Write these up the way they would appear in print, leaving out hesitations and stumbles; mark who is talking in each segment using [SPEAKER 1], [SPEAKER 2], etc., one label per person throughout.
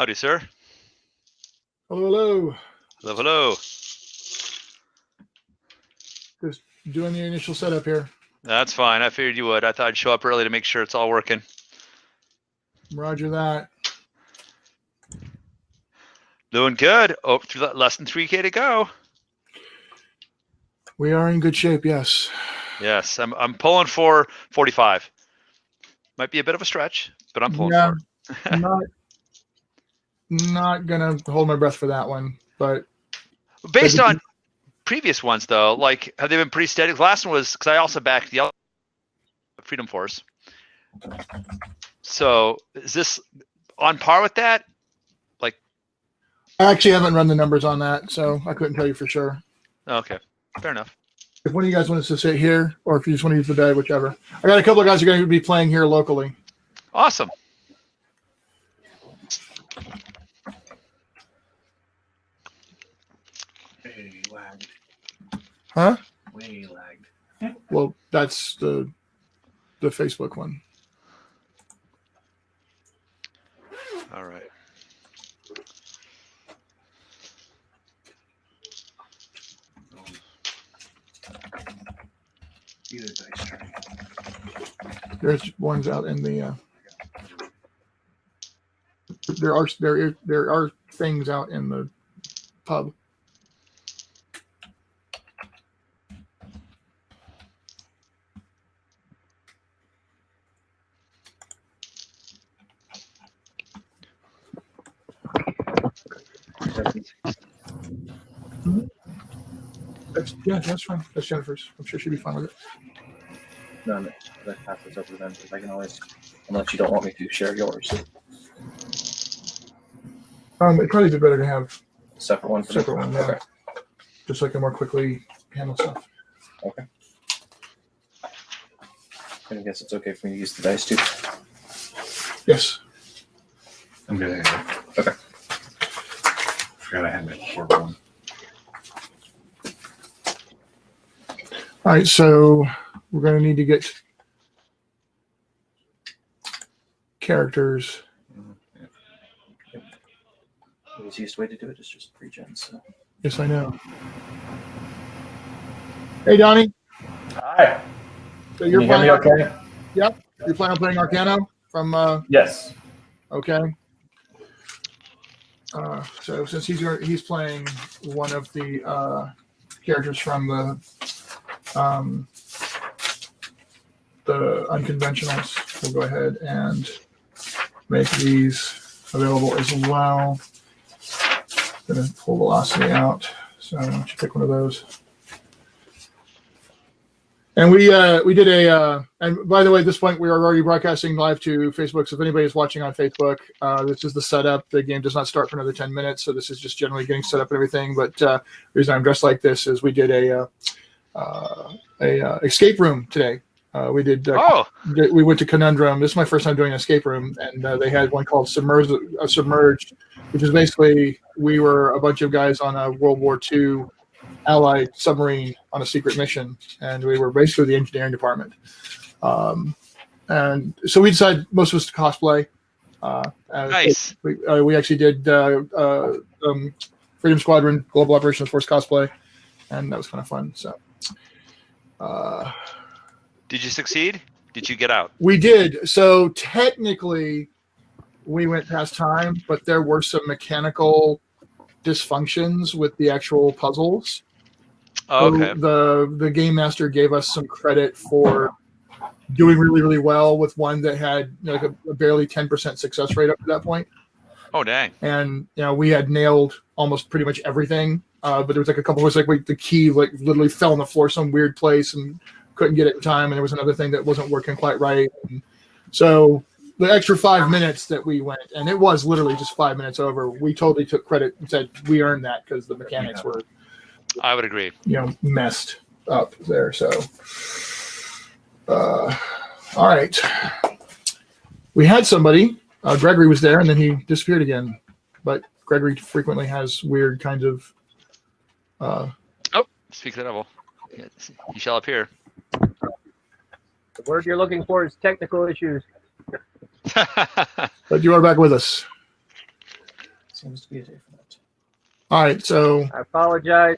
[SPEAKER 1] Howdy, sir.
[SPEAKER 2] Hello, hello.
[SPEAKER 1] Hello, hello.
[SPEAKER 2] Just doing the initial setup here.
[SPEAKER 1] That's fine. I figured you would. I thought I'd show up early to make sure it's all working.
[SPEAKER 2] Roger that.
[SPEAKER 1] Doing good. Oh, through that less than 3K to go.
[SPEAKER 2] We are in good shape, yes.
[SPEAKER 1] Yes, I'm pulling for 45. Might be a bit of a stretch, but I'm pulling for it.
[SPEAKER 2] not gonna hold my breath for that one, but
[SPEAKER 1] based on previous ones though, like have they been pretty steady? The last one was because I also backed the Freedom Force. So is this on par with that? Like,
[SPEAKER 2] I actually haven't run the numbers on that, so I couldn't tell you for sure.
[SPEAKER 1] Okay, fair enough.
[SPEAKER 2] If one of you guys wants to sit here, or if you just want to use the bed, whichever. I got a couple of guys who are going to be playing here locally.
[SPEAKER 1] Awesome.
[SPEAKER 3] Way lagged.
[SPEAKER 2] Huh?
[SPEAKER 3] Way lagged.
[SPEAKER 2] Well, that's the Facebook one.
[SPEAKER 1] All right.
[SPEAKER 3] Either dice tray.
[SPEAKER 2] There's ones out in the. There are things out in the pub. That's fine. That's Jennifer's. I'm sure she'd be fine with it.
[SPEAKER 3] No, that passes up to them because I can always, unless you don't want me to, share yours.
[SPEAKER 2] It'd probably be better to have
[SPEAKER 3] Separate one.
[SPEAKER 2] separate one, yeah.
[SPEAKER 3] Okay.
[SPEAKER 2] Just so I can more quickly handle stuff.
[SPEAKER 3] Okay. I guess it's okay for me to use the dice too.
[SPEAKER 2] Yes.
[SPEAKER 4] I'm good.
[SPEAKER 3] Okay.
[SPEAKER 4] Forgot I had my short one.
[SPEAKER 2] All right, so we're going to need to get characters.
[SPEAKER 3] The easiest way to do it is just pre-gen. So.
[SPEAKER 2] Yes, I know. Hey, Donny.
[SPEAKER 3] Hi.
[SPEAKER 2] So you're
[SPEAKER 3] Can you hear me
[SPEAKER 2] playing?
[SPEAKER 3] okay?
[SPEAKER 2] Yep. You're planning on playing Arcano from?
[SPEAKER 3] Yes.
[SPEAKER 2] Okay. So since he's playing one of the characters from the unconventionals, we'll go ahead and make these available as well. Gonna pull velocity out, so why don't you pick one of those? And we did a and by the way, at this point we are already broadcasting live to Facebook. So if anybody is watching on Facebook, this is the setup. The game does not start for another 10 minutes, so this is just generally getting set up and everything. But the reason I'm dressed like this is we did a escape room today. We did. We went to Conundrum. This is my first time doing an escape room, and they had one called Submerged, which is basically we were a bunch of guys on a World War II Allied submarine on a secret mission, and we were basically the engineering department. And so we decided most of us to cosplay.
[SPEAKER 1] Nice.
[SPEAKER 2] We actually did Freedom Squadron Global Operations Force cosplay, and that was kind of fun. So.
[SPEAKER 1] Did you succeed? Did you get out?
[SPEAKER 2] We did. So technically, we went past time, but there were some mechanical dysfunctions with the actual puzzles.
[SPEAKER 1] Oh, okay.
[SPEAKER 2] So the game master gave us some credit for doing really, really well with one that had like a barely 10% success rate up to that point.
[SPEAKER 1] Oh, dang.
[SPEAKER 2] And we had nailed almost pretty much everything. But there was like a couple of the key literally fell on the floor some weird place and couldn't get it in time, and there was another thing that wasn't working quite right. And so the extra 5 minutes that we went, and it was literally just 5 minutes over, we totally took credit and said we earned that because the mechanics were,
[SPEAKER 1] I would agree,
[SPEAKER 2] messed up there. So all right, we had somebody, Gregory was there, and then he disappeared again. But Gregory frequently has weird kinds of
[SPEAKER 1] speak the devil. He shall appear.
[SPEAKER 5] The word you're looking for is technical issues.
[SPEAKER 2] But you are back with us.
[SPEAKER 3] Seems to be a day for that.
[SPEAKER 2] All right, so
[SPEAKER 5] I apologize.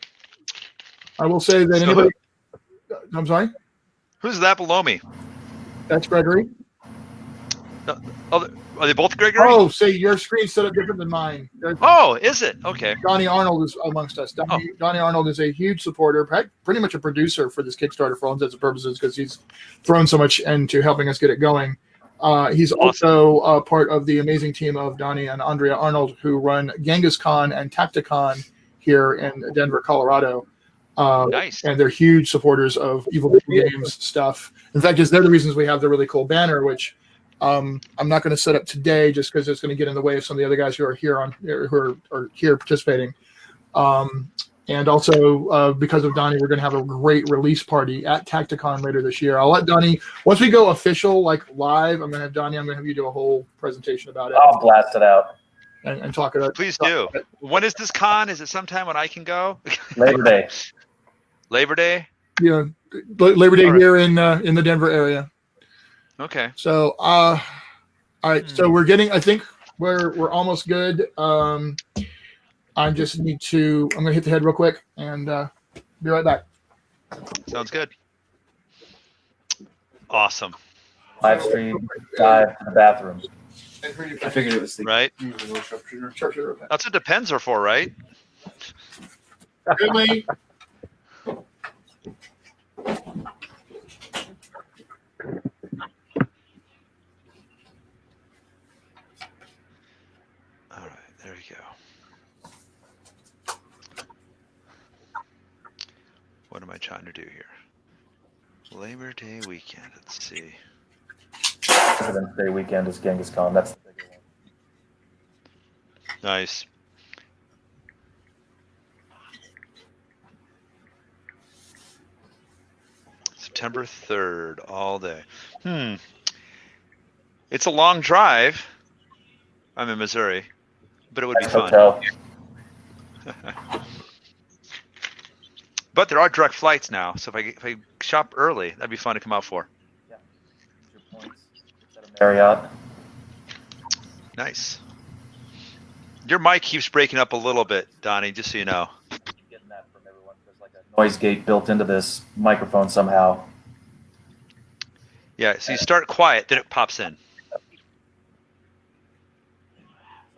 [SPEAKER 2] I will say that
[SPEAKER 1] So-
[SPEAKER 2] anybody. I'm sorry.
[SPEAKER 1] Who's that below me?
[SPEAKER 2] That's Gregory.
[SPEAKER 1] Oh, are they both Gregory?
[SPEAKER 2] Oh, say your screen's set up different than mine.
[SPEAKER 1] Oh, is it? Okay.
[SPEAKER 2] Donny Arnold is amongst us. Donny Arnold is a huge supporter, pretty much a producer for this Kickstarter for all intents and purposes because he's thrown so much into helping us get it going. He's also part of the amazing team of Donny and Andrea Arnold who run Genghis Khan and Tacticon here in Denver, Colorado.
[SPEAKER 1] Nice.
[SPEAKER 2] And they're huge supporters of Evil Video Games stuff. In fact, they're the reasons we have the really cool banner, which I'm not going to set up today just because it's going to get in the way of some of the other guys who are here participating. And also because of Donny, we're going to have a great release party at Tacticon later this year. I'll let Donny, once we go official, like live, I'm going to have Donny, I'm going to have you do a whole presentation about it.
[SPEAKER 3] I'll blast it out.
[SPEAKER 2] And talk about it.
[SPEAKER 1] Please do. When is this con? Is it sometime when I can go?
[SPEAKER 3] Labor Day.
[SPEAKER 1] Labor Day?
[SPEAKER 2] Yeah, Labor Day
[SPEAKER 1] All right.
[SPEAKER 2] here in the Denver area.
[SPEAKER 1] Okay.
[SPEAKER 2] So, all right. So we're getting. I think we're almost good. I just need to. I'm gonna hit the head real quick and be right back.
[SPEAKER 1] Sounds good. Awesome.
[SPEAKER 3] Live stream, dive to the bathroom.
[SPEAKER 4] I figured it was the
[SPEAKER 1] Right?
[SPEAKER 4] usual sharpshooter.
[SPEAKER 2] Sharpshooter. Okay.
[SPEAKER 1] That's what depends are for, right?
[SPEAKER 2] Really?
[SPEAKER 1] All right. There you go. What am I trying to do here? Labor Day weekend. Let's see.
[SPEAKER 3] President's Day weekend is Genghis Khan. That's the bigger one.
[SPEAKER 1] Nice. September 3rd, all day. It's a long drive. I'm in Missouri, but it would be fun.
[SPEAKER 3] Hotel.
[SPEAKER 1] But there are direct flights now, so if I shop early, that'd be fun to come out for.
[SPEAKER 3] Yeah. Your points. At a Marriott.
[SPEAKER 1] Nice. Your mic keeps breaking up a little bit, Donny, just so you know.
[SPEAKER 3] Getting that from everyone. There's like a noise gate built into this microphone somehow.
[SPEAKER 1] Yeah, so you start quiet, then it pops in.
[SPEAKER 3] So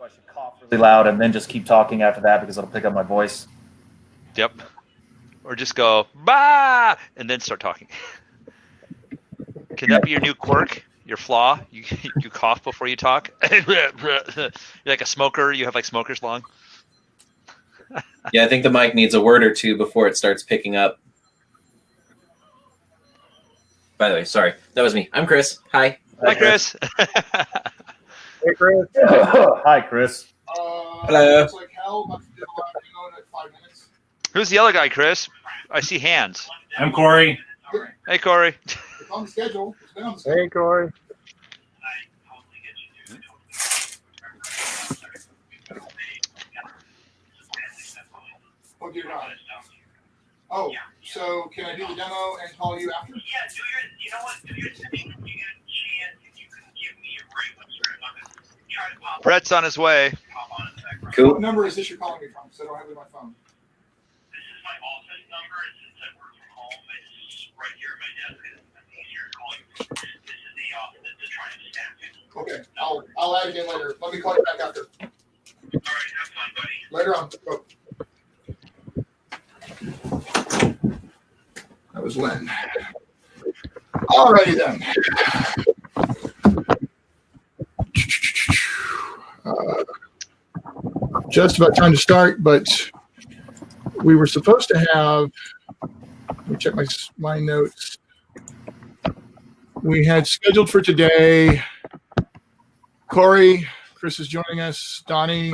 [SPEAKER 3] I should cough really loud and then just keep talking after that because it'll pick up my voice.
[SPEAKER 1] Yep. Or just go, bah, and then start talking. Can that be your new quirk, your flaw? You cough before you talk? You're like a smoker, you have like smoker's lung?
[SPEAKER 6] Yeah, I think the mic needs a word or two before it starts picking up. By the way, sorry. That was me. I'm Chris. Hi.
[SPEAKER 1] Hi, Chris.
[SPEAKER 5] Hey, Chris.
[SPEAKER 3] Hi, Chris.
[SPEAKER 6] Hello.
[SPEAKER 2] Looks like hell. About to do in 5 minutes.
[SPEAKER 1] Who's the other guy, Chris? I see hands.
[SPEAKER 4] I'm Cory.
[SPEAKER 1] Hey, Cory.
[SPEAKER 2] It's on the schedule. It's been on the schedule.
[SPEAKER 5] Hey, Cory.
[SPEAKER 2] Oh, dear God. Oh, so can I do the demo and call you after?
[SPEAKER 7] Yeah, you know what? Do your thing. You get a chance if you can give me a break. I'm gonna try to pop
[SPEAKER 1] Brett's on his way.
[SPEAKER 7] on in the background.
[SPEAKER 6] Cool.
[SPEAKER 2] What number is this you're calling me from? So I don't have it in my phone.
[SPEAKER 7] This is my office number, and since I work from home, it's right here at my desk. It's easier calling. This is the office to try and staff it.
[SPEAKER 2] Okay, I'll add it in later. Let me call you back after.
[SPEAKER 7] All right, have fun, buddy.
[SPEAKER 2] Later on. Oh. That was Lynn. Alrighty then. Just about time to start, but we were supposed to have. Let me check my notes. We had scheduled for today. Cory, Chris is joining us. Donny,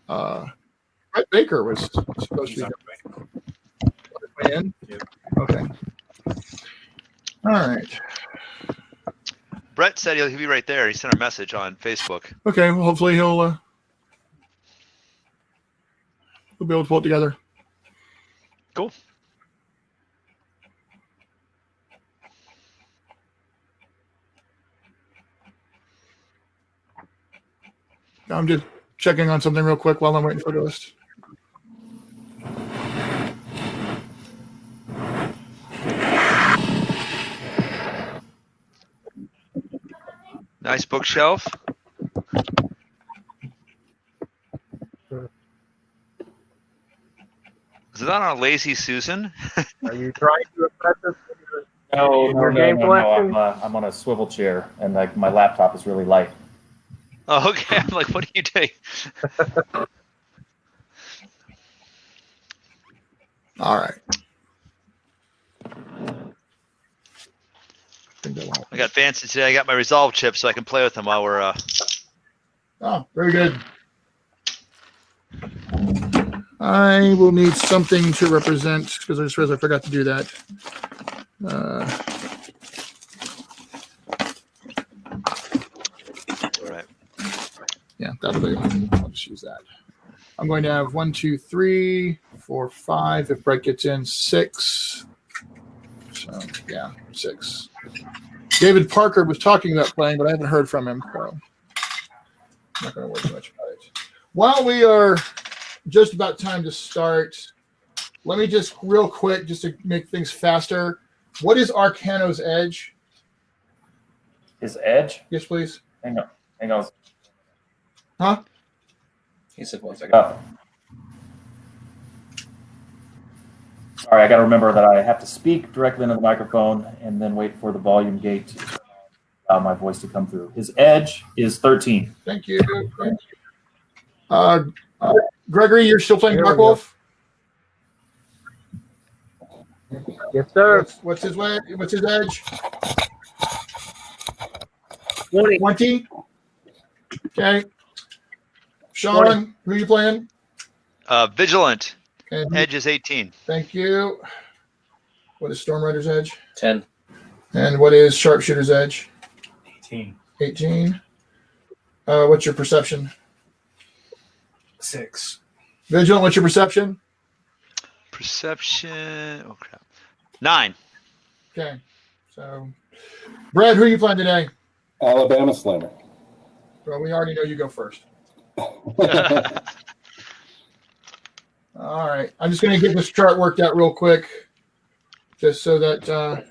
[SPEAKER 2] Brett Baker was supposed to be in. Okay. All right.
[SPEAKER 1] Brett said he'll be right there. He sent a message on Facebook.
[SPEAKER 2] Okay. Well, hopefully he'll be able to pull it together.
[SPEAKER 1] Cool.
[SPEAKER 2] I'm just checking on something real quick while I'm waiting for the list.
[SPEAKER 1] Nice bookshelf. Is it on a lazy Susan?
[SPEAKER 5] Are you trying to impress us?
[SPEAKER 3] No,
[SPEAKER 5] Your game collection?
[SPEAKER 3] I'm on a swivel chair, and like my laptop is really light.
[SPEAKER 1] Oh, okay. I'm like, what are you doing?
[SPEAKER 2] All right.
[SPEAKER 1] I got fancy today. I got my Resolve chip so I can play with them while we're.
[SPEAKER 2] Oh, very good. I will need something to represent because I just realized I forgot to do that.
[SPEAKER 1] All right.
[SPEAKER 2] Yeah, that'll be. I'll just use that. I'm going to have 1, 2, 3, 4, 5. If Brett gets in, 6. So yeah, 6. David Parker was talking about playing, but I haven't heard from him, so I'm not going to worry too much about it. While we are just about time to start, let me just real quick, just to make things faster. What is Arcano's edge?
[SPEAKER 3] His edge?
[SPEAKER 2] Yes, please.
[SPEAKER 3] Hang on.
[SPEAKER 2] Huh?
[SPEAKER 6] He said 1 second.
[SPEAKER 3] Sorry, I got to remember that I have to speak directly into the microphone and then wait for the volume gate to allow my voice to come through. His edge is 13.
[SPEAKER 2] Thank you. Gregory, you're still playing DARKWOLF?
[SPEAKER 5] Yes, sir.
[SPEAKER 2] What's his way? What's his edge?
[SPEAKER 5] 20.
[SPEAKER 2] 20. Okay. Shawn, who are you playing?
[SPEAKER 1] Vigilant.
[SPEAKER 2] And
[SPEAKER 1] Edge is 18.
[SPEAKER 2] thank you. What is Stormrider's edge?
[SPEAKER 6] 10.
[SPEAKER 2] And what is Sharpshooter's edge?
[SPEAKER 4] 18.
[SPEAKER 2] 18. What's your perception?
[SPEAKER 4] 6.
[SPEAKER 2] Vigilant, what's your perception?
[SPEAKER 1] Perception. Oh, crap. 9.
[SPEAKER 2] Okay. So, Brad, who are you playing today?
[SPEAKER 8] Alabama Slammer.
[SPEAKER 2] Well, we already know you go first. All right. I'm just going to get this chart worked out real quick, just so that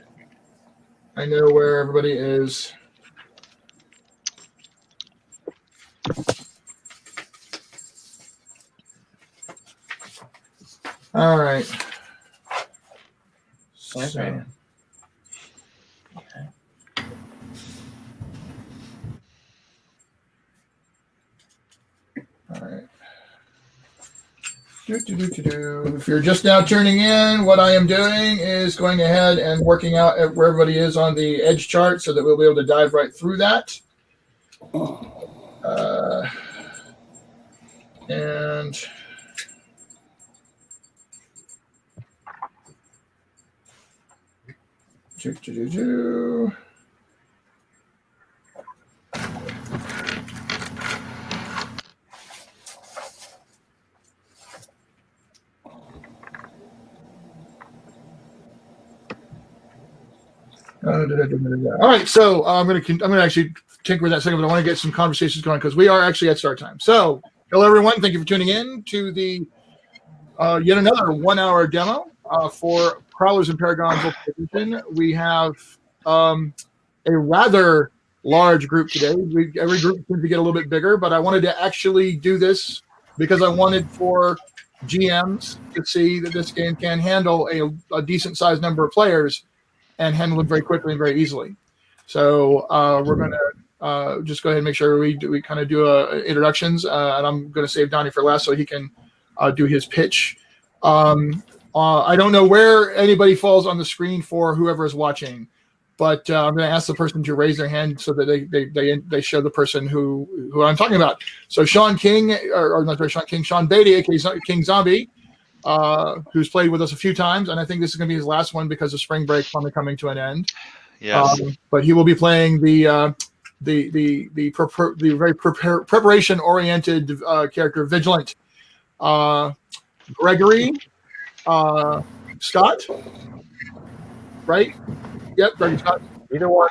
[SPEAKER 2] I know where everybody is. All right. So, all right. If you're just now tuning in, what I am doing is going ahead and working out at where everybody is on the edge chart so that we'll be able to dive right through that. And all right, so I'm gonna actually tinker with that second, but I want to get some conversations going because we are actually at start time. So, hello everyone, thank you for tuning in to the yet another 1 hour demo for Crawlers and Paragons Edition. We have a rather large group today. Every group seems to get a little bit bigger, but I wanted to actually do this because I wanted for GMs to see that this game can handle a decent sized number of players and handle them very quickly and very easily. So we're going to just go ahead and make sure we kind of do introductions, and I'm going to save Donny for last so he can do his pitch. I don't know where anybody falls on the screen for whoever is watching, but I'm going to ask the person to raise their hand so that they show the person who I'm talking about. So Shawn King, or not Shawn King, Shawn Beatty, aka King Zombie, who's played with us a few times, and I think this is going to be his last one because of spring break finally coming to an end.
[SPEAKER 1] Yes.
[SPEAKER 2] But he will be playing the very preparation-oriented character Vigilant. Gregory, Scott, right? Yep, Gregory Scott.
[SPEAKER 5] Either one.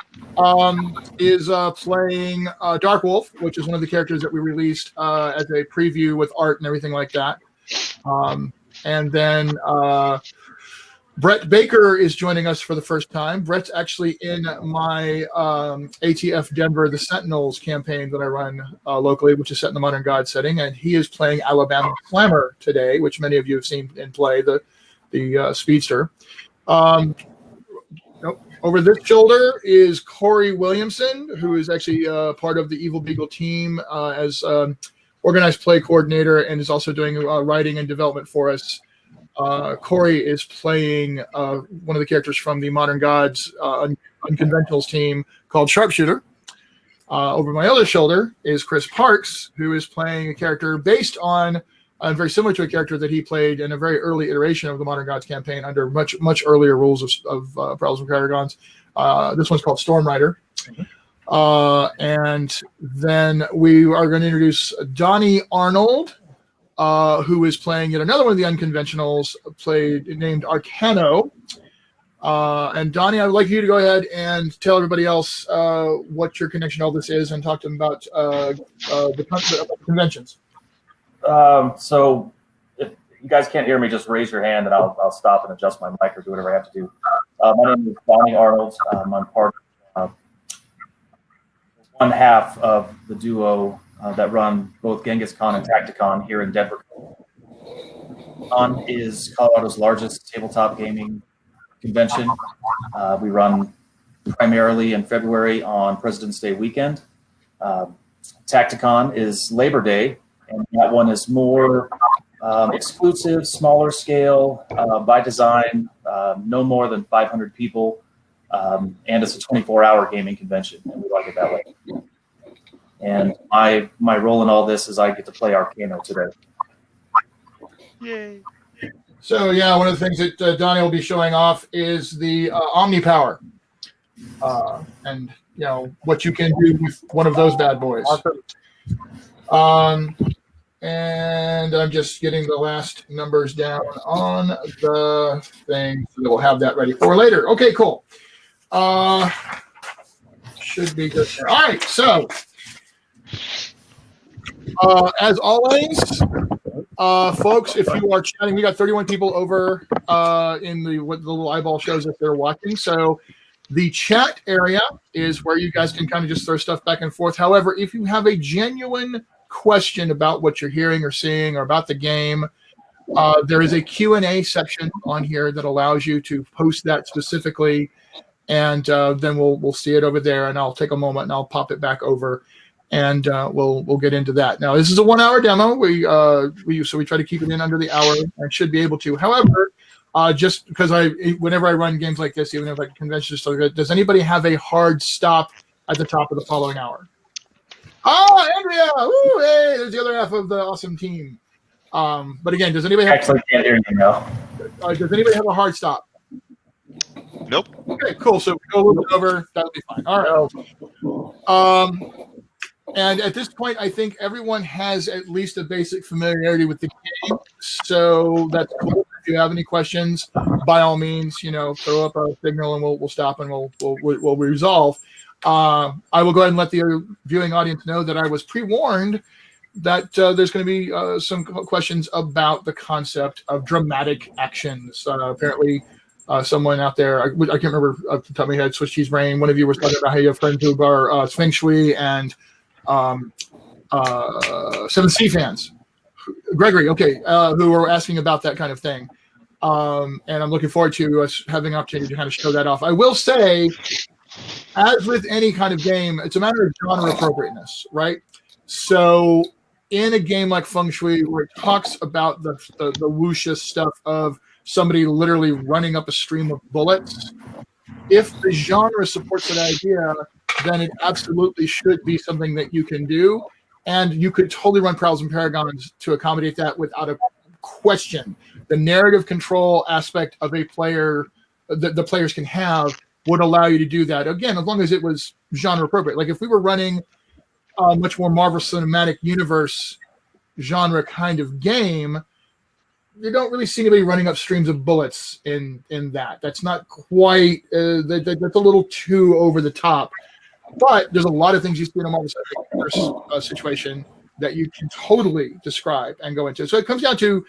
[SPEAKER 2] is playing DARKWOLF, which is one of the characters that we released as a preview with art and everything like that. And then Brett Baker is joining us for the first time. Brett's actually in my ATF Denver The Sentinels campaign that I run locally, which is set in the Modern God setting, and he is playing Alabama Slammer today, which many of you have seen in play, the speedster. Over this shoulder is Cory Williamsen, who is actually part of the Evil Beagle team as organized play coordinator and is also doing writing and development for us. Cory is playing one of the characters from the Modern Gods Unconventionals team called Sharpshooter. Over my other shoulder is Chris Parks, who is playing a character based on very similar to a character that he played in a very early iteration of the Modern Gods campaign under much earlier rules of Prowls and Paragons. This one's called Stormrider. And then we are going to introduce Donny Arnold, who is playing yet another one of the Unconventionals, named Arcano. And Donny, I would like you to go ahead and tell everybody else what your connection to all this is and talk to them about the conventions.
[SPEAKER 3] So if you guys can't hear me, just raise your hand and I'll stop and adjust my mic or do whatever I have to do. My name is Donny Arnold. I'm part of one half of the duo that run both Genghis Khan and Tacticon here in Denver. Con is Colorado's largest tabletop gaming convention. We run primarily in February on President's Day weekend. Tacticon is Labor Day, and that one is more exclusive, smaller scale, by design, no more than 500 people, and it's a 24-hour gaming convention, and we like it that way. And my role in all this is I get to play Arcano today.
[SPEAKER 1] Yay.
[SPEAKER 2] So yeah, one of the things that Donny will be showing off is the Omni Power, and you know what you can do with one of those bad boys.
[SPEAKER 5] Awesome.
[SPEAKER 2] And I'm just getting the last numbers down on the thing so that we'll have that ready for later. Okay, cool. Should be good there. All right, so as always, folks, if you are chatting, we got 31 people over in what the little eyeball shows if they're watching. So the chat area is where you guys can kind of just throw stuff back and forth. However, if you have a genuine question about what you're hearing or seeing or about the game, there is a Q&A section on here that allows you to post that specifically, and then we'll see it over there, and I'll take a moment and I'll pop it back over, and we'll get into that. Now, this is a 1-hour demo. So we try to keep it in under the hour and should be able to. However, just because whenever I run games like this, even if like conventions, does anybody have a hard stop at the top of the following hour? Oh, Andrea! Ooh, hey, there's the other half of the awesome team. But again, does anybody have?
[SPEAKER 3] Actually, can't hear you now.
[SPEAKER 2] Does anybody have a hard stop?
[SPEAKER 1] Nope.
[SPEAKER 2] Okay, cool. So we go a little bit over. That'll be fine. All right. And at this point, I think everyone has at least a basic familiarity with the game. So that's cool. If you have any questions, by all means, throw up a signal and we'll stop and we'll resolve. I will go ahead and let the viewing audience know that I was pre-warned that there's going to be some questions about the concept of dramatic actions. Apparently, someone out there, I can't remember off the top of my head, Swiss Cheese Brain, one of you was talking about how you have friends who are Feng Shui and 7C fans. Gregory, okay, who were asking about that kind of thing. And I'm looking forward to us having an opportunity to kind of show that off. I will say, as with any kind of game, it's a matter of genre appropriateness, right? So in a game like Feng Shui, where it talks about the wuxia stuff of somebody literally running up a stream of bullets, if the genre supports that idea, then it absolutely should be something that you can do. And you could totally run Prowls and Paragons to accommodate that without a question. The narrative control aspect of a player that the players can have would allow you to do that. Again, as long as it was genre appropriate. Like if we were running a much more Marvel Cinematic Universe genre kind of game, don't really see anybody running up streams of bullets in that. That's not quite. That's a little too over the top. But there's a lot of things you see in a multiplayer situation that you can totally describe and go into. So it comes down to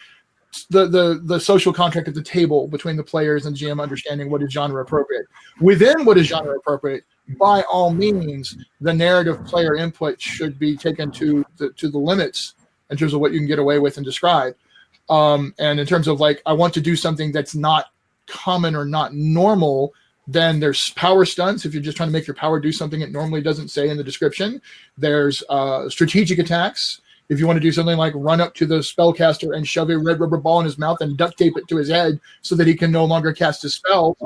[SPEAKER 2] the social contract at the table between the players and GM understanding what is genre appropriate. Within what is genre appropriate, by all means, the narrative player input should be taken to the limits in terms of what you can get away with and describe. And in terms of like, I want to do something that's not common or not normal, then there's power stunts. If you're just trying to make your power do something it normally doesn't say in the description. There's strategic attacks. If you want to do something like run up to the spellcaster and shove a red rubber ball in his mouth and duct tape it to his head so that he can no longer cast his spell,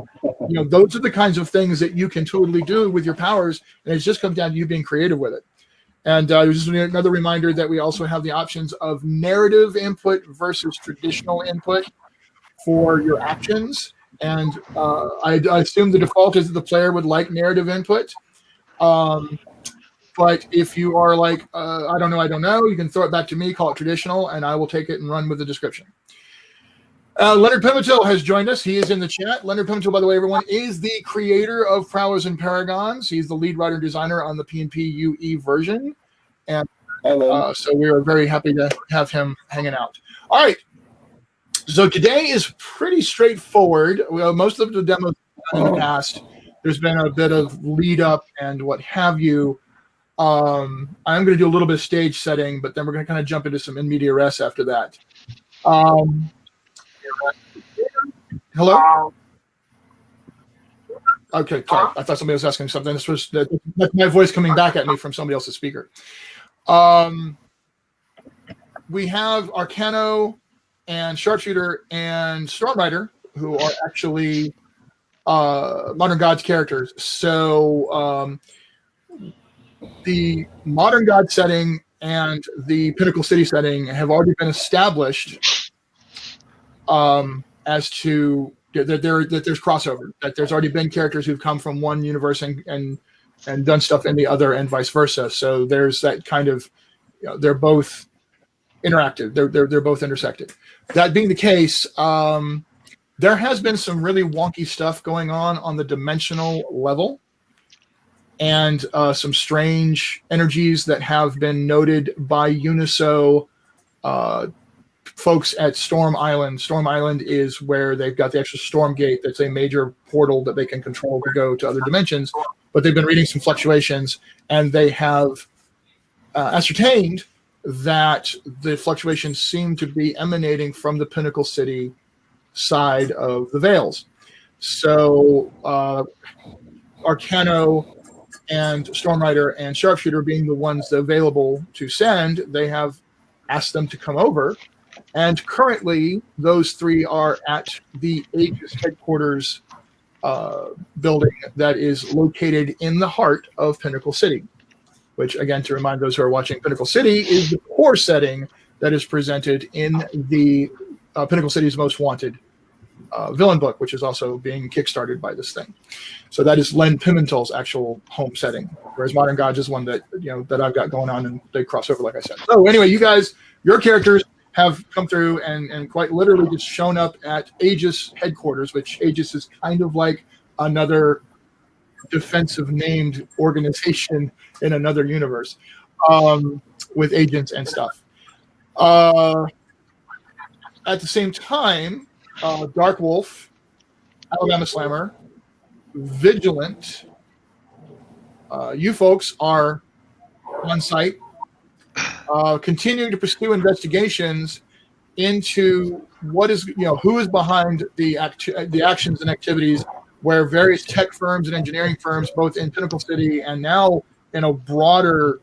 [SPEAKER 2] those are the kinds of things that you can totally do with your powers, and it just comes down to you being creative with it. And just another reminder that we also have the options of narrative input versus traditional input for your actions. And I assume the default is that the player would like narrative input. But if you are like, I don't know, you can throw it back to me, call it traditional, and I will take it and run with the description. Leonard Pimentel has joined us. He is in the chat. Leonard Pimentel, by the way, everyone, is the creator of Prowlers and Paragons. He's the lead writer and designer on the P&PUE version. And so we are very happy to have him hanging out. All right. So today is pretty straightforward. Most of the demos in the past, there's been a bit of lead up and what have you. I'm going to do a little bit of stage setting, but then we're going to kind of jump into some in media res after that. Hello? Okay, sorry. I thought somebody was asking something. That's my voice coming back at me from somebody else's speaker. We have Arcano and Sharpshooter and Stormrider, who are actually Modern Gods characters. So the Modern God setting and the Pinnacle City setting have already been established as to that there's crossover, that there's already been characters who've come from one universe and done stuff in the other and vice versa. So there's that kind of, they're both interactive. They're both intersected. That being the case, there has been some really wonky stuff going on the dimensional level, and some strange energies that have been noted by UNISO folks at Storm Island. Storm Island is where they've got the extra storm gate. That's a major portal that they can control to go to other dimensions. But they've been reading some fluctuations, and they have ascertained that the fluctuations seem to be emanating from the Pinnacle City side of the Veils. So Arcano and Stormrider and Sharpshooter being the ones available to send, they have asked them to come over. And currently, those three are at the AEGIS headquarters building that is located in the heart of Pinnacle City, which, again, to remind those who are watching, Pinnacle City is the core setting that is presented in the Pinnacle City's Most Wanted villain book, which is also being kickstarted by this thing. So that is Len Pimentel's actual home setting, whereas Modern Gods is one that that I've got going on, and they cross over, like I said. So anyway, you guys, your characters have come through and quite literally just shown up at AEGIS headquarters, which AEGIS is kind of like another defensive named organization in another universe, with agents and stuff. At the same time, DARKWOLF, Alabama Slammer, Vigilant, you folks are on site, continuing to pursue investigations into what is, who is behind the actions and activities where various tech firms and engineering firms, both in Pinnacle City and now in a broader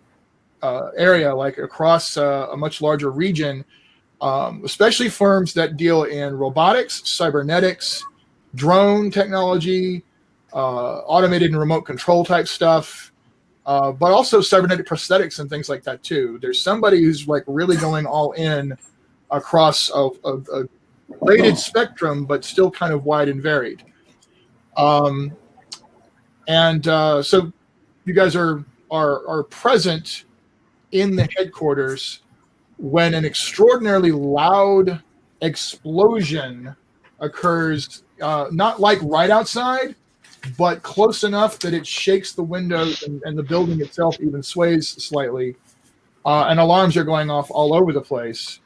[SPEAKER 2] area, like across a much larger region, especially firms that deal in robotics, cybernetics, drone technology, automated and remote control type stuff, but also cybernetic prosthetics and things like that too. There's somebody who's like really going all in across a rated spectrum, but still kind of wide and varied. So you guys are present in the headquarters when an extraordinarily loud explosion occurs, not like right outside, but close enough that it shakes the windows and the building itself even sways slightly. And alarms are going off all over the place.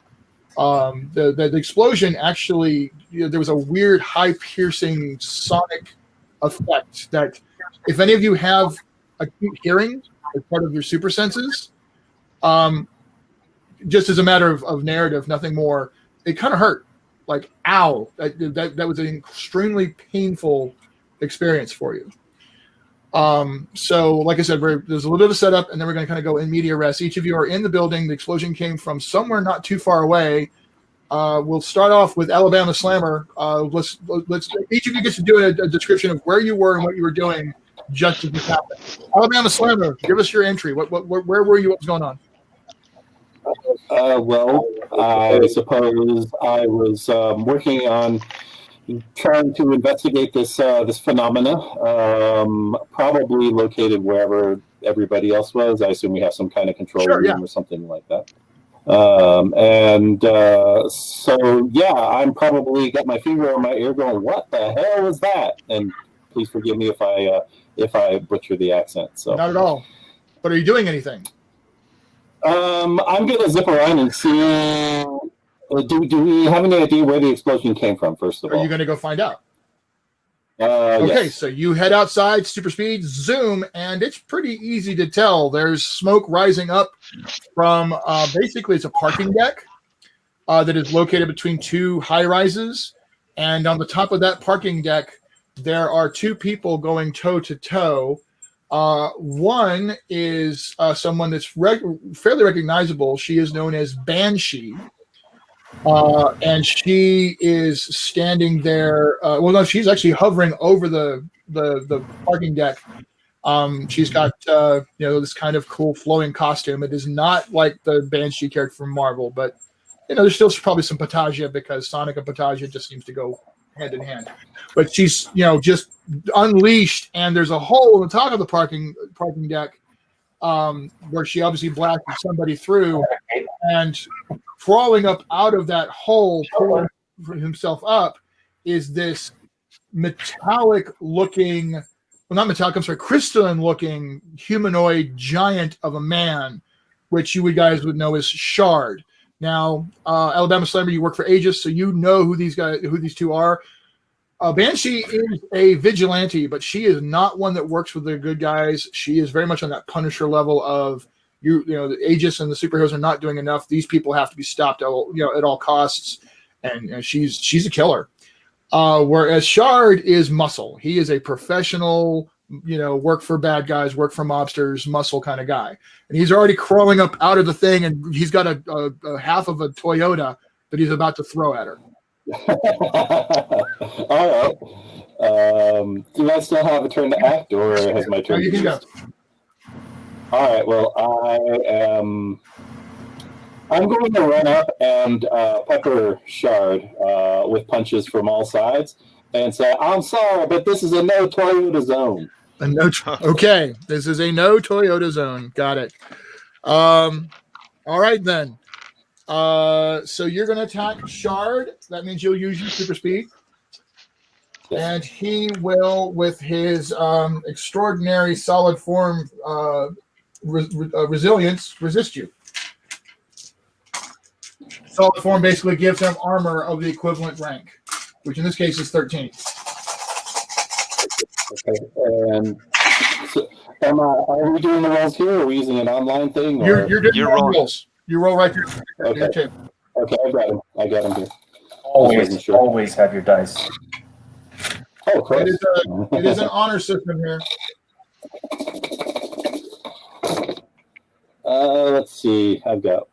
[SPEAKER 2] The explosion actually, there was a weird, high-piercing sonic effect that, if any of you have acute hearing as part of your super senses, just as a matter of narrative, nothing more, it kind of hurt. Like, ow. That was an extremely painful experience for you. So, like I said, there's a little bit of a setup, and then we're going to kind of go in media res. Each of you are in the building. The explosion came from somewhere not too far away. We'll start off with Alabama Slammer. Let's each of you gets to do a description of where you were and what you were doing just as this happened. Alabama Slammer, give us your entry. Where were you? What was going on?
[SPEAKER 8] Well, I suppose I was working on trying to investigate this phenomena, probably located wherever everybody else was. I assume we have some kind of control room or something like that. So yeah, I'm probably got my finger on my ear going, what the hell is that? And please forgive me if I butcher the accent. So
[SPEAKER 2] not at all. But are you doing anything?
[SPEAKER 8] I'm gonna zip around and see. Do we have any idea where the explosion came from? First of all,
[SPEAKER 2] are you going to go find out? Okay,
[SPEAKER 8] yes.
[SPEAKER 2] So you head outside, super speed, zoom, and it's pretty easy to tell. There's smoke rising up from basically it's a parking deck that is located between two high rises, and on the top of that parking deck, there are two people going toe to toe. One is someone that's fairly recognizable. She is known as BANSHEE. And she is standing there. Well, no, she's actually hovering over the parking deck. She's got this kind of cool flowing costume. It is not like the Banshee character from Marvel, but there's still probably some Patagia because Sonic and Patagia just seems to go hand in hand. But she's just unleashed, and there's a hole in the top of the parking deck where she obviously blasted somebody through, and crawling up out of that hole, pulling himself up, is this metallic-looking, well, not metallic, I'm sorry, crystalline-looking humanoid giant of a man, which you guys would know as Shard. Now, Alabama Slammer, you work for Aegis, so you know who these two are. Banshee is a vigilante, but she is not one that works with the good guys. She is very much on that Punisher level of the Aegis and the superheroes are not doing enough. These people have to be stopped at all costs, and she's a killer. Whereas Shard is muscle. He is a professional, work for bad guys, work for mobsters, muscle kind of guy. And he's already crawling up out of the thing, and he's got a half of a Toyota that he's about to throw at her.
[SPEAKER 8] All right. Do I still have a turn to act, or has my turn?
[SPEAKER 2] No, you can go.
[SPEAKER 8] All right. Well, I'm going to run up and pepper Shard with punches from all sides and say, "I'm sorry, but this is a no Toyota zone."
[SPEAKER 2] Okay, this is a no Toyota zone. Got it. All right then. So you're going to attack Shard. That means you'll use your super speed. Yes. And he will, with his extraordinary solid form resilience, resist you. Solid form basically gives him armor of the equivalent rank, which in this case is 13.
[SPEAKER 8] Okay. And so, are we doing the rolls here, or are we using an online thing?
[SPEAKER 2] You're doing your rolls. You roll right there.
[SPEAKER 8] Okay. Okay, I got him here.
[SPEAKER 3] Always have your dice.
[SPEAKER 8] Oh, of course.
[SPEAKER 2] It is an honor system here.
[SPEAKER 8] Let's see. I've got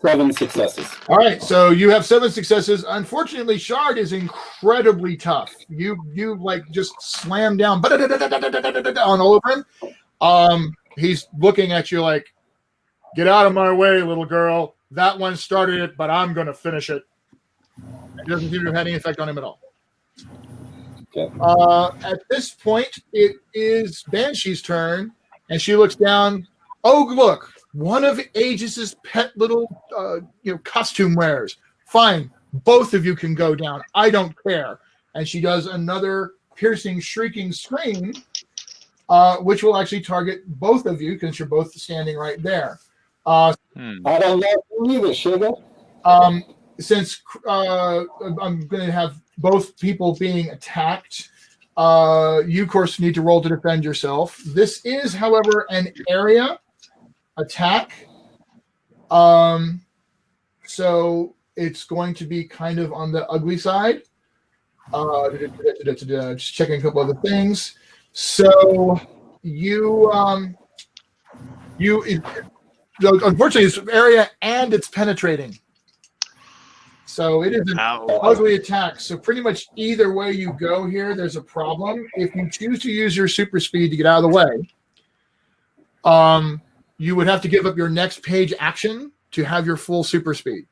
[SPEAKER 8] 7 successes.
[SPEAKER 2] All right, so you have 7 successes. Unfortunately, Shard is incredibly tough. You like just slam down on all over him. He's looking at you like, "Get out of my way, little girl. That one started it, but I'm going to finish it." It doesn't seem to have had any effect on him at all.
[SPEAKER 8] Okay.
[SPEAKER 2] At this point, it is Banshee's turn, and she looks down. Oh, look, one of Aegis's pet little costume wears. Fine, both of you can go down. I don't care. And she does another piercing, shrieking scream, which will actually target both of you because you're both standing right there.
[SPEAKER 8] I don't know either, sugar.
[SPEAKER 2] Since I'm going to have both people being attacked, you, of course, need to roll to defend yourself. This is, however, an area attack. So it's going to be kind of on the ugly side. Just checking a couple other things. So unfortunately, it's area and it's penetrating. So it is an ugly attack. So pretty much either way you go here, there's a problem. If you choose to use your super speed to get out of the way, you would have to give up your next page action to have your full super speed.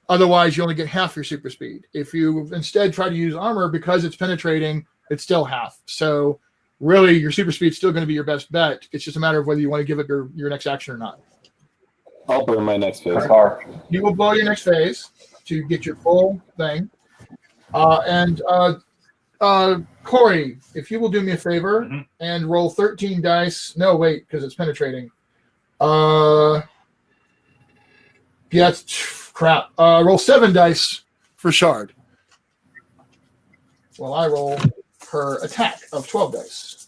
[SPEAKER 2] Otherwise, you only get half your super speed. If you instead try to use armor, because it's penetrating, it's still half. So really, your super speed is still going to be your best bet. It's just a matter of whether you want to give up your next action or not.
[SPEAKER 8] I'll burn my next phase.
[SPEAKER 2] You will blow your next phase to get your full thing. Cory, if you will do me a favor and roll 13 dice. No, wait, because it's penetrating. Yeah, it's crap. Roll 7 dice for Shard. Well, I roll her attack of 12 dice.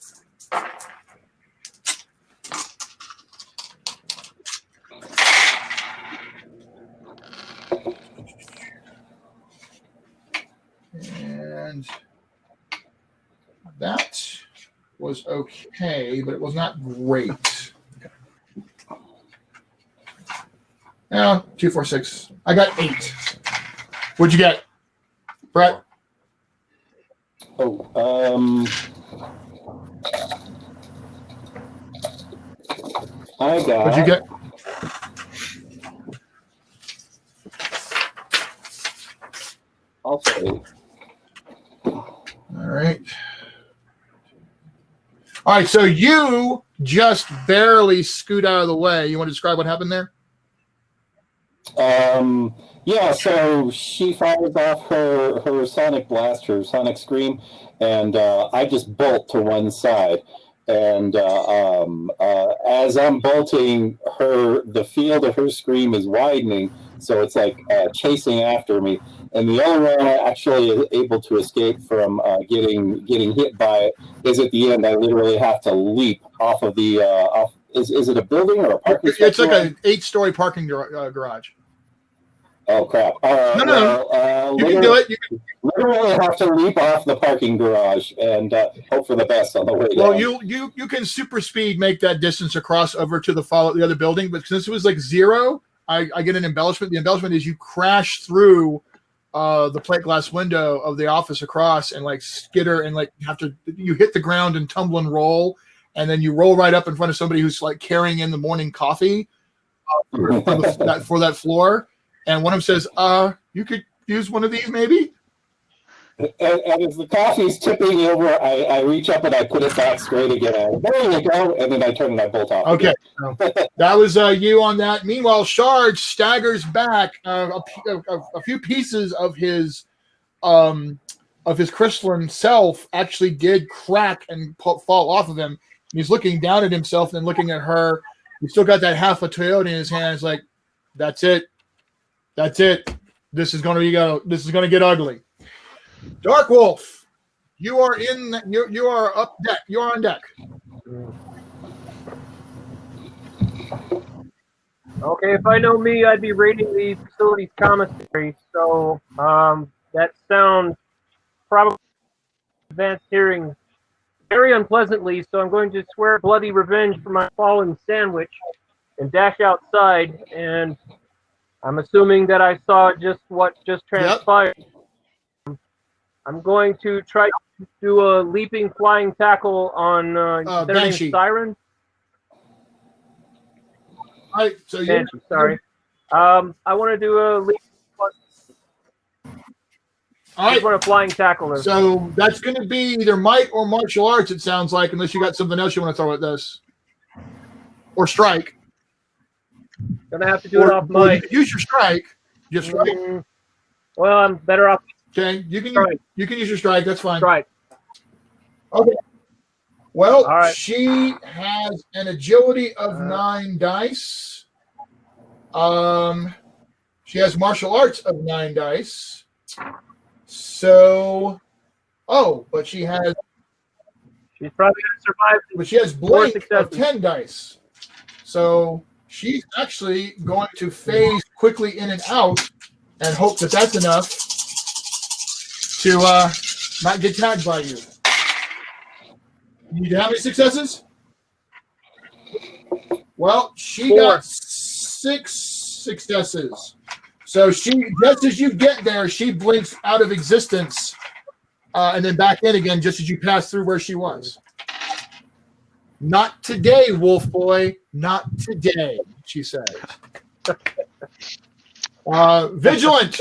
[SPEAKER 2] And that was okay, but it was not great. Okay. Yeah, 2, 4, 6. I got 8. What'd you get, Brett?
[SPEAKER 8] I got.
[SPEAKER 2] What'd you get?
[SPEAKER 8] I'll say.
[SPEAKER 2] All right. All right, so you just barely scoot out of the way. You want to describe what happened there?
[SPEAKER 8] Yeah, so she fires off her sonic blast, her sonic scream, and I just bolt to one side. And as I'm bolting, the field of her scream is widening, so it's like chasing after me. And the only way I actually is able to escape from getting hit by it is at the end. I literally have to leap off of the Is it a building or a parking?
[SPEAKER 2] It's like an 8-story parking garage.
[SPEAKER 8] Oh crap!
[SPEAKER 2] No. You can do it. You can
[SPEAKER 8] literally have to leap off the parking garage and hope for the best on the way down.
[SPEAKER 2] Well, you can super speed make that distance across over to the other building, but since it was like 0, I get an embellishment. The embellishment is you crash through the plate glass window of the office across and like skitter and like you hit the ground and tumble and roll, and then you roll right up in front of somebody who's like carrying in the morning coffee for that floor. And one of them says, you could use one of these maybe?
[SPEAKER 8] And as the coffee's tipping over, I reach up and I put it back straight again. There you go. And then I turn and I bolt off.
[SPEAKER 2] Okay. That was you on that. Meanwhile, Shard staggers back. A few pieces of his crystalline self actually did crack and fall off of him. He's looking down at himself and looking at her. He's still got that half a Toyota in his hand. It's like, that's it. That's it. This is going to get ugly. DARKWOLF, you are up deck. You are on deck.
[SPEAKER 5] Okay, if I know me, I'd be raiding the facility's commissary. So that sounds probably advanced hearing very unpleasantly. So I'm going to swear bloody revenge for my fallen sandwich and dash outside. And I'm assuming that I saw what just transpired. Yep. I'm going to try to do a leaping flying tackle on
[SPEAKER 2] BANSHEE.
[SPEAKER 5] Siren.
[SPEAKER 2] All right, so
[SPEAKER 5] BANSHEE, sorry. I want to do a leap.
[SPEAKER 2] All right.
[SPEAKER 5] I want a flying tackle.
[SPEAKER 2] So that's going to be either might or martial arts, it sounds like, unless you got something else you want to throw at this. or strike.
[SPEAKER 5] Gonna have to do it off
[SPEAKER 2] Or you
[SPEAKER 5] mic.
[SPEAKER 2] can use your strike. Just strike.
[SPEAKER 5] Well, I'm better off
[SPEAKER 2] Okay, you can
[SPEAKER 5] strike.
[SPEAKER 2] you can use your strike. That's fine.
[SPEAKER 5] Strike.
[SPEAKER 2] Okay. Well,
[SPEAKER 5] All right.
[SPEAKER 2] she has an agility of 9 dice. She has martial arts of 9 dice. So, but she has.
[SPEAKER 5] She's probably gonna survive.
[SPEAKER 2] But she has blank of 10 dice. So she's actually going to phase quickly in and out and hope that that's enough to not get tagged by you. You need how many successes? Well, she
[SPEAKER 5] 4.
[SPEAKER 2] got 6 successes. So she, just as you get there, she blinks out of existence and then back in again just as you pass through where she was. Not today, Wolf Boy. Not today, she says. Vigilant.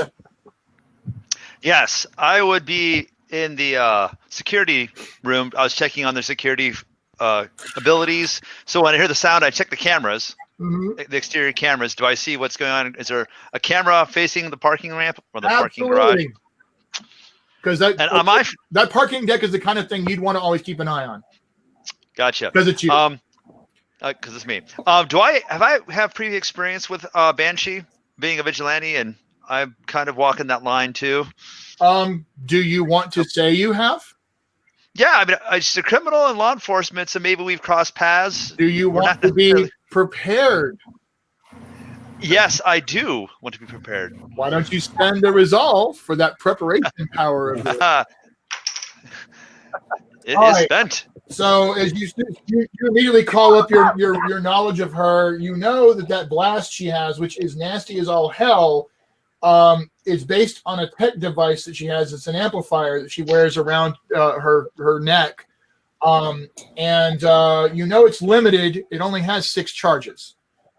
[SPEAKER 1] Yes, I would be in the security room. I was checking on their security abilities. So when I hear the sound, I check the cameras, the exterior cameras. Do I see what's going on? Is there a camera facing the parking ramp or the parking garage?
[SPEAKER 2] Because that parking deck is the kind of thing you'd want to always keep an eye on.
[SPEAKER 1] Gotcha.
[SPEAKER 2] Because it's you.
[SPEAKER 1] Because it's me. Do I have previous experience with Banshee being a vigilante, and I'm kind of walking that line too?
[SPEAKER 2] Do you want to say you have?
[SPEAKER 1] Yeah, I mean, it's a criminal and law enforcement, so maybe we've crossed paths.
[SPEAKER 2] Do you want to be prepared?
[SPEAKER 1] Yes, I do want to be prepared.
[SPEAKER 2] Why don't you spend the resolve for that preparation power of yours?
[SPEAKER 1] It is spent.
[SPEAKER 2] So as you immediately call up your knowledge of her, you know that blast she has, which is nasty as all hell, is based on a tech device that she has. It's an amplifier that she wears around her neck, and you know it's limited. It only has 6 charges.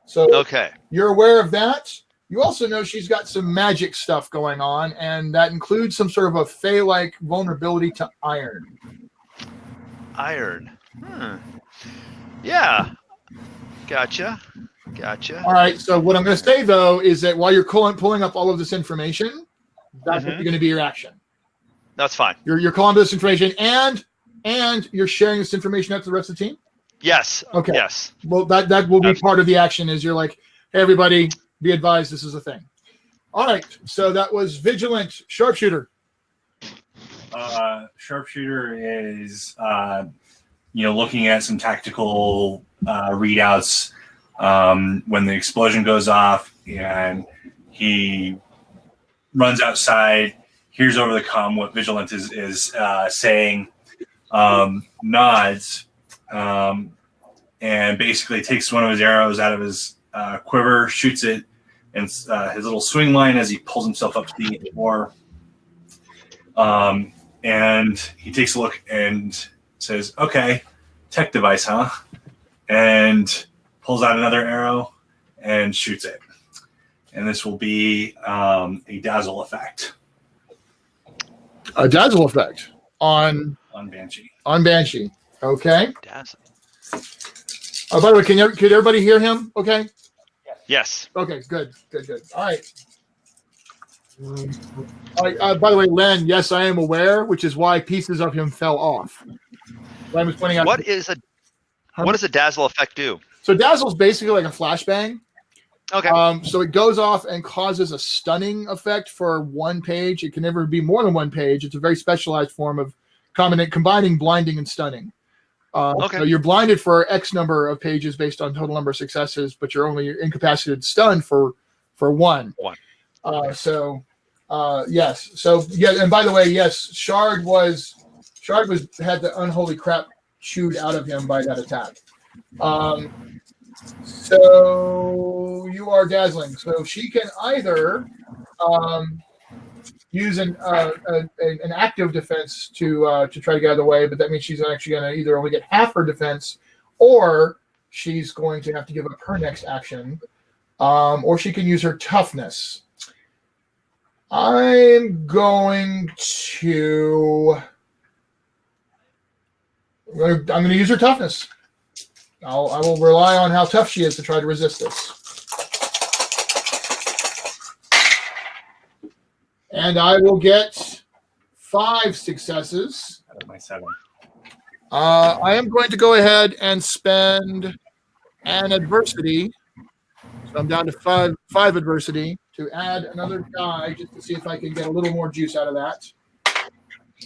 [SPEAKER 2] So you're aware of that. You also know she's got some magic stuff going on, and that includes some sort of a Fey-like vulnerability to iron.
[SPEAKER 1] Iron. Yeah. Gotcha.
[SPEAKER 2] All right. So what I'm going to say, though, is that while you're pulling up all of this information, that's going to be your action.
[SPEAKER 1] That's fine.
[SPEAKER 2] You're calling this information, and you're sharing this information out to the rest of the team?
[SPEAKER 1] Yes.
[SPEAKER 2] Okay.
[SPEAKER 1] Yes.
[SPEAKER 2] Well, that will be part of the action is you're like, hey, everybody, be advised this is a thing. All right. So that was Vigilant. Sharpshooter.
[SPEAKER 4] Sharpshooter is, looking at some tactical readouts when the explosion goes off, and he runs outside, hears over the comm what Vigilant is saying, nods, and basically takes one of his arrows out of his quiver, shoots it, and his little swing line as he pulls himself up to the floor. And he takes a look and says, okay, tech device, huh? And pulls out another arrow and shoots it. And this will be a dazzle effect.
[SPEAKER 2] A dazzle effect on
[SPEAKER 4] Banshee.
[SPEAKER 2] On Banshee. Okay.
[SPEAKER 1] Dazzle.
[SPEAKER 2] Oh, by the way, could everybody hear him? Okay.
[SPEAKER 1] Yes.
[SPEAKER 2] Okay. Good. All right. By the way, Len, yes, I am aware, which is why pieces of him fell off. Len was pointing out.
[SPEAKER 1] What does a dazzle effect do?
[SPEAKER 2] So dazzle is basically like a flashbang.
[SPEAKER 1] Okay.
[SPEAKER 2] So it goes off and causes a stunning effect for one page. It can never be more than one page. It's a very specialized form of combining blinding and stunning. So you're blinded for X number of pages based on total number of successes, but you're only incapacitated stunned for one. Yes. So yeah, and by the way, yes, Shard had the unholy crap chewed out of him by that attack. So you are dazzling. So she can either use an active defense to try to get out of the way, but that means she's actually going to either only get half her defense, or she's going to have to give up her next action, or she can use her toughness. I'm going to use her toughness. I will rely on how tough she is to try to resist this. And I will get 5 successes.
[SPEAKER 4] Out of my 7.
[SPEAKER 2] I am going to go ahead and spend an adversity. So I'm down to 5 adversity to add another die just to see if I can get a little more juice out of that.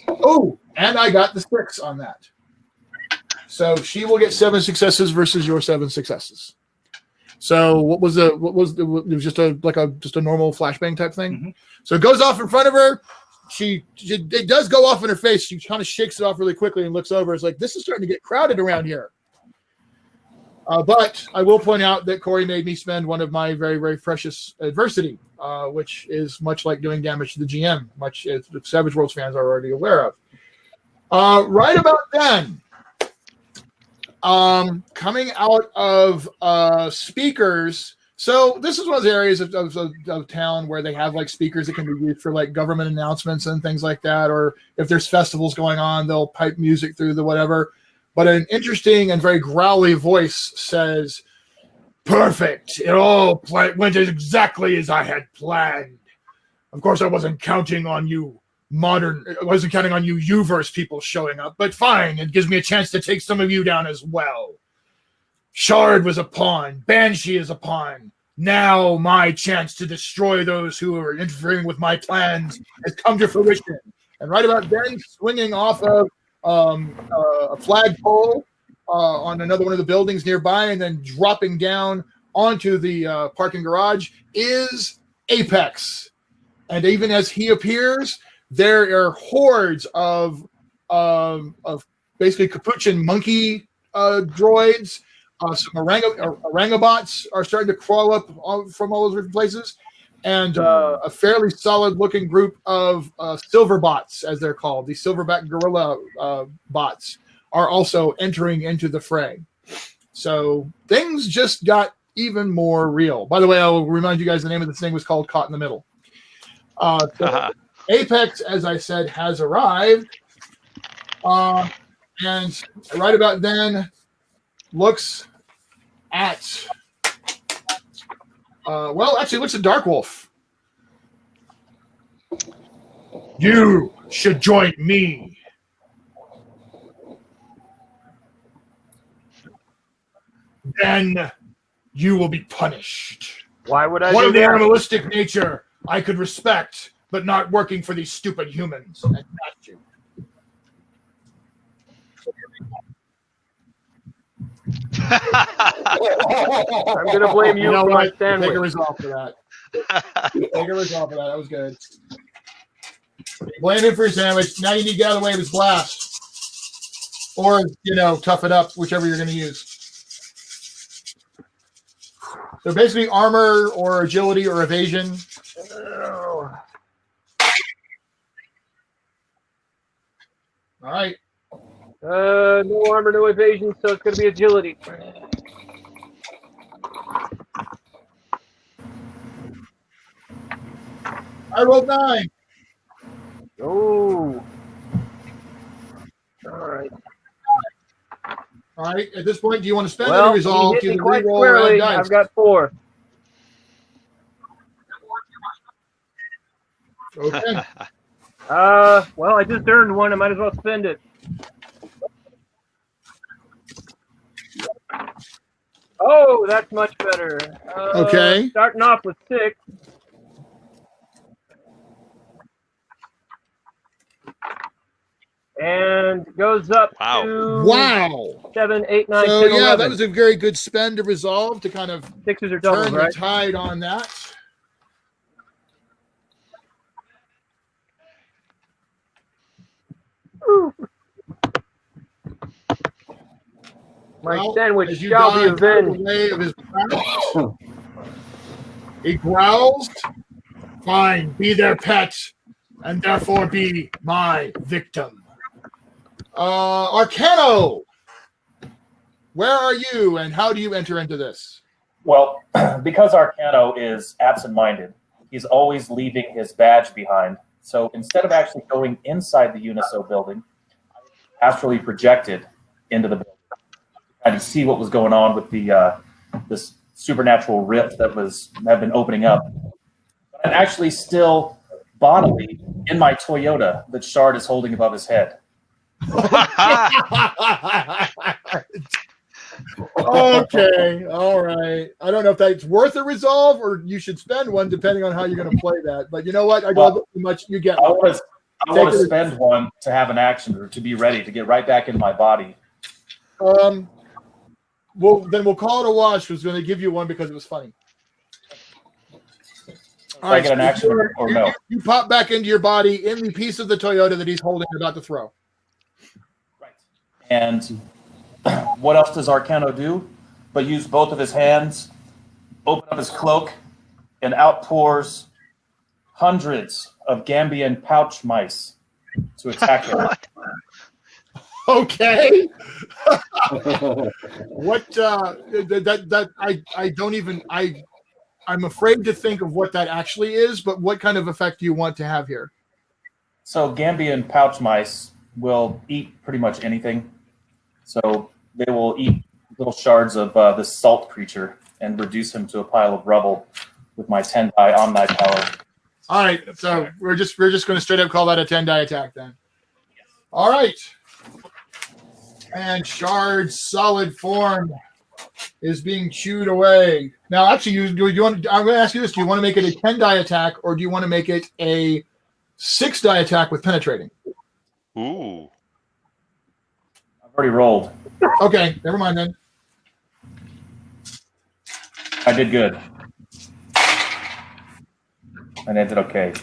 [SPEAKER 2] Oh, and I got the 6 on that. So she will get 7 successes versus your 7 successes. So it was just a normal flashbang type thing.
[SPEAKER 4] Mm-hmm.
[SPEAKER 2] So it goes off in front of her. It does go off in her face. She kind of shakes it off really quickly and looks over. It's like, this is starting to get crowded around here. But I will point out that Cory made me spend one of my very, very precious adversity, which is much like doing damage to the GM, much as the Savage Worlds fans are already aware of. Right about then, coming out of speakers. So this is one of the areas of town where they have like speakers that can be used for like government announcements and things like that. Or if there's festivals going on, they'll pipe music through the whatever. But an interesting and very growly voice says, "Perfect. It all went exactly as I had planned. Of course, I wasn't counting on you U-verse people showing up, but fine. It gives me a chance to take some of you down as well. Shard was a pawn. Banshee is a pawn. Now my chance to destroy those who are interfering with my plans has come to fruition." And right about then, swinging off of a flagpole on another one of the buildings nearby and then dropping down onto the parking garage is APE-X. And even as he appears, there are hordes of basically capuchin monkey droids. Some orangobots are starting to crawl up from all those different places. And a fairly solid-looking group of silver bots, as they're called, these silverback gorilla bots, are also entering into the fray. So things just got even more real. By the way, I'll remind you guys the name of this thing was called Caught in the Middle. So APE-X, as I said, has arrived. And right about then, looks at... looks at DARKWOLF. "You should join me." "Then you will be punished.
[SPEAKER 5] Why would I
[SPEAKER 2] One
[SPEAKER 5] do
[SPEAKER 2] of the
[SPEAKER 5] that?
[SPEAKER 2] animalistic nature I could respect, but not working for these stupid humans." And that's you.
[SPEAKER 5] I'm going to blame you for my
[SPEAKER 2] Take a
[SPEAKER 5] sandwich.
[SPEAKER 2] resolve for that. Take a resolve for that. That was good. Blame him for your sandwich. Now you need to get out of the way of his blast. Or, tough it up, whichever you're going to use. So basically armor or agility or evasion. All right.
[SPEAKER 5] No armor, no evasion, so it's going to be agility.
[SPEAKER 2] I rolled 9.
[SPEAKER 5] Oh. All right.
[SPEAKER 2] All right. At this point, do you want to spend
[SPEAKER 5] Well,
[SPEAKER 2] any resolve?
[SPEAKER 5] he hit me
[SPEAKER 2] Either
[SPEAKER 5] quite
[SPEAKER 2] reroll or add
[SPEAKER 5] squarely.
[SPEAKER 2] dice?
[SPEAKER 5] I've got 4.
[SPEAKER 2] Okay.
[SPEAKER 5] Well, I just earned 1. I might as well spend it. Oh, that's much better.
[SPEAKER 2] Okay.
[SPEAKER 5] Starting off with 6. And goes up to
[SPEAKER 2] Wow.
[SPEAKER 5] 7, 8, 9,
[SPEAKER 2] So
[SPEAKER 5] 10,
[SPEAKER 2] yeah,
[SPEAKER 5] 11.
[SPEAKER 2] that was a very good spend to resolve to kind of
[SPEAKER 5] 6s are doubles,
[SPEAKER 2] turn
[SPEAKER 5] right?
[SPEAKER 2] the tide on that.
[SPEAKER 5] My
[SPEAKER 2] Well,
[SPEAKER 5] sandwich
[SPEAKER 2] as you
[SPEAKER 5] shall be
[SPEAKER 2] dive out of the
[SPEAKER 5] avenged.
[SPEAKER 2] way of his blast, he growls, "Fine, be their pet, and therefore be my victim." Arcano, where are you, and how do you enter into this?
[SPEAKER 3] Well, because Arcano is absent-minded, he's always leaving his badge behind. So instead of actually going inside the UNISO building, I astrally projected into the building. to see what was going on with the this supernatural rift that had been opening up. But I'm actually still bodily in my Toyota that Shard is holding above his head.
[SPEAKER 2] Okay, all right. I don't know if that's worth a resolve or you should spend one, depending on how you're going to play that. But you know what? I go too much. You get.
[SPEAKER 3] I want to spend one to have an action or to be ready to get right back in my body.
[SPEAKER 2] Well, then we'll call it a wash. Who's going to give you one because it was funny.
[SPEAKER 3] I get an action or no?
[SPEAKER 2] You pop back into your body in the piece of the Toyota that he's holding and about to throw.
[SPEAKER 3] Right. And what else does Arcano do? But use both of his hands, open up his cloak, and outpours hundreds of Gambian pouch mice to attack him.
[SPEAKER 2] Okay. What that I don't even I'm afraid to think of what that actually is, but what kind of effect do you want to have here?
[SPEAKER 3] So Gambian pouch mice will eat pretty much anything. So they will eat little shards of this salt creature and reduce him to a pile of rubble with my 10-die Omni power.
[SPEAKER 2] All right, so we're just going to straight up call that a 10-die attack then. All right. And Shard's solid form is being chewed away. Now, actually, I'm going to ask you this. Do you want to make it a 10-die attack, or do you want to make it a 6-die attack with penetrating?
[SPEAKER 1] Ooh.
[SPEAKER 3] I've already rolled.
[SPEAKER 2] Okay, never mind then.
[SPEAKER 3] I did good. And I did okay.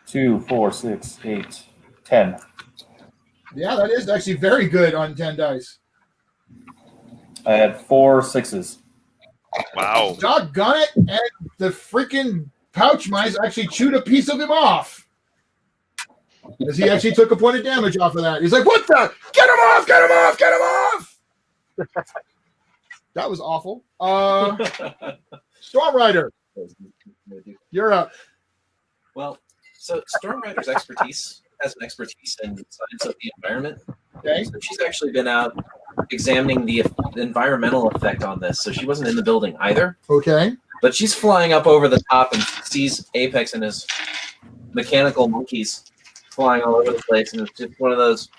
[SPEAKER 3] 2, 4, 6, 8, 10.
[SPEAKER 2] Yeah, that is actually very good on 10 dice.
[SPEAKER 3] I had 4 6s.
[SPEAKER 1] Wow.
[SPEAKER 2] Doggone it, and the freaking pouch mice actually chewed a piece of him off. As he actually took a point of damage off of that. He's like, what the? Get him off! Get him off! Get him off! That was awful. Stormrider, you're up.
[SPEAKER 6] Well, so Stormrider's expertise has an expertise in science of the environment.
[SPEAKER 2] Okay.
[SPEAKER 6] So she's actually been out examining the environmental effect on this. So she wasn't in the building either.
[SPEAKER 2] Okay.
[SPEAKER 6] But she's flying up over the top and sees APE-X and his mechanical monkeys flying all over the place. And it's just one of those.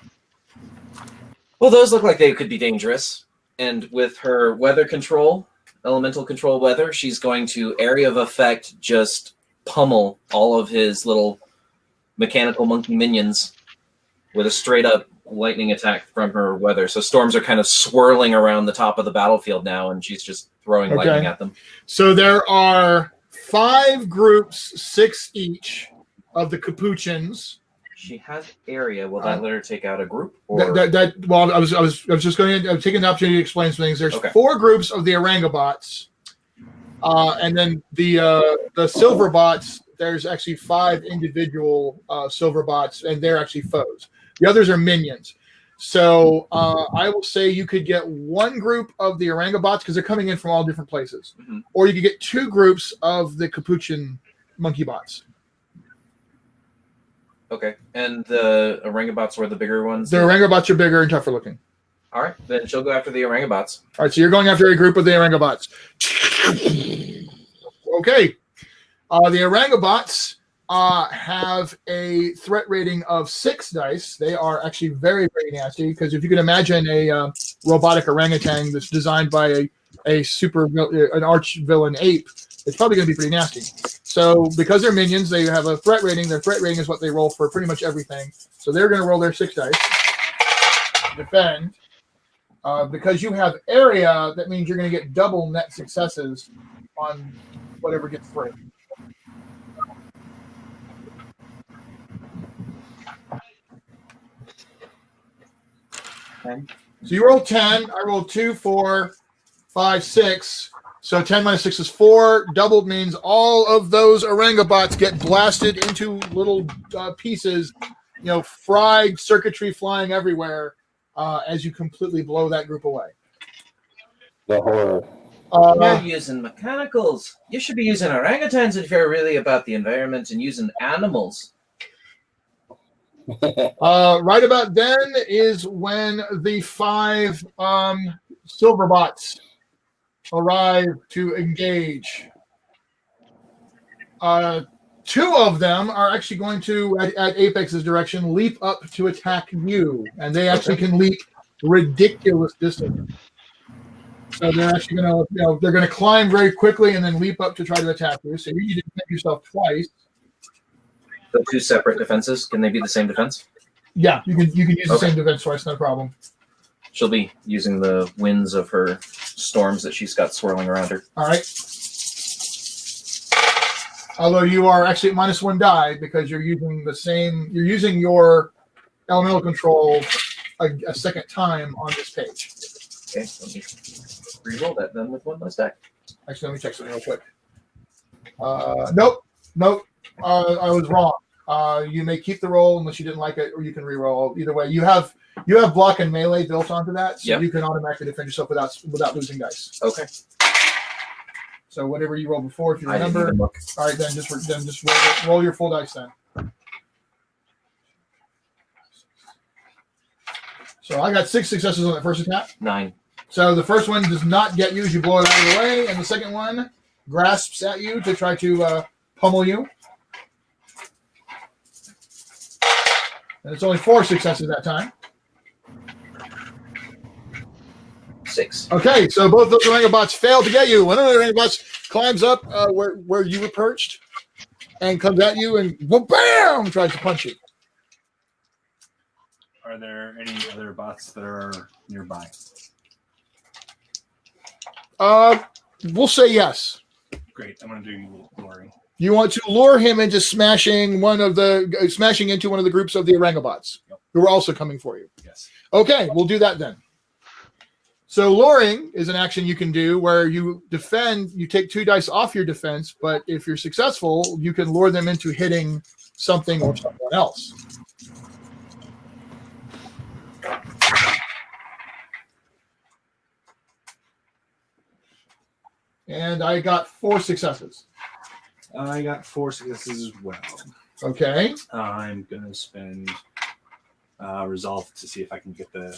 [SPEAKER 6] Well, those look like they could be dangerous. And with her weather control, elemental control weather, she's going to area of effect just pummel all of his little mechanical monkey minions with a straight up lightning attack from her weather. So storms are kind of swirling around the top of the battlefield now, and she's just throwing lightning at them.
[SPEAKER 2] So there are 5 groups, 6 each, of the capuchins.
[SPEAKER 6] She has area. Will that let her take out a group? Or?
[SPEAKER 2] Well, I was just going to take an opportunity to explain some things. There's 4 groups of the Orangobots, and then the silver bots. There's actually 5 individual silver bots, and they're actually foes. The others are minions. So I will say you could get 1 group of the Orangobots because they're coming in from all different places, or you could get 2 groups of the capuchin monkey bots.
[SPEAKER 6] Okay, and the Orangobots were the bigger ones?
[SPEAKER 2] The Orangobots are bigger and tougher looking.
[SPEAKER 6] All right, then she'll go after the Orangobots.
[SPEAKER 2] All right, so you're going after a group of the Orangobots. Okay. The Orangobots have a threat rating of 6 dice. They are actually very, very nasty because if you can imagine a robotic orangutan that's designed by an arch villain ape, it's probably going to be pretty nasty. So because they're minions, they have a threat rating. Their threat rating is what they roll for pretty much everything. So they're going to roll their 6 dice. Defend. Because you have area, that means you're going to get double net successes on whatever gets through. Okay. So you roll 10. I roll 2, 4, 5, 6. So 10 minus 6 is 4. Doubled means all of those Orangobots get blasted into little pieces, fried circuitry flying everywhere as you completely blow that group away.
[SPEAKER 8] The horror.
[SPEAKER 6] You're using mechanicals. You should be using orangutans if you're really about the environment and using animals.
[SPEAKER 2] Right about then is when the 5 silver bots arrive to engage. 2 of them are actually going to, at Apex' direction, leap up to attack you, and they actually can leap ridiculous distance. So they're actually going to, they're going to climb very quickly and then leap up to try to attack you. So you need to defend yourself twice.
[SPEAKER 6] The 2 separate defenses, can they be the same defense?
[SPEAKER 2] Yeah, you can use the same defense twice, no problem.
[SPEAKER 6] She'll be using the winds of her storms that she's got swirling around her.
[SPEAKER 2] All right. Although you are actually at -1 die because you're using the same, you're using your elemental control a second time on this page.
[SPEAKER 6] Okay, let me reroll that then with 1 less die.
[SPEAKER 2] Actually, let me check something real quick. Nope. I was wrong. You may keep the roll unless you didn't like it, or you can reroll. Either way, you have block and melee built onto that, so you can automatically defend yourself without losing dice.
[SPEAKER 6] Okay.
[SPEAKER 2] So whatever you rolled before, if you remember. All right, then just roll your full dice then. So I got 6 successes on the first attack.
[SPEAKER 6] 9.
[SPEAKER 2] So the first one does not get you as you blow it out of the way, and the second one grasps at you to try to pummel you. And it's only 4 successes that time.
[SPEAKER 6] 6.
[SPEAKER 2] Okay, so both those Orangobots fail to get you. One of the Orangobots climbs up where you were perched and comes at you and bam, tries to punch you.
[SPEAKER 4] Are there any other bots that are nearby?
[SPEAKER 2] We'll say yes.
[SPEAKER 4] Great. I'm going to do luring.
[SPEAKER 2] You want to lure him into smashing into one of the groups of the Orangobots who are also coming for you.
[SPEAKER 4] Yes.
[SPEAKER 2] Okay, we'll do that then. So luring is an action you can do where you defend, you take 2 dice off your defense, but if you're successful, you can lure them into hitting something or someone else. And I got 4 successes.
[SPEAKER 4] I got 4 successes as well.
[SPEAKER 2] Okay.
[SPEAKER 4] I'm going to spend resolve to see if I can get the...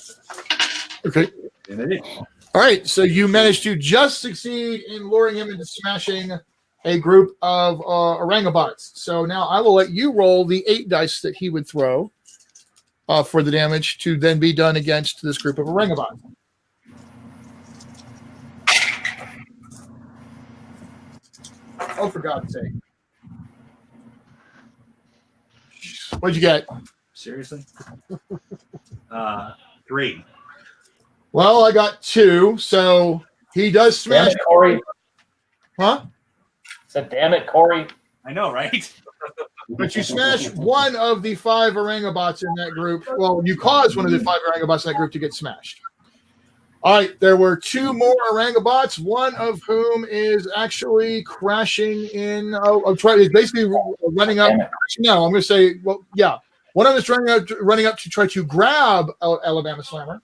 [SPEAKER 2] Okay.
[SPEAKER 4] And I did.
[SPEAKER 2] All right, so you managed to just succeed in luring him into smashing a group of Orangobots. So now I will let you roll the 8 dice that he would throw for the damage to then be done against this group of Orangobots. Oh, for God's sake. What'd you get?
[SPEAKER 4] Seriously? 3.
[SPEAKER 2] Well, I got 2, so he does smash.
[SPEAKER 3] Damn it, Cory.
[SPEAKER 2] Huh?
[SPEAKER 3] Said, damn it, Cory.
[SPEAKER 4] I know, right?
[SPEAKER 2] But you smash one of the 5 Orangobots in that group. Well, you caused one of the 5 Orangobots in that group to get smashed. All right, there were 2 more Orangobots, one of whom is actually crashing in. Is basically running up. No, I'm going to say, well, yeah. One of them is running up to try to grab Alabama Slammer.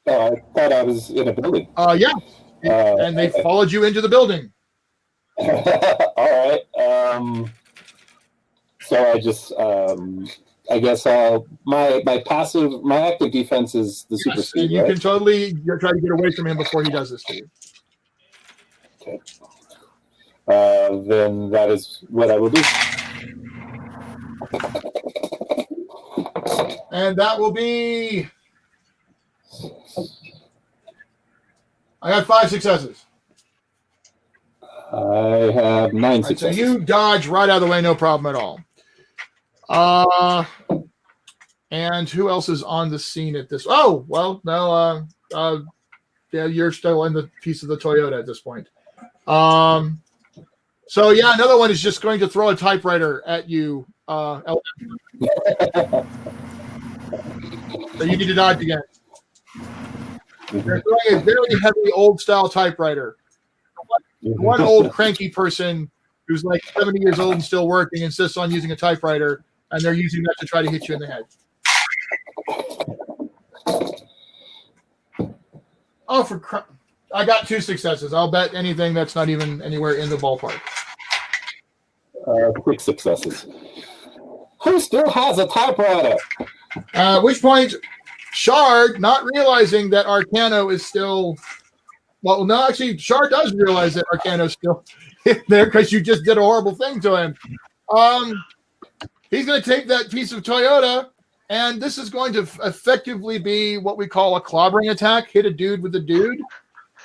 [SPEAKER 8] I thought I was in a building.
[SPEAKER 2] Yeah. And they followed you into the building.
[SPEAKER 8] All right. So I just, I guess my active defense is the super speed.
[SPEAKER 2] You can totally try to get away from him before he does this to you.
[SPEAKER 8] Okay. Then that is what I will do.
[SPEAKER 2] And that will be. I got 5 successes.
[SPEAKER 8] I have 9 successes.
[SPEAKER 2] So you dodge right out of the way, no problem at all. And who else is on the scene at this? Oh, well, no. Yeah, you're still in the piece of the Toyota at this point. So yeah, another one is just going to throw a typewriter at you. So you need to dodge again. They're throwing a very heavy old-style typewriter. One old cranky person who's like 70 years old and still working insists on using a typewriter, and they're using that to try to hit you in the head. Oh, I got 2 successes. I'll bet anything that's not even anywhere in the ballpark.
[SPEAKER 8] 6 successes. Who still has a typewriter?
[SPEAKER 2] At which point, Shard, not realizing that Arcano is still... Well, no, actually, Shard does realize that Arcano's still there because you just did a horrible thing to him. He's going to take that piece of Toyota, and this is going to effectively be what we call a clobbering attack, hit a dude with a dude.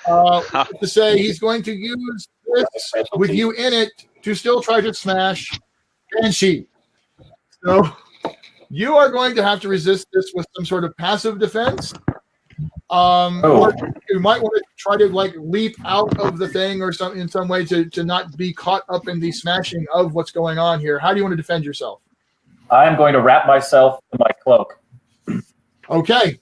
[SPEAKER 2] To say he's going to use this with you in it to still try to smash Banshee. So you are going to have to resist this with some sort of passive defense. Or you might want to try to like leap out of the thing or something in some way to not be caught up in the smashing of what's going on here. How do you want to defend yourself?
[SPEAKER 3] I am going to wrap myself in my cloak.
[SPEAKER 2] Okay.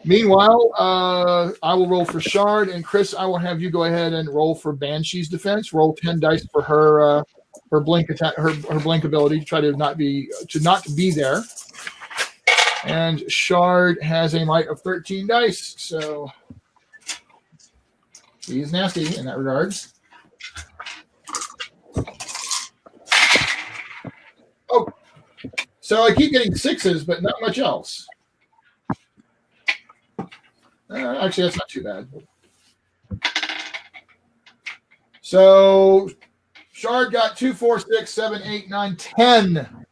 [SPEAKER 2] Meanwhile, I will roll for Shard, and Chris, I will have you go ahead and roll for Banshee's defense. Roll 10 dice for her blink attack, her blink ability to try to not be there. And Shard has a might of 13 dice, so he's nasty in that regard. Oh, so I keep getting sixes, but not much else. Actually, that's not too bad. So Shard got 2, 4, 6, 7, 8, 9, 10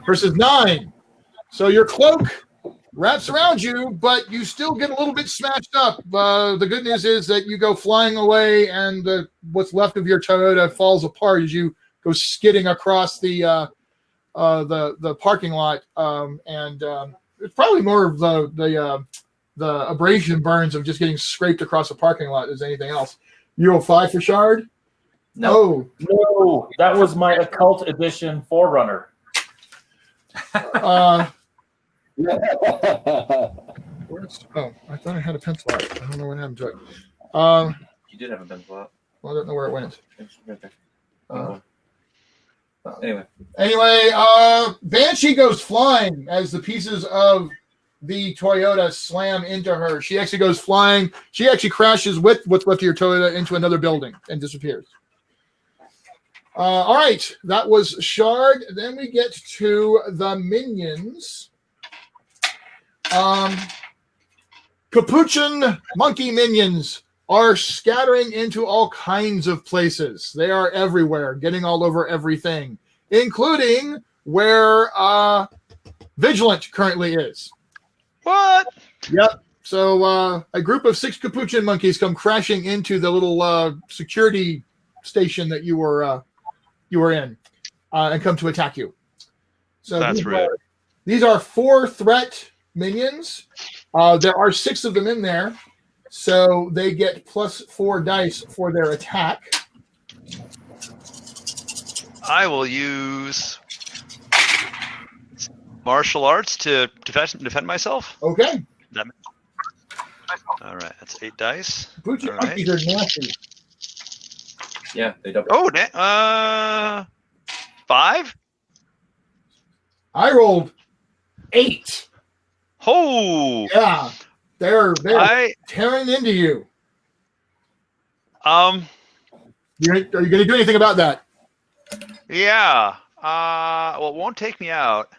[SPEAKER 2] versus 9. So your cloak wraps around you, but you still get a little bit smashed up. The good news is that you go flying away, and what's left of your Toyota falls apart as you go skidding across the parking lot. It's probably more of the abrasion burns of just getting scraped across a parking lot as anything else. You roll 5 for Shard?
[SPEAKER 3] No, that was my occult edition Forerunner.
[SPEAKER 2] Oh, I thought I had a pencil out. I don't know what happened to it.
[SPEAKER 6] You did have a pencil out.
[SPEAKER 2] Well, I don't know where it went.
[SPEAKER 6] It's right there.
[SPEAKER 2] Anyway, Banshee goes flying as the pieces of the Toyota slam into her. She actually goes flying. She actually crashes with what's left of your Toyota into another building and disappears. All right, that was Shard. Then we get to the minions. Capuchin monkey minions are scattering into all kinds of places. They are everywhere, getting all over everything, including where Vigilant currently is.
[SPEAKER 1] What?
[SPEAKER 2] Yep. So a group of 6 Capuchin monkeys come crashing into the little security station that you were in, and come to attack you. So
[SPEAKER 1] that's rude.
[SPEAKER 2] These are 4 threat minions. There are 6 of them in there, so they get +4 dice for their attack.
[SPEAKER 1] I will use martial arts to defend myself.
[SPEAKER 2] Okay.
[SPEAKER 1] All right, that's 8 dice.
[SPEAKER 2] Capuchin
[SPEAKER 1] All right.
[SPEAKER 2] monkeys are nasty.
[SPEAKER 6] Yeah, they double.
[SPEAKER 1] Oh, 5?
[SPEAKER 2] I rolled 8.
[SPEAKER 1] Oh,
[SPEAKER 2] Yeah, they're tearing into you. Are you going to do anything about that?
[SPEAKER 1] Yeah. Well, it won't take me out.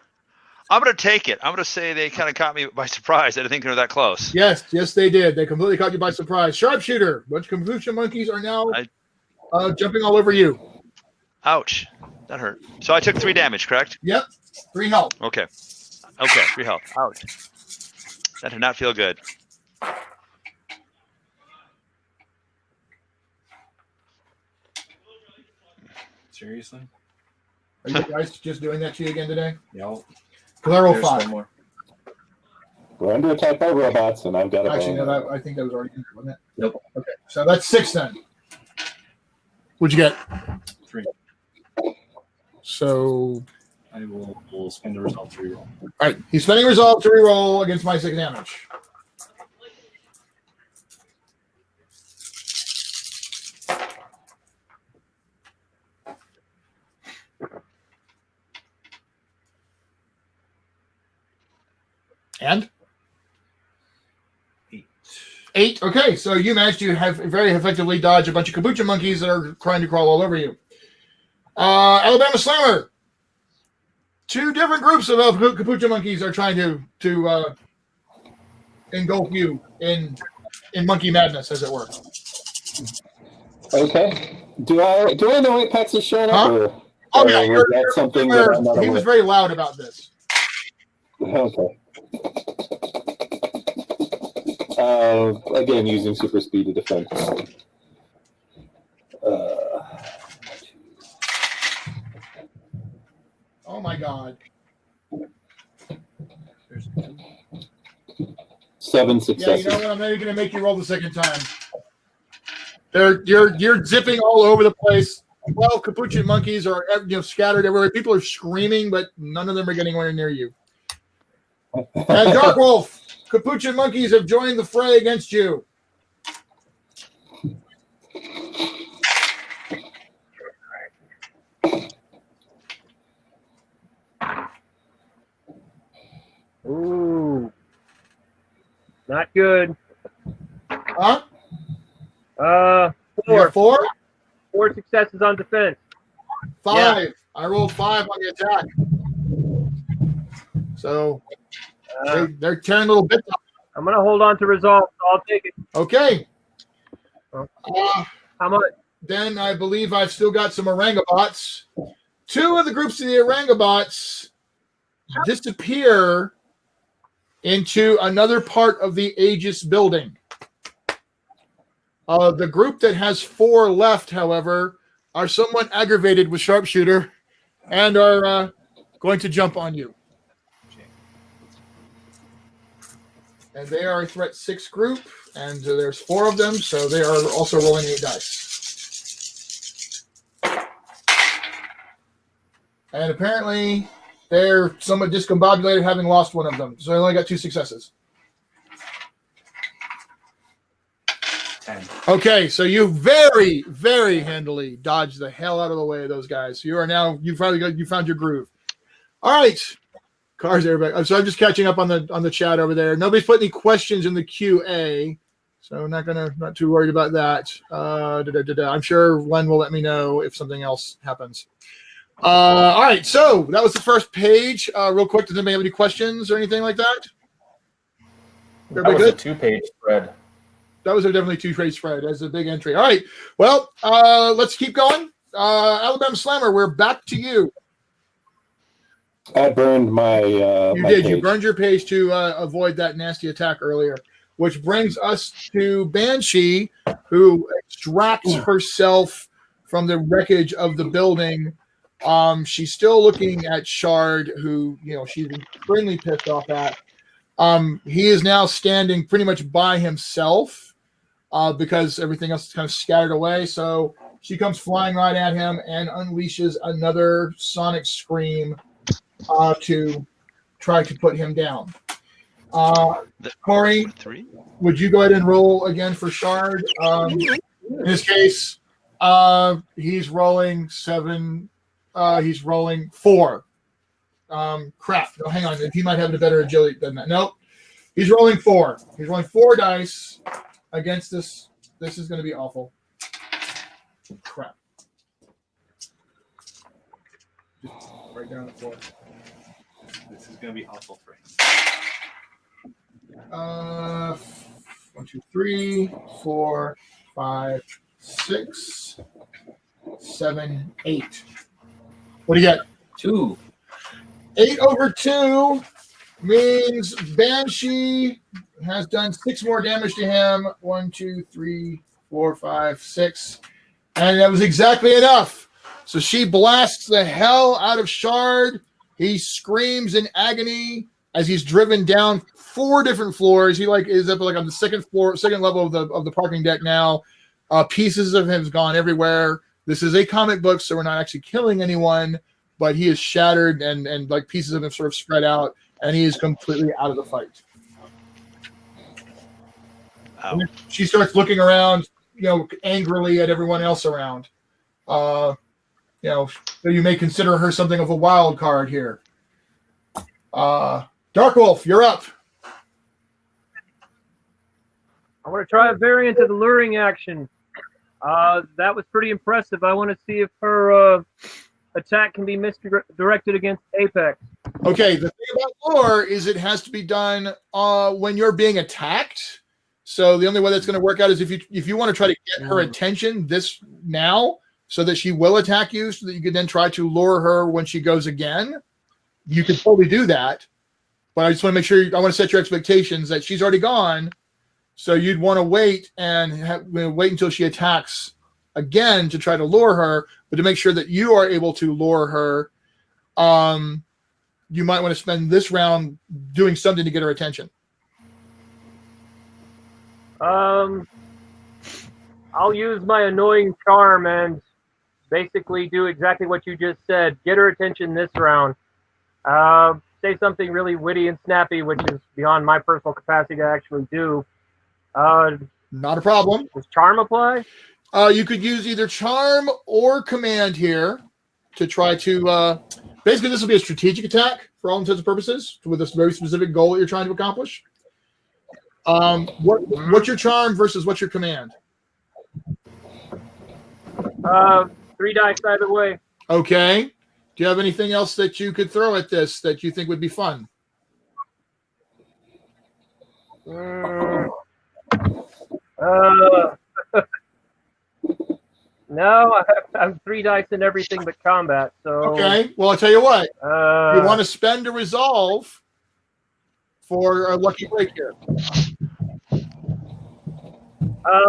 [SPEAKER 1] I'm going to take it. I'm going to say they kind of caught me by surprise. I didn't think they were that close.
[SPEAKER 2] Yes, they did. They completely caught you by surprise. Sharpshooter. Bunch of Capuchin monkeys are now jumping all over you.
[SPEAKER 1] Ouch. That hurt. So I took 3 damage, correct?
[SPEAKER 2] Yep. 3 health.
[SPEAKER 1] Okay, 3 health. Ouch. That did not feel good.
[SPEAKER 4] Seriously?
[SPEAKER 2] Are you guys just doing that to you again today?
[SPEAKER 4] Yep.
[SPEAKER 2] Because I rolled
[SPEAKER 6] There's
[SPEAKER 2] 5.
[SPEAKER 6] one more.
[SPEAKER 8] We're under attack by robots, and I've got a
[SPEAKER 2] Actually,
[SPEAKER 8] bone.
[SPEAKER 2] no, I think that was already in there, wasn't it?
[SPEAKER 6] Nope.
[SPEAKER 2] Okay, so that's 6 then. What'd you get?
[SPEAKER 4] 3.
[SPEAKER 2] So,
[SPEAKER 4] I will spend the result to reroll.
[SPEAKER 2] all right, he's spending resolve to reroll against my 6 damage. And?
[SPEAKER 4] 8.
[SPEAKER 2] 8. Okay, so you managed to have very effectively dodge a bunch of Capuchin monkeys that are trying to crawl all over you. Alabama Slammer. Two different groups of capuchin monkeys are trying to engulf you in monkey madness, as it were.
[SPEAKER 8] Okay. Do I know Apex is showing up?
[SPEAKER 2] Huh?
[SPEAKER 8] Or,
[SPEAKER 2] Oh yeah,
[SPEAKER 8] was that something that I'm not
[SPEAKER 2] he was
[SPEAKER 8] aware?
[SPEAKER 2] very loud about this.
[SPEAKER 8] Okay. Again, using super speed to defend.
[SPEAKER 2] Oh my God.
[SPEAKER 8] 7
[SPEAKER 2] Yeah,
[SPEAKER 8] successes.
[SPEAKER 2] you know what? I'm not even going to make you roll the second time. You're zipping all over the place. 12 capuchin monkeys are scattered everywhere. People are screaming, but none of them are getting anywhere near you. And DARKWOLF, capuchin monkeys have joined the fray against you.
[SPEAKER 5] Ooh. Not good.
[SPEAKER 2] Huh? You got 4?
[SPEAKER 5] 4 successes on defense.
[SPEAKER 2] 5.
[SPEAKER 5] Yeah.
[SPEAKER 2] I rolled 5 on the attack. So they're tearing little bits off.
[SPEAKER 5] I'm going to hold on to resolve, so I'll take it.
[SPEAKER 2] Okay.
[SPEAKER 5] How much?
[SPEAKER 2] Then I believe I've still got some orangobots. 2 of the groups of the orangobots disappear into another part of the AEGIS building. The group that has 4 left, however, are somewhat aggravated with Sharpshooter and are going to jump on you. And they are a threat 6 group, and there's 4 of them, so they are also rolling 8 dice. And apparently, they're somewhat discombobulated, having lost one of them. So they only got 2 successes.
[SPEAKER 4] 10.
[SPEAKER 2] Okay, so you very, very handily dodged the hell out of the way of those guys. You are now you found your groove. All right, cars everybody. So I'm just catching up on the chat over there. Nobody's put any questions in the QA, so not too worried about that. I'm sure Len will let me know if something else happens. All right, so that was the first page. Real quick, does anybody have any questions or anything like that?
[SPEAKER 3] That was a 2-page spread.
[SPEAKER 2] That was a definitely 2-page spread. That's a big entry. All right, well, let's keep going. Alabama Slammer, we're back to you.
[SPEAKER 8] I burned my.
[SPEAKER 2] You
[SPEAKER 8] my
[SPEAKER 2] did.
[SPEAKER 8] page.
[SPEAKER 2] You burned your page to avoid that nasty attack earlier, which brings us to BANSHEE, who extracts herself from the wreckage of the building. She's still looking at Shard, who she's extremely pissed off at. He is now standing pretty much by himself because everything else is kind of scattered away. So she comes flying right at him and unleashes another sonic scream to try to put him down. Cory, would you go ahead and roll again for Shard? In this case, he's rolling 7. He's rolling 4. Crap. No, hang on. He might have a better agility than that. Nope. He's rolling 4. He's rolling 4 dice against this. This is going to be awful. Crap. Just right down on the floor.
[SPEAKER 4] This is going to be awful for him.
[SPEAKER 2] 1, 2, 3, 4, 5, 6, 7, 8. What do you get?
[SPEAKER 6] 2.
[SPEAKER 2] 8 over 2 means BANSHEE has done 6 more damage to him. 1, 2, 3, 4, 5, 6. And that was exactly enough. So she blasts the hell out of Shard. He screams in agony as he's driven down 4 different floors. He is up on the second level of the parking deck now. Pieces of him have gone everywhere. This is a comic book, so we're not actually killing anyone, but he is shattered and like pieces of him sort of spread out, and he is completely out of the fight. She starts looking around, angrily at everyone else around. So you may consider her something of a wild card here. DARKWOLF, you're up.
[SPEAKER 5] I want to try a variant of the luring action. That was pretty impressive. I want to see if her attack can be misdirected against APE-X.
[SPEAKER 2] Okay, the thing about lore is it has to be done when you're being attacked. So the only way that's going to work out is if you want to try to get her attention now, so that she will attack you, so that you can then try to lure her when she goes again. You can totally do that, but I just want to make sure. I want to set your expectations that she's already gone, so you'd want to wait and wait until she attacks again to try to lure her. But to make sure that you are able to lure her, you might want to spend this round doing something to get her attention.
[SPEAKER 5] I'll use my annoying charm and basically do exactly what you just said. Get her attention this round. Say something really witty and snappy, which is beyond my personal capacity to actually do.
[SPEAKER 2] Not a problem.
[SPEAKER 5] Does charm apply?
[SPEAKER 2] You could use either charm or command here to try to. Basically, this will be a strategic attack for all intents and purposes, with a very specific goal that you're trying to accomplish. What's your charm versus what's your command?
[SPEAKER 5] 3 dice either way.
[SPEAKER 2] Okay. Do you have anything else that you could throw at this that you think would be fun?
[SPEAKER 5] No, I'm 3 dice in everything but combat. So
[SPEAKER 2] okay. Well, I'll tell you what. You want to spend a resolve for a lucky break here.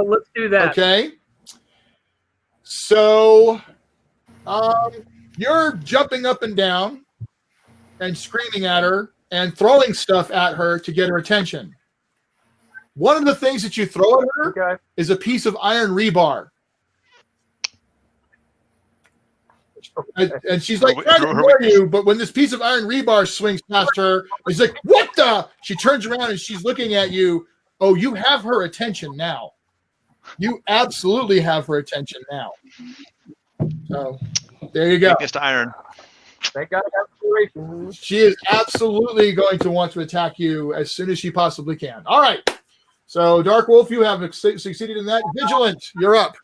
[SPEAKER 5] Let's do that.
[SPEAKER 2] Okay. So, you're jumping up and down and screaming at her and throwing stuff at her to get her attention. One of the things that you throw at her is a piece of iron rebar. And she's like trying to ignore you, but when this piece of iron rebar swings past her, she's like, "What the?" She turns around and she's looking at you. Oh, you have her attention now. You absolutely have her attention now. So there you go.
[SPEAKER 1] Biggest iron.
[SPEAKER 5] Thank God I have inspiration.
[SPEAKER 2] She is absolutely going to want to attack you as soon as she possibly can. All right. So DARKWOLF, you have succeeded in that. Vigilant, you're up.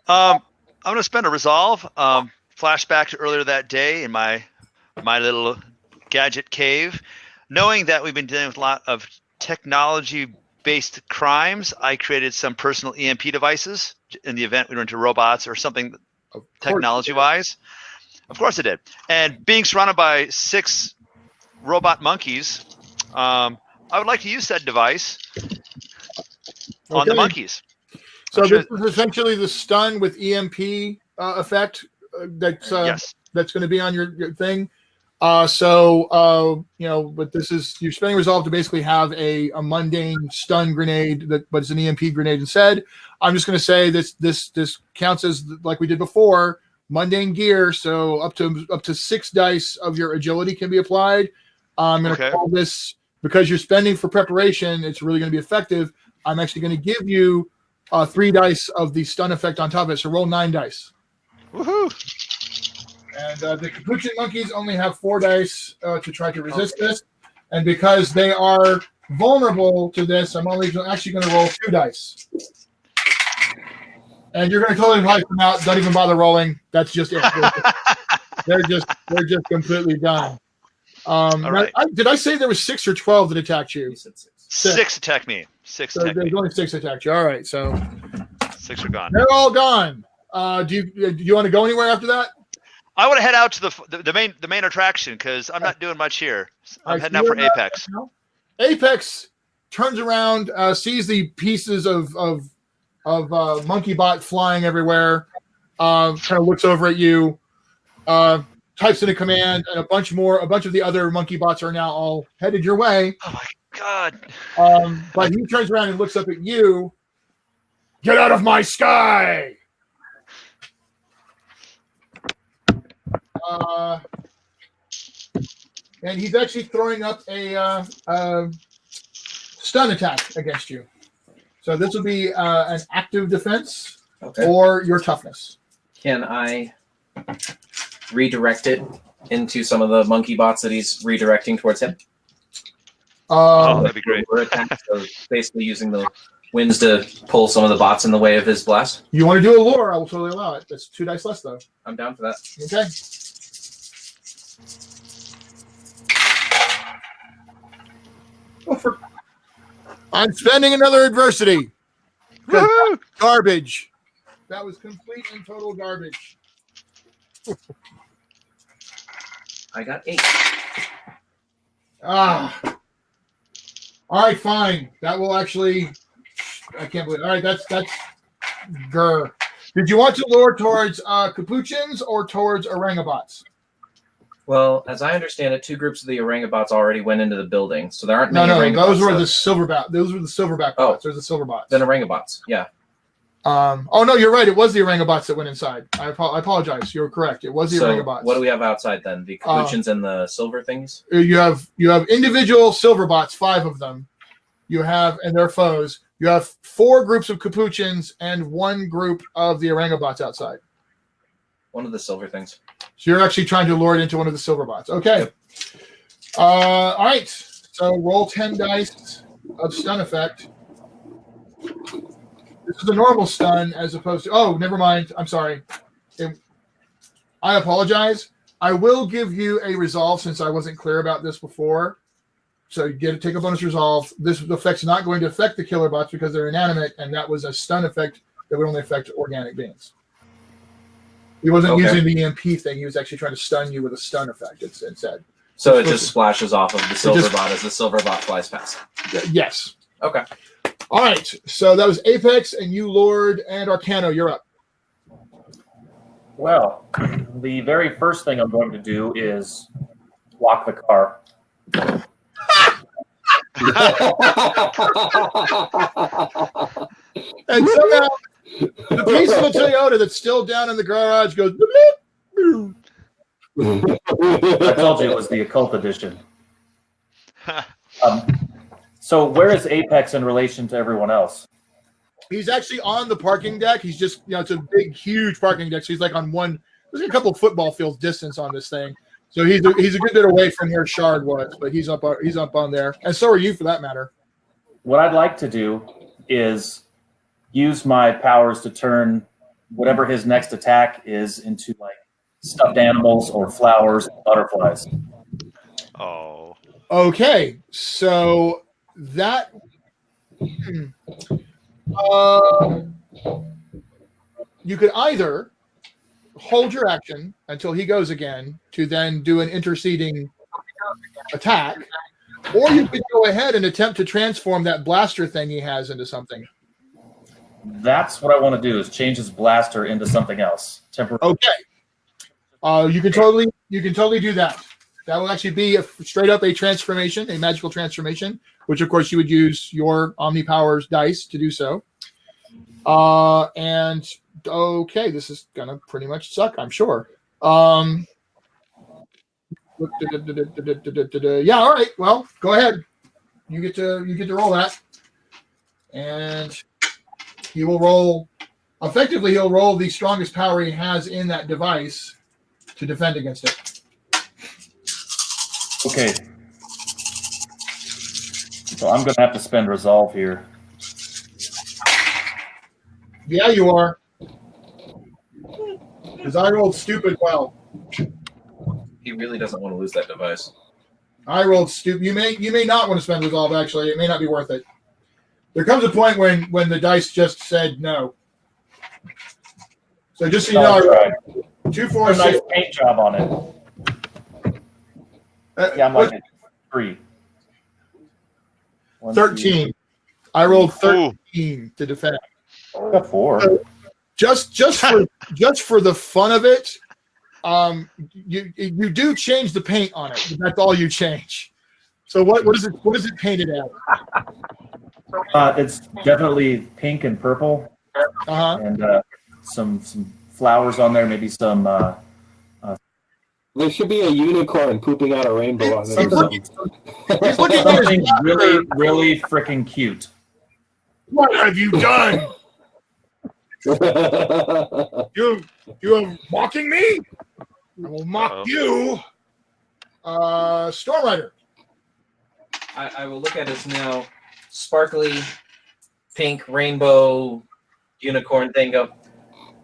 [SPEAKER 1] I'm going to spend a resolve. Flashback to earlier that day in my little gadget cave. Knowing that we've been dealing with a lot of technology-based crimes, I created some personal EMP devices in the event we run into robots or something technology-wise. Of course I did. And being surrounded by 6 robot monkeys, I would like to use said device on the monkeys.
[SPEAKER 2] So this is essentially the stun with EMP effect that's going to be on your thing. But this is you're spending resolve to basically have a mundane stun grenade but it's an EMP grenade instead. I'm just going to say this counts as like we did before, mundane gear. So up to 6 dice of your agility can be applied. I'm going to call this, because you're spending for preparation, it's really going to be effective. I'm actually going to give you 3 dice of the stun effect on top of it. So roll 9 dice.
[SPEAKER 1] Woohoo!
[SPEAKER 2] And the capuchin monkeys only have 4 dice to try to resist this. And because they are vulnerable to this, I'm actually going to roll 2 dice. And you're going to totally wipe them out. Don't even bother rolling. That's just it. They're just completely done.
[SPEAKER 1] Right.
[SPEAKER 2] Did I say there was 6 or 12 that attacked you?
[SPEAKER 6] You said 6.
[SPEAKER 1] 6 attack me. 6
[SPEAKER 2] So
[SPEAKER 1] attack me.
[SPEAKER 2] there's only 6 attacked you. All right, so
[SPEAKER 1] 6 are gone.
[SPEAKER 2] they're all gone. Do you want to go anywhere after that?
[SPEAKER 1] I want to head out to the main attraction because I'm not doing much here. I'm heading out for APE-X.
[SPEAKER 2] APE-X turns around, sees the pieces of monkey bot flying everywhere. Kind of looks over at you, types in a command, and a bunch of the other monkey bots are now all headed your way.
[SPEAKER 1] Oh my god!
[SPEAKER 2] But he turns around and looks up at you. Get out of my sky! And he's actually throwing up a stun attack against you. So this will be an active defense or your toughness.
[SPEAKER 6] Can I redirect it into some of the monkey bots that he's redirecting towards him?
[SPEAKER 1] That'd be great.
[SPEAKER 6] Attack, so basically using the wins to pull some of the bots in the way of his blast.
[SPEAKER 2] You want to do a lure? I will totally allow it. That's 2 dice less, though.
[SPEAKER 6] I'm down for that.
[SPEAKER 2] Okay. I'm spending another adversity.
[SPEAKER 1] Woohoo!
[SPEAKER 2] Garbage. That was complete and total garbage.
[SPEAKER 6] I got 8.
[SPEAKER 2] Ah. All right, fine. That will actually. I can't believe. All right, that's grr. Did you want to lure towards capuchins or towards orangabots?
[SPEAKER 6] Well, as I understand it, 2 groups of the orangabots already went into the building, so there aren't many
[SPEAKER 2] No,
[SPEAKER 6] orangabots.
[SPEAKER 2] those were
[SPEAKER 6] left.
[SPEAKER 2] the silverback. Those were the silverback bots. There's the silverbots.
[SPEAKER 6] Then orangabots, yeah.
[SPEAKER 2] Oh no, you're right. It was the orangabots that went inside. I apologize. You're correct. It was the
[SPEAKER 6] So
[SPEAKER 2] orangabots.
[SPEAKER 6] what do we have outside then? The capuchins and the silver things?
[SPEAKER 2] You have individual silverbots, 5 of them. You have, and they're foes. You have 4 groups of capuchins and 1 group of the orangabots outside.
[SPEAKER 6] One of the silver things.
[SPEAKER 2] So you're actually trying to lure it into one of the silverbots. Okay. Yep. All right. So roll 10 dice of stun effect. This is a normal stun as opposed to. Oh, never mind. I'm sorry. I apologize. I will give you a resolve since I wasn't clear about this before. So you get to take a bonus resolve. This effect's not going to affect the killer bots because they're inanimate, and that was a stun effect that would only affect organic beings. He wasn't using the EMP thing. He was actually trying to stun you with a stun effect instead.
[SPEAKER 6] So it just splashes off of the silver bot as the silver bot flies past.
[SPEAKER 2] Yes.
[SPEAKER 6] Okay.
[SPEAKER 2] All right. So that was Apex, and you, Lord, and Arcano. You're up.
[SPEAKER 3] Well, the very first thing I'm going to do is lock the car.
[SPEAKER 2] And somehow the piece of the Toyota that's still down in the garage goes. Bloop, bloop.
[SPEAKER 3] I told you it was the occult edition. So where is Apex in relation to everyone else?
[SPEAKER 2] He's actually on the parking deck. He's just, it's a big, huge parking deck. So he's like on one. There's a couple of football fields distance on this thing. So he's a good bit away from where Shard was, but he's up on there, and so are you for that matter.
[SPEAKER 3] What I'd like to do is use my powers to turn whatever his next attack is into like stuffed animals or flowers and butterflies.
[SPEAKER 1] Oh.
[SPEAKER 2] Okay, so that. You could either hold your action until he goes again to then do an interceding attack, or you could go ahead and attempt to transform that blaster thing he has into something.
[SPEAKER 3] That's what I want to do, is change his blaster into something else temporarily.
[SPEAKER 2] Okay. You can totally do that. That will actually be straight up a transformation, a magical transformation, which of course you would use your Omni Powers dice to do so. And okay, this is gonna pretty much suck, I'm sure. Yeah, all right. Well, go ahead. You get to roll that, and he will roll. Effectively, he'll roll the strongest power he has in that device to defend against it.
[SPEAKER 3] Okay. So I'm gonna have to spend resolve here.
[SPEAKER 2] Yeah, you are. Because I rolled stupid well.
[SPEAKER 6] He really doesn't want to lose that device.
[SPEAKER 2] I rolled stupid. You may not want to spend resolve, actually. It may not be worth it. There comes a point when the dice just said no. So just so you know, I rolled 2, 4, 6.
[SPEAKER 3] Nice paint job on it. Yeah, I'm like 3. 1,
[SPEAKER 2] 13.
[SPEAKER 3] 2.
[SPEAKER 2] I rolled 13 to defend.
[SPEAKER 3] I got 4.
[SPEAKER 2] So just for the fun of it, you do change the paint on it. But that's all you change. So what is it painted at?
[SPEAKER 3] It's definitely pink and purple, and some flowers on there. Maybe some.
[SPEAKER 8] There should be a unicorn pooping out a rainbow on it.
[SPEAKER 3] Something really, really freaking cute.
[SPEAKER 2] What have you done? You are mocking me? I will mock you. Stormrider.
[SPEAKER 6] I will look at his now sparkly pink rainbow unicorn thing go,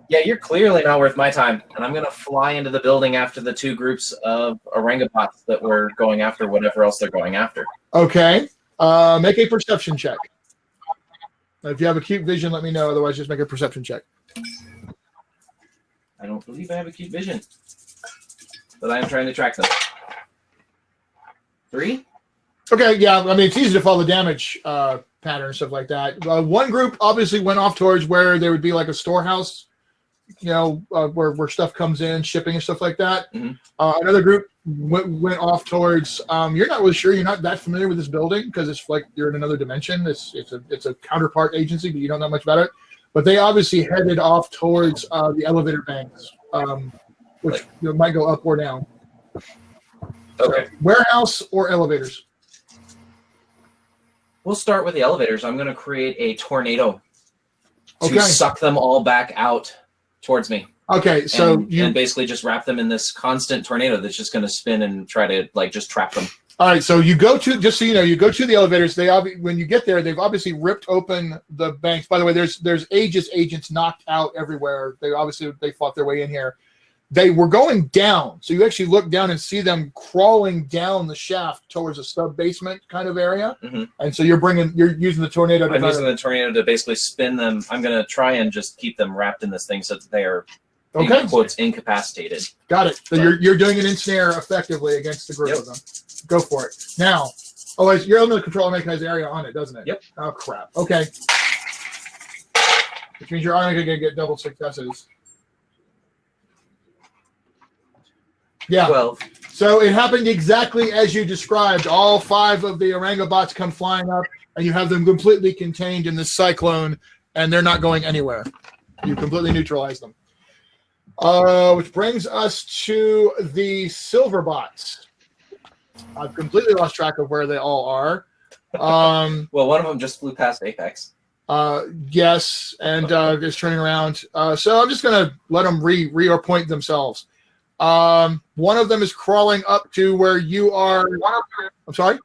[SPEAKER 6] yeah, you're clearly not worth my time, and I'm going to fly into the building after the 2 groups of orangubots that were going after whatever else they're going after.
[SPEAKER 2] Okay. Make a perception check. If you have acute vision, let me know. Otherwise, just make a perception check.
[SPEAKER 6] I don't believe I have acute vision, but I am trying to track them. 3?
[SPEAKER 2] Okay, yeah. I mean, it's easy to follow the damage pattern and stuff like that. One group obviously went off towards where there would be like a storehouse, where stuff comes in, shipping and stuff like that.
[SPEAKER 6] Mm-hmm.
[SPEAKER 2] Another group went off towards. You're not really sure. You're not that familiar with this building because it's like you're in another dimension. It's a counterpart agency, but you don't know much about it. But they obviously headed off towards the elevator banks, which might go up or down.
[SPEAKER 6] Okay.
[SPEAKER 2] So, warehouse or elevators?
[SPEAKER 6] We'll start with the elevators. I'm going to create a tornado to
[SPEAKER 2] Okay.
[SPEAKER 6] suck them all back out towards me.
[SPEAKER 2] Okay, so
[SPEAKER 6] and basically just wrap them in this constant tornado that's just going to spin and try to just trap them.
[SPEAKER 2] All right, so you go to, just so you know, you go to the elevators. When you get there, they've obviously ripped open the banks. By the way, there's Aegis agents knocked out everywhere. They fought their way in here. They were going down, so you actually look down and see them crawling down the shaft towards a sub basement kind of area.
[SPEAKER 6] Mm-hmm.
[SPEAKER 2] And so you're using the tornado.
[SPEAKER 6] I'm using the tornado to basically spin them. I'm going to try and just keep them wrapped in this thing so that they are, in quotes, incapacitated.
[SPEAKER 2] Got it. So you're doing an ensnare effectively against the group of them. Go for it. Now, you're able to control a mechanized area on it, doesn't it?
[SPEAKER 6] Yep.
[SPEAKER 2] Oh, crap. Okay. Which means you're only going to get double successes. Yeah.
[SPEAKER 6] 12.
[SPEAKER 2] So it happened exactly as you described. All 5 of the orangubots come flying up, and you have them completely contained in this cyclone, and they're not going anywhere. You completely neutralize them. Which brings us to the silverbots. I've completely lost track of where they all are.
[SPEAKER 6] Well, one of them just flew past APE-X.
[SPEAKER 2] Yes, and is turning around. So I'm just going to let them reappoint themselves. One of them is crawling up to where you are. I'm sorry?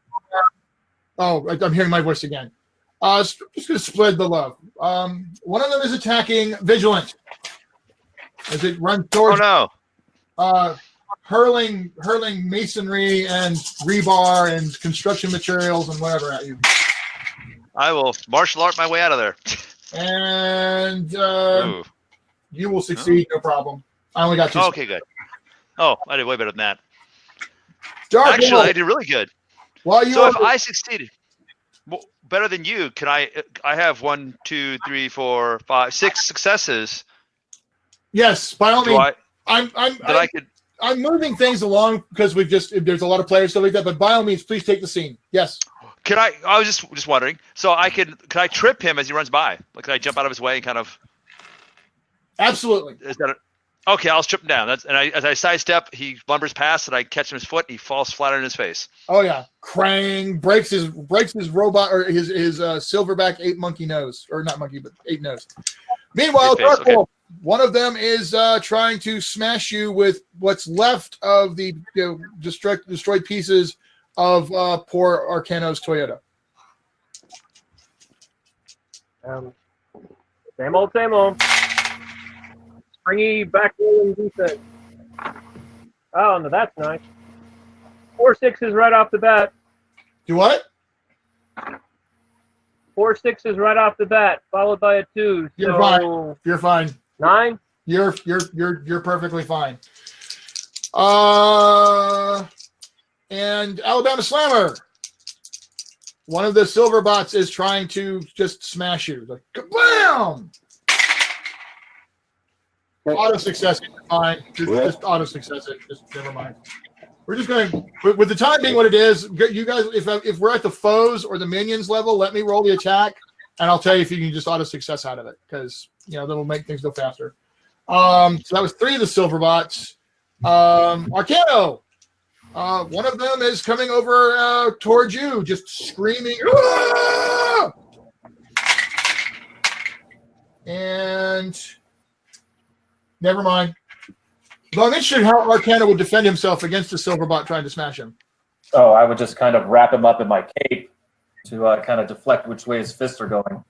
[SPEAKER 2] Oh, I'm hearing my voice again. Just going to spread the love. One of them is attacking Vigilant as it runs towards.
[SPEAKER 1] Oh, no.
[SPEAKER 2] Hurling masonry and rebar and construction materials and whatever at you.
[SPEAKER 1] I will martial art my way out of there.
[SPEAKER 2] And you will succeed, no problem. I only got 2.
[SPEAKER 1] Okay, good. Oh, I did way better than that.
[SPEAKER 2] Actually,
[SPEAKER 1] I did really good.
[SPEAKER 2] So
[SPEAKER 1] if I succeeded, better than you, can I have 1, 2, 3, 4, 5, 6 successes?
[SPEAKER 2] Yes, by all means. I'm moving things along because there's a lot of players stuff like that. But by all means, please take the scene. Yes.
[SPEAKER 1] I was just wondering. So can I trip him as he runs by? Like, can I jump out of his way and kind of?
[SPEAKER 2] Absolutely.
[SPEAKER 1] Is that okay? I'll strip him down. As I sidestep, he lumbers past, and I catch him his foot. And he falls flat on his face.
[SPEAKER 2] Oh yeah, Krang breaks his robot or his silverback ape monkey nose, or not monkey but ape nose. Meanwhile, DARKWOLF, one of them is trying to smash you with what's left of the destroyed pieces of poor Arcano's Toyota.
[SPEAKER 5] Same old. Springy back rolling defense. Oh, no, that's nice. 4 6s right off the bat.
[SPEAKER 2] Do what?
[SPEAKER 5] 4 6s right off the bat, followed by a 2.
[SPEAKER 2] You're fine. You're fine.
[SPEAKER 5] 9.
[SPEAKER 2] You're perfectly fine. And Alabama Slammer. One of the silverbots is trying to just smash you. Like, kablam! Auto success. Fine. Just auto success it. Just never mind. We're just going to, with the time being what it is, you guys, if we're at the foes or the minions level, let me roll the attack, and I'll tell you if you can just auto success out of it, because that'll make things go faster. So that was 3 of the silverbots. Arcano. One of them is coming over towards you, just screaming. Aah! And never mind. Though I'm interested in how Arcano would defend himself against the silverbot trying to smash him.
[SPEAKER 3] Oh, I would just kind of wrap him up in my cape to kind of deflect which way his fists are going.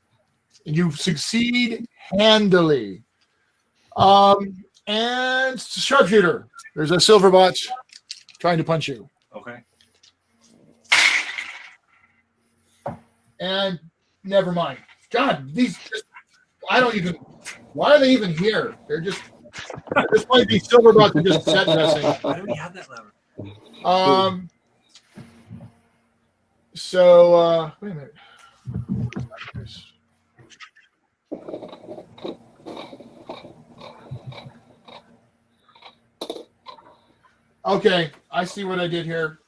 [SPEAKER 2] You succeed handily. And Sharpshooter. There's a silver bot trying to punch you.
[SPEAKER 4] Okay.
[SPEAKER 2] And never mind. God, these. I don't even. Why are they even here? They're just. This might be silver bots are just set dressing.
[SPEAKER 4] Why do we have that lever?
[SPEAKER 2] So wait a minute. Okay, I see what I did here.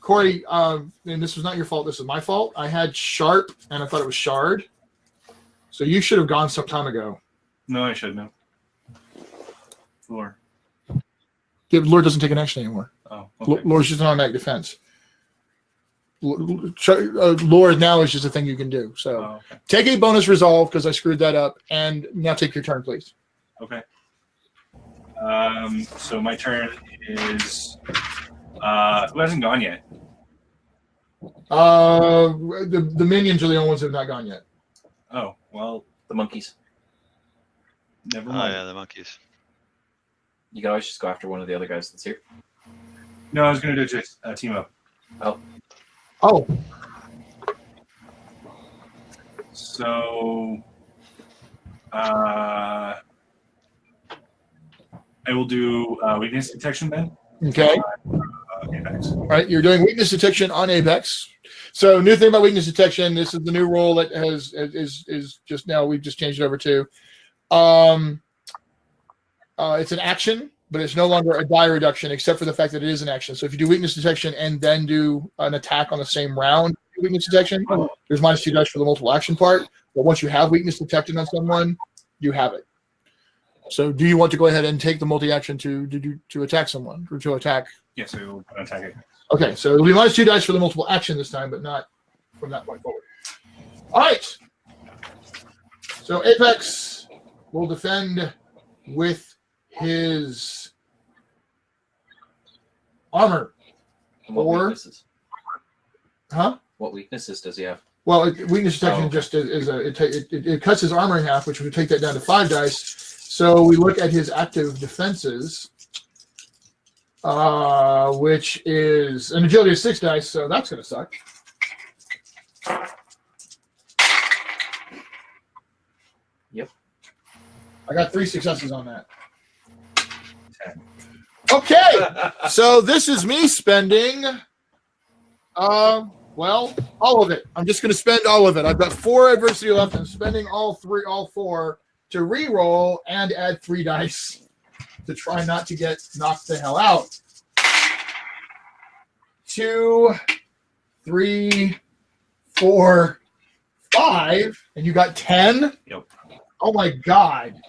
[SPEAKER 2] Cory, and this was not your fault, this was my fault. I had Sharp and I thought it was Shard. So you should have gone some time ago.
[SPEAKER 4] No, I shouldn't have. Lore.
[SPEAKER 2] Yeah, Lore doesn't take an action anymore.
[SPEAKER 4] Oh, okay.
[SPEAKER 2] Lore's just an automatic defense. Lore now is just a thing you can do. So
[SPEAKER 4] okay.
[SPEAKER 2] Take a bonus resolve because I screwed that up, and now take your turn, please.
[SPEAKER 4] Okay. So my turn is who hasn't gone yet?
[SPEAKER 2] The minions are the only ones that have not gone yet.
[SPEAKER 4] Oh, well,
[SPEAKER 6] The monkeys.
[SPEAKER 4] never
[SPEAKER 1] Oh
[SPEAKER 4] mind.
[SPEAKER 1] yeah, the monkeys.
[SPEAKER 6] You can always just go after one of the other guys that's here.
[SPEAKER 4] No, I was going to do just a team up.
[SPEAKER 2] Oh,
[SPEAKER 4] So I will do weakness detection then.
[SPEAKER 2] okay.
[SPEAKER 4] APE-X.
[SPEAKER 2] All right, you're doing weakness detection on APE-X. So new thing about weakness detection, this is the new rule that is just now, we've just changed it over to. It's an action, but it's no longer a die reduction except for the fact that it is an action. So if you do weakness detection and then do an attack on the same round, weakness detection, there's -2 dice for the multiple action part. But once you have weakness detected on someone, you have it. So do you want to go ahead and take the multi-action to attack someone or to attack?
[SPEAKER 4] Yes, I will attack it.
[SPEAKER 2] Okay, so it'll be -2 dice for the multiple action this time, but not from that point forward. All right. So APE-X will defend with his armor.
[SPEAKER 6] And what
[SPEAKER 2] Or-
[SPEAKER 6] weaknesses?
[SPEAKER 2] Huh?
[SPEAKER 6] What weaknesses does he have?
[SPEAKER 2] Well, weakness detection
[SPEAKER 6] Oh.
[SPEAKER 2] just is it cuts his armor in half, which would take that down to 5 dice. So we look at his active defenses, which is an agility of 6 dice, so that's going to suck.
[SPEAKER 6] Yep.
[SPEAKER 2] I got 3 successes on that. Okay, so this is me spending, well, all of it. I'm just going to spend all of it. I've got 4 adversity left. I'm spending all 4 to re-roll and add 3 dice to try not to get knocked the hell out. 2, 3, 4, 5, and you got 10?
[SPEAKER 4] Yep.
[SPEAKER 2] Oh my god.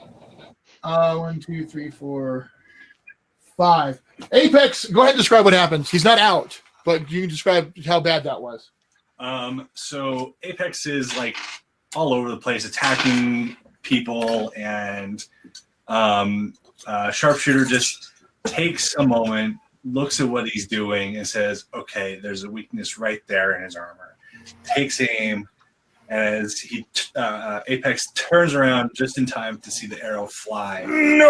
[SPEAKER 2] 1, 2, 3, 4, 5. APE-X, go ahead and describe what happens. He's not out, but you can describe how bad that was.
[SPEAKER 4] So APE-X is like all over the place, attacking people, and Sharpshooter just takes a moment, looks at what he's doing, and says, "Okay, there's a weakness right there in his armor." Takes aim as he APE-X turns around just in time to see the arrow fly.
[SPEAKER 2] No!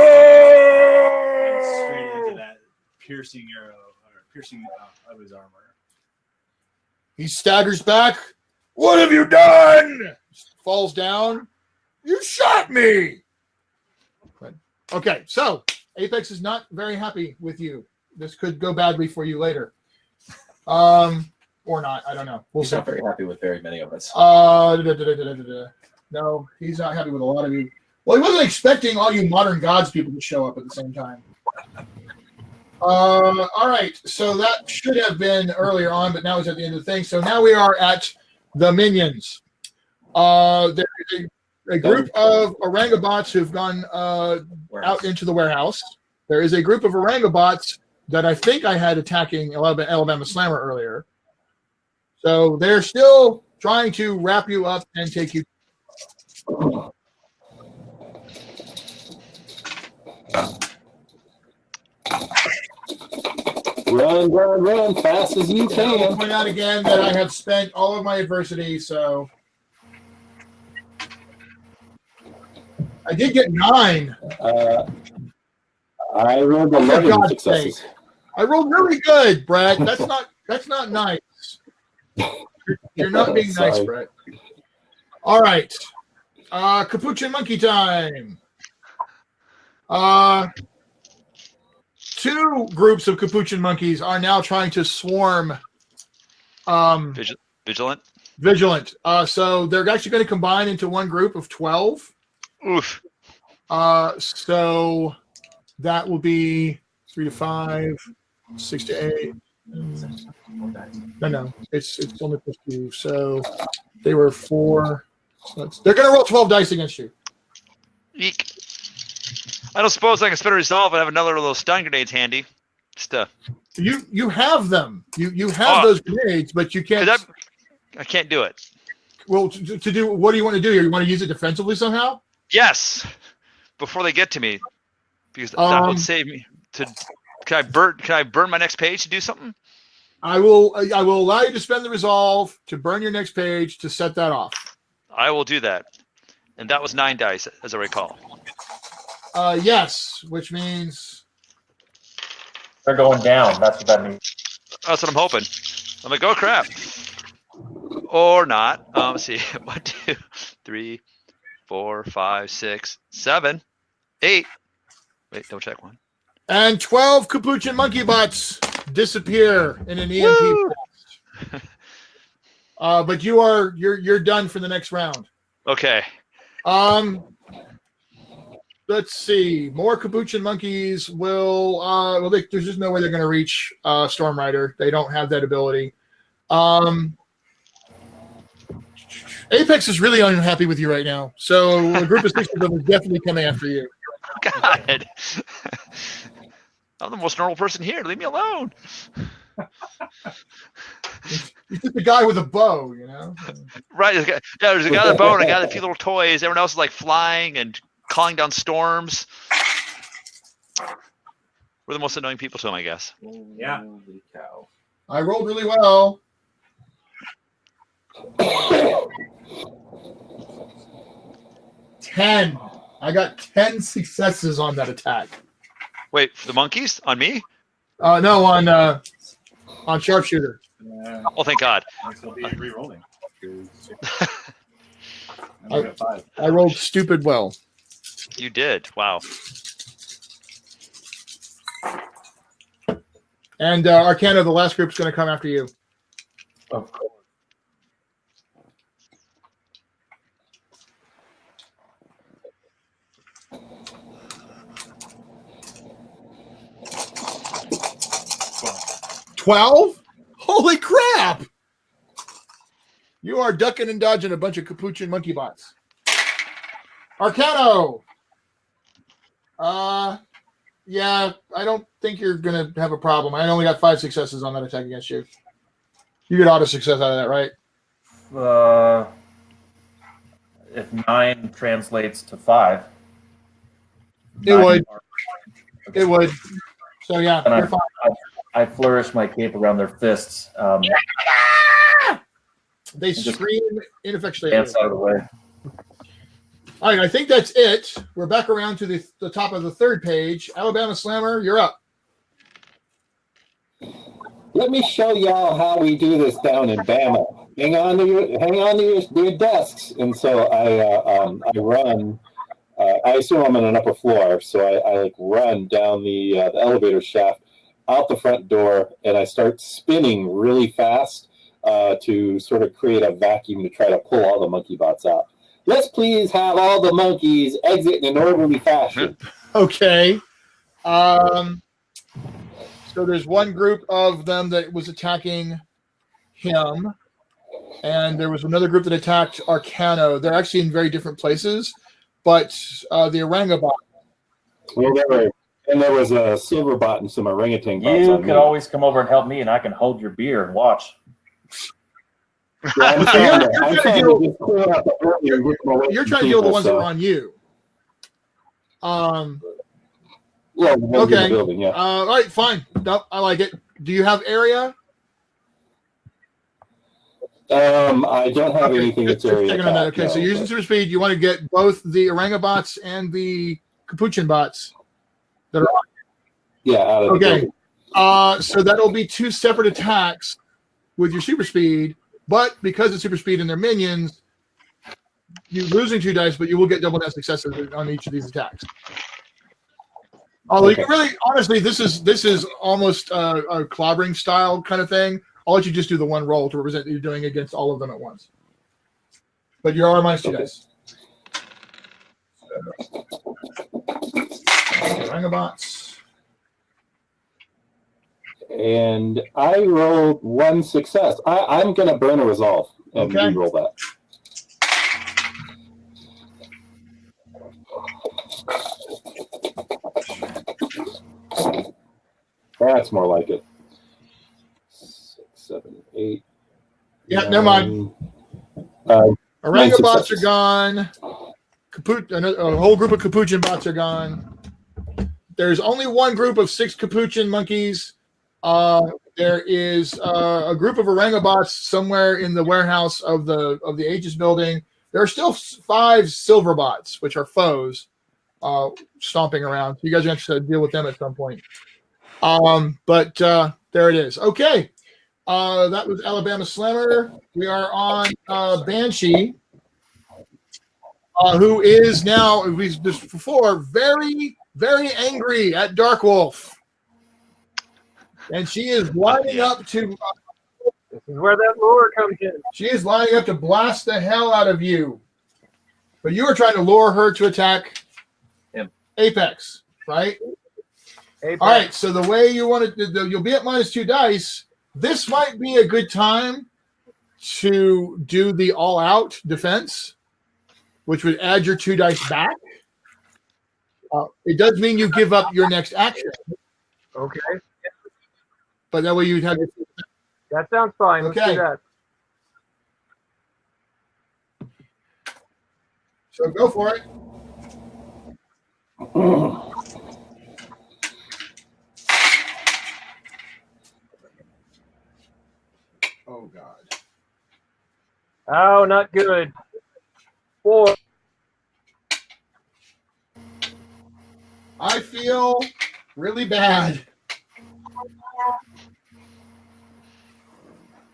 [SPEAKER 4] And straight into that piercing arrow, or piercing of his armor.
[SPEAKER 2] He staggers back. What have you done? Falls down. You shot me. Okay, so APE-X is not very happy with you. This could go badly for you later. Or not. I don't know. We'll
[SPEAKER 6] He's
[SPEAKER 2] see.
[SPEAKER 6] not very happy with very many of us.
[SPEAKER 2] No, he's not happy with a lot of you. Well, he wasn't expecting all you modern gods people to show up at the same time. All right, so that should have been earlier on, but now it's at the end of the thing. So now we are at the minions. There is a group of Orangabots who've gone out into the warehouse. There is a group of Orangabots that I think I had attacking Alabama Slammer earlier. So they're still trying to wrap you up and take you.
[SPEAKER 8] Run, fast as you
[SPEAKER 2] I'll
[SPEAKER 8] can.
[SPEAKER 2] point out again that I have spent all of my adversity, so I did get 9.
[SPEAKER 8] I rolled 11 successes.
[SPEAKER 2] I rolled really good, Brett. That's not nice. You're not being nice, Brett. All right. Capuchin monkey time. 2 groups of capuchin monkeys are now trying to swarm
[SPEAKER 1] Vigilant.
[SPEAKER 2] So they're actually going to combine into one group of 12.
[SPEAKER 1] Oof.
[SPEAKER 2] So that will be 3 to 5, 6 to 8. No, it's only +2. So they were 4. So they're going to roll 12 dice against you.
[SPEAKER 1] Eek. I don't suppose I can spin a resolve and have another of those stun grenades handy. Just
[SPEAKER 2] You have them. You have those grenades, but you can't.
[SPEAKER 1] I can't do it.
[SPEAKER 2] Well, to do what do you want to do here? You want to use it defensively somehow?
[SPEAKER 1] Yes, before they get to me, because that would save me. Can I burn my next page to do something?
[SPEAKER 2] I will allow you to spend the resolve to burn your next page to set that off.
[SPEAKER 1] I will do that, and that was 9 dice, as I recall.
[SPEAKER 2] Yes, which means
[SPEAKER 3] They're going down. That's what that means.
[SPEAKER 1] That's what I'm hoping. I'm like, oh crap, or not. Let's see, 1, 2, 3, 4, 5, 6, 7, 8. Wait, double check 1.
[SPEAKER 2] And 12 capuchin monkey bots disappear in an EMP blast. But you're done for the next round.
[SPEAKER 1] Okay.
[SPEAKER 2] Let's see. More capuchin monkeys will. There's just no way they're going to reach Stormrider. They don't have that ability. APE-X is really unhappy with you right now. So a group of 6 of them is definitely coming after you.
[SPEAKER 1] God. I'm the most normal person here. Leave me alone.
[SPEAKER 2] He's just a guy with a bow, you know?
[SPEAKER 1] Right. There's a guy with a bow and a guy with a few little toys. Everyone else is like flying and calling down storms. We're the most annoying people to him, I guess.
[SPEAKER 4] Yeah.
[SPEAKER 6] Holy cow.
[SPEAKER 2] I rolled really well. Ten. I got 10 successes on that attack.
[SPEAKER 1] Wait, for the monkeys? On me?
[SPEAKER 2] No, on Sharpshooter.
[SPEAKER 1] Oh, thank God.
[SPEAKER 4] I still be re-rolling.
[SPEAKER 2] I rolled stupid well.
[SPEAKER 1] You did. Wow.
[SPEAKER 2] And Arcano, the last group's going to come after you.
[SPEAKER 3] Of course.
[SPEAKER 2] $12? Holy crap! You are ducking and dodging a bunch of capuchin monkey bots. Arcano! Yeah, I don't think you're going to have a problem. I only got 5 successes on that attack against you. You get auto success out of that, right?
[SPEAKER 3] If 9 translates to 5.
[SPEAKER 2] It would. It would. So, yeah,
[SPEAKER 3] And
[SPEAKER 2] you're fine.
[SPEAKER 3] I flourish my cape around their fists.
[SPEAKER 2] They scream ineffectually.
[SPEAKER 3] Dance out of the way.
[SPEAKER 2] All right, I think that's it. We're back around to the top of the 3rd page. Alabama Slammer, you're up.
[SPEAKER 8] Let me show y'all how we do this down in Bama. Hang on to your desks. And so I run. I assume I'm on an upper floor, so I like run down the elevator shaft out the front door, and I start spinning really fast to sort of create a vacuum to try to pull all the monkey bots out. Let's please have all the monkeys exit in an orderly fashion.
[SPEAKER 2] Okay. So there's one group of them that was attacking him, and there was another group that attacked Arcano. They're actually in very different places, but the orangabot.
[SPEAKER 8] Well, there was a silver bot and some orangutan bots.
[SPEAKER 3] You can always come over and help me, and I can hold your beer and watch.
[SPEAKER 8] Yeah,
[SPEAKER 2] You're trying to deal with the ones that were on you.
[SPEAKER 8] Yeah,
[SPEAKER 2] okay.
[SPEAKER 8] Building, yeah.
[SPEAKER 2] All right, fine. Nope, I like it. Do you have area?
[SPEAKER 8] I don't have anything that's area
[SPEAKER 2] Checking on that.
[SPEAKER 8] attack,
[SPEAKER 2] Okay, so
[SPEAKER 8] no,
[SPEAKER 2] you're using
[SPEAKER 8] but-
[SPEAKER 2] super speed. You want to get both the Orangobots and the Capuchin bots that are on.
[SPEAKER 8] Yeah, out of the
[SPEAKER 2] Okay.
[SPEAKER 8] group.
[SPEAKER 2] So that'll be 2 separate attacks with your super speed, but because it's super speed and they're minions, you're losing 2 dice, but you will get double net successes on each of these attacks. Although you can really, honestly, this is almost a clobbering style kind of thing. I'll let you just do the one roll to represent that you're doing against all of them at once. But you are minus 2 dice. Rangobots.
[SPEAKER 8] And I rolled 1 success. I'm going to burn a resolve and
[SPEAKER 2] Okay.
[SPEAKER 8] re-roll that. That's more like it. 6, 7, 8.
[SPEAKER 2] Yeah,
[SPEAKER 8] 9,
[SPEAKER 2] never mind.
[SPEAKER 8] 9
[SPEAKER 2] Orangobots are
[SPEAKER 8] successes.
[SPEAKER 2] gone. A whole group of Capuchin bots are gone. There's only one group of 6 Capuchin monkeys. There is a group of Orangobots somewhere in the warehouse of the Aegis building. There are still 5 Silverbots, which are foes, stomping around. So you guys are going to have to deal with them at some point. But there it is. Okay. That was Alabama Slammer. We are on Banshee, who is now, before, very, very angry at DARKWOLF. And she is lining up to...
[SPEAKER 5] This is where that lure comes in.
[SPEAKER 2] She is lining up to blast the hell out of you. But you are trying to lure her to attack APE-X, right?
[SPEAKER 5] APE-X.
[SPEAKER 2] All right, so the way you want to... You'll be at minus 2 dice. This might be a good time to do the all-out defense, which would add your 2 dice back. It does mean you give up your next action,
[SPEAKER 5] Okay.
[SPEAKER 2] but that way you'd have your...
[SPEAKER 5] That sounds fine. Let's
[SPEAKER 2] Okay.
[SPEAKER 5] do that.
[SPEAKER 2] So go for it. Oh, God.
[SPEAKER 5] Oh, not good. 4.
[SPEAKER 2] I feel really bad.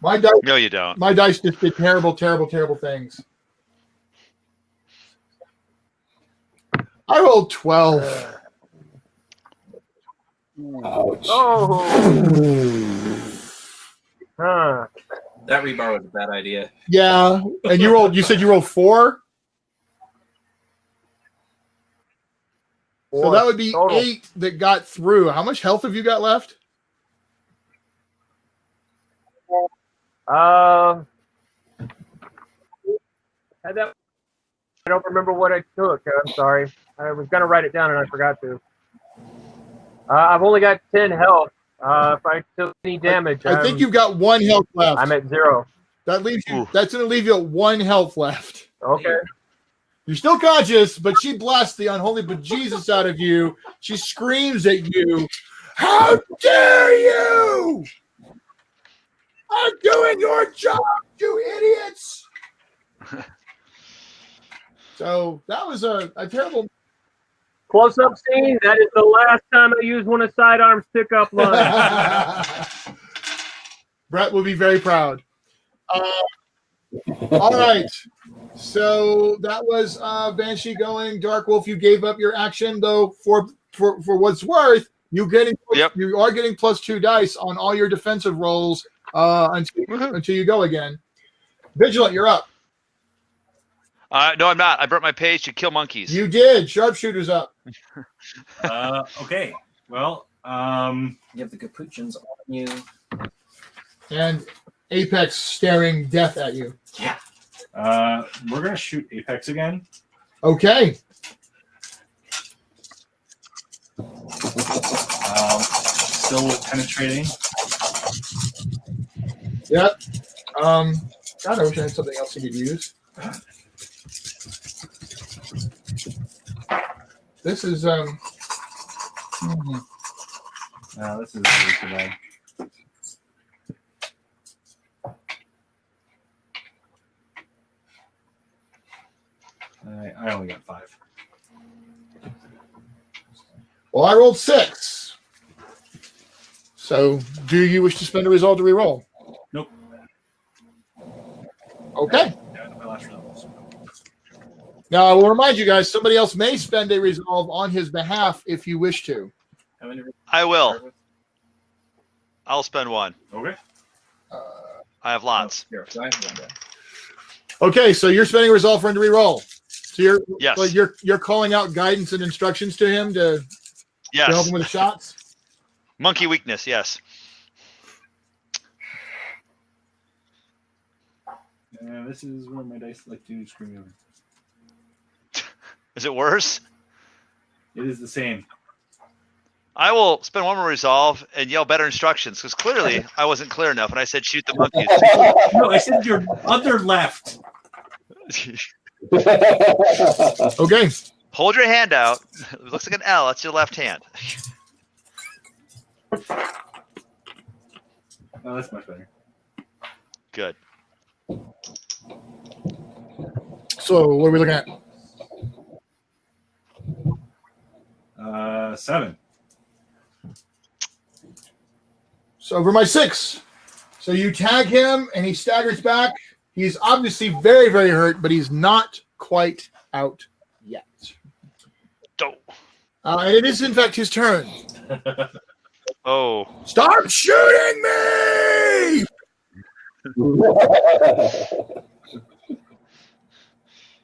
[SPEAKER 2] My dice,
[SPEAKER 1] No, you don't.
[SPEAKER 2] my dice just did terrible, terrible, terrible things. I rolled 12.
[SPEAKER 8] Ouch.
[SPEAKER 5] Oh. Huh.
[SPEAKER 6] That rebar was a bad idea.
[SPEAKER 2] Yeah, and you said you rolled 4? So
[SPEAKER 5] 4
[SPEAKER 2] that would be
[SPEAKER 5] total.
[SPEAKER 2] 8 that got through. How much health have you got left?
[SPEAKER 5] Had that. I don't remember what I took. I'm sorry. I was going to write it down and I forgot to. I've only got 10 health. If I took any damage,
[SPEAKER 2] I think you've got 1 health left.
[SPEAKER 5] I'm at 0.
[SPEAKER 2] That leaves you.
[SPEAKER 1] Oof.
[SPEAKER 2] That's going to leave you at 1 health left.
[SPEAKER 5] Okay.
[SPEAKER 2] You're still conscious, but she blasts the unholy bejesus out of you. She screams at you. How dare you! I'm doing your job, you idiots! So that was a terrible...
[SPEAKER 5] Close-up scene. That is the last time I use one of Sidearm's pickup lines.
[SPEAKER 2] Brett will be very proud. All right. So that was Banshee going. DARKWOLF, you gave up your action, though, for what's worth, you are getting plus 2 dice on all your defensive rolls until you go again. Vigilant, you're up.
[SPEAKER 1] No, I'm not. I burnt my page to kill monkeys.
[SPEAKER 2] You did. Sharpshooter's up.
[SPEAKER 4] Okay. Well,
[SPEAKER 6] You have the capuchins on you.
[SPEAKER 2] And APE-X staring death at you.
[SPEAKER 4] we're gonna shoot APE-X again.
[SPEAKER 2] Okay.
[SPEAKER 4] Still penetrating.
[SPEAKER 2] Yep. God, I wish I had something else you could use. This is
[SPEAKER 4] No, this is really too bad. I only got 5.
[SPEAKER 2] Well, I rolled 6. So, do you wish to spend a resolve to reroll?
[SPEAKER 4] Nope.
[SPEAKER 2] Okay.
[SPEAKER 4] Yeah, my last roll.
[SPEAKER 2] Now, I will remind you guys, somebody else may spend a resolve on his behalf if you wish to.
[SPEAKER 1] I will. I'll spend 1.
[SPEAKER 4] Okay.
[SPEAKER 1] I have lots.
[SPEAKER 6] Here, I have one.
[SPEAKER 2] Okay, so you're spending a resolve for him to reroll. So
[SPEAKER 1] Yes.
[SPEAKER 2] like you're calling out guidance and instructions to him to help
[SPEAKER 1] Yes.
[SPEAKER 2] him with the shots.
[SPEAKER 1] Monkey weakness. Yes.
[SPEAKER 4] This is where my dice like to screw me over.
[SPEAKER 1] Is it worse?
[SPEAKER 4] It is the same.
[SPEAKER 1] I will spend 1 more resolve and yell better instructions because clearly I wasn't clear enough when I said shoot the monkeys.
[SPEAKER 4] No, I said your other left.
[SPEAKER 2] Okay.
[SPEAKER 1] Hold your hand out. It looks like an L. That's your left hand.
[SPEAKER 4] Oh, that's much better.
[SPEAKER 1] Good.
[SPEAKER 2] So what are we looking at?
[SPEAKER 4] 7.
[SPEAKER 2] So over my 6. So you tag him and he staggers back. He's obviously very, very hurt, but he's not quite out yet.
[SPEAKER 1] Dope.
[SPEAKER 2] And it is, in fact, his turn.
[SPEAKER 1] Oh.
[SPEAKER 2] Stop shooting me!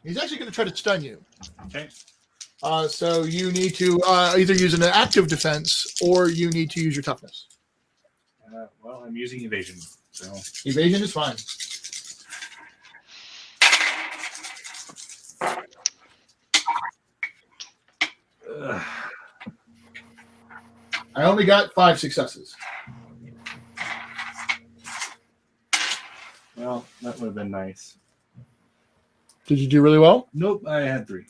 [SPEAKER 2] He's actually going to try to stun you.
[SPEAKER 4] Okay.
[SPEAKER 2] So you need to either use an active defense or you need to use your toughness.
[SPEAKER 4] Well, I'm using evasion. So
[SPEAKER 2] Evasion is fine. I only got 5 successes.
[SPEAKER 4] well, that would have been nice.
[SPEAKER 2] Did you do really well?
[SPEAKER 4] Nope, I had 3.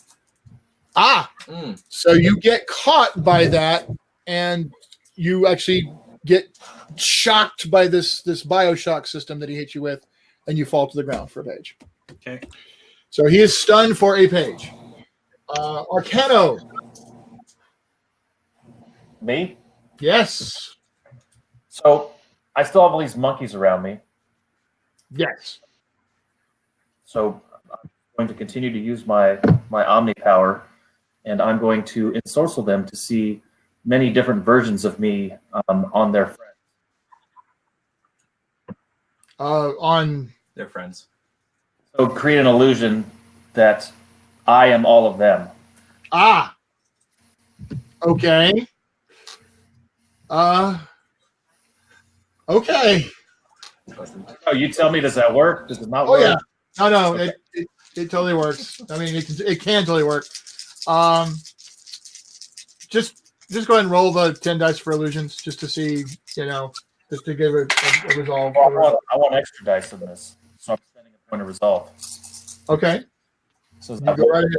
[SPEAKER 2] Ah! So you get caught by that, and you actually get shocked by this Bioshock system that he hit you with, and you fall to the ground for a page.
[SPEAKER 4] Okay.
[SPEAKER 2] So he is stunned for a page. Arcano.
[SPEAKER 3] Me?
[SPEAKER 2] Yes.
[SPEAKER 3] So I still have all these monkeys around me.
[SPEAKER 2] Yes.
[SPEAKER 3] So I'm going to continue to use my Omni power, and I'm going to ensorcel them to see many different versions of me on their friends.
[SPEAKER 2] On
[SPEAKER 6] They're friends.
[SPEAKER 3] So create an illusion that I am all of them.
[SPEAKER 2] Ah. Okay. Okay.
[SPEAKER 3] Oh, you tell me, does that work? Does it not
[SPEAKER 2] Oh
[SPEAKER 3] work?
[SPEAKER 2] yeah. No,
[SPEAKER 3] Okay.
[SPEAKER 2] it totally works. I mean, it can totally work. Just go ahead and roll the 10 dice for illusions, just to see, just to give it a resolve.
[SPEAKER 3] Well, I want extra dice in this, so I'm spending a point of resolve.
[SPEAKER 2] Okay.
[SPEAKER 3] So
[SPEAKER 2] You go right ahead.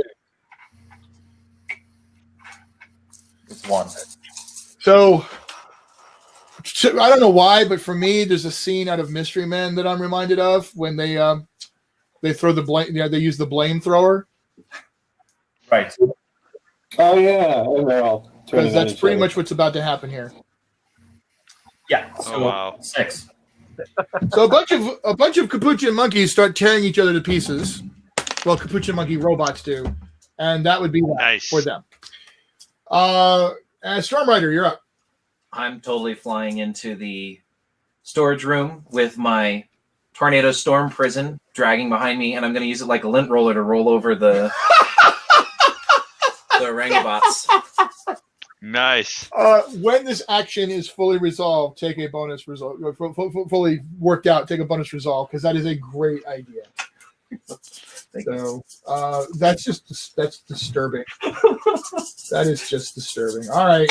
[SPEAKER 3] It's 1.
[SPEAKER 2] So I don't know why, but for me, there's a scene out of Mystery Men that I'm reminded of when they throw the blame. Yeah, they use the blame thrower.
[SPEAKER 3] Right.
[SPEAKER 8] Oh yeah, and they're all turning
[SPEAKER 2] Because that's
[SPEAKER 8] on each
[SPEAKER 2] pretty
[SPEAKER 8] other.
[SPEAKER 2] much what's about to happen here.
[SPEAKER 3] Yeah.
[SPEAKER 1] Oh,
[SPEAKER 3] So
[SPEAKER 1] wow.
[SPEAKER 3] 6.
[SPEAKER 2] So a bunch of capuchin monkeys start tearing each other to pieces. Well, capuchin monkey robots do, and that would be that
[SPEAKER 1] Nice.
[SPEAKER 2] for them. Stormrider, you're up.
[SPEAKER 6] I'm totally flying into the storage room with my Tornado Storm prison dragging behind me, and I'm going to use it like a lint roller to roll over the the Orangobots.
[SPEAKER 1] Nice.
[SPEAKER 2] When this action is fully resolved, take a bonus resolve. Fully worked out, take a bonus resolve, because that is a great idea. So that's disturbing. That is just disturbing. All right.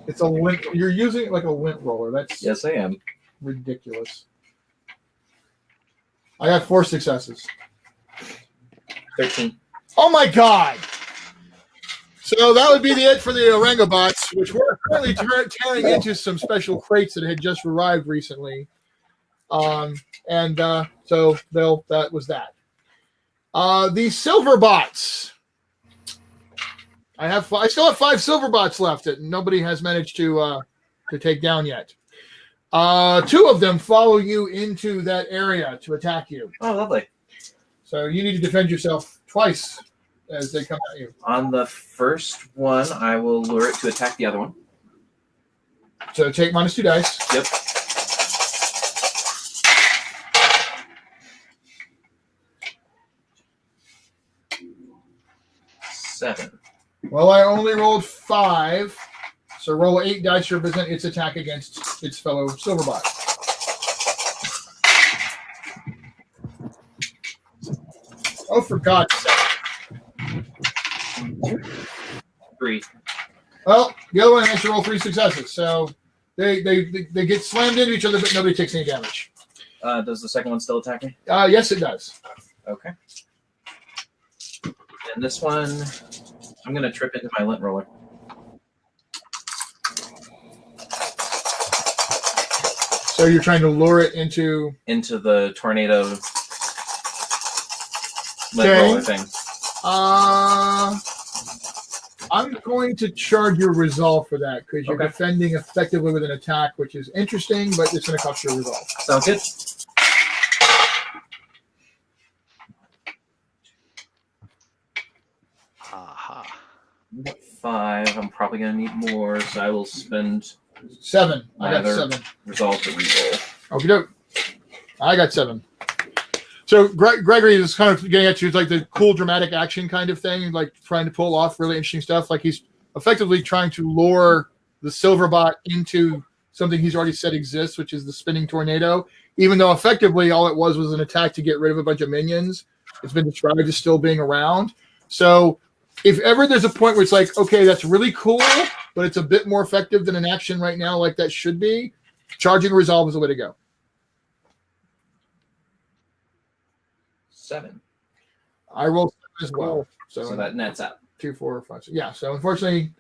[SPEAKER 2] It's a lint. You're using it like a lint roller. That's
[SPEAKER 6] Yes, I am.
[SPEAKER 2] ridiculous. I got 4 successes.
[SPEAKER 6] 13.
[SPEAKER 2] Oh my god! So that would be it for the Orangobots, which we're currently tearing into some special crates that had just arrived recently. So that was that. The silver bots. I still have 5 silver bots left that nobody has managed to take down yet. 2 of them follow you into that area to attack you.
[SPEAKER 6] Oh, lovely.
[SPEAKER 2] So you need to defend yourself twice as they come at you.
[SPEAKER 6] On the first one, I will lure it to attack the other one.
[SPEAKER 2] So take -2 dice.
[SPEAKER 6] Yep. 7.
[SPEAKER 2] Well, I only rolled 5, so roll 8 dice to represent its attack against its fellow silverbot. Oh, for God's sake.
[SPEAKER 6] 3.
[SPEAKER 2] Well, the other one has to roll 3 successes, so they get slammed into each other, but nobody takes any damage.
[SPEAKER 6] Does the second one still attack me?
[SPEAKER 2] Yes, it does.
[SPEAKER 6] Okay. And this one, I'm going to trip into my lint roller.
[SPEAKER 2] So you're trying to lure it into
[SPEAKER 6] the tornado lint
[SPEAKER 2] Okay.
[SPEAKER 6] roller thing.
[SPEAKER 2] I'm going to charge your resolve for that because you're
[SPEAKER 6] Okay.
[SPEAKER 2] defending effectively with an attack, which is interesting, but it's going to cost you a resolve.
[SPEAKER 6] Sounds good.
[SPEAKER 1] Aha.
[SPEAKER 6] 5. I'm probably going to need more, so I will spend
[SPEAKER 2] 7. I got
[SPEAKER 6] Either.
[SPEAKER 2] 7.
[SPEAKER 6] resolve to reroll.
[SPEAKER 2] Okie doke. I got 7. So Gregory is kind of getting at you like the cool dramatic action kind of thing, like trying to pull off really interesting stuff. Like he's effectively trying to lure the silverbot into something he's already said exists, which is the spinning tornado, even though effectively all it was an attack to get rid of a bunch of minions. It's been described as still being around. So if ever there's a point where it's like, okay, that's really cool, but it's a bit more effective than an action right now like that should be, charging resolve is the way to go.
[SPEAKER 6] 7.
[SPEAKER 2] I rolled 7 as well.
[SPEAKER 6] So that nets out.
[SPEAKER 2] 2, 4, 5, 6. Yeah, so unfortunately,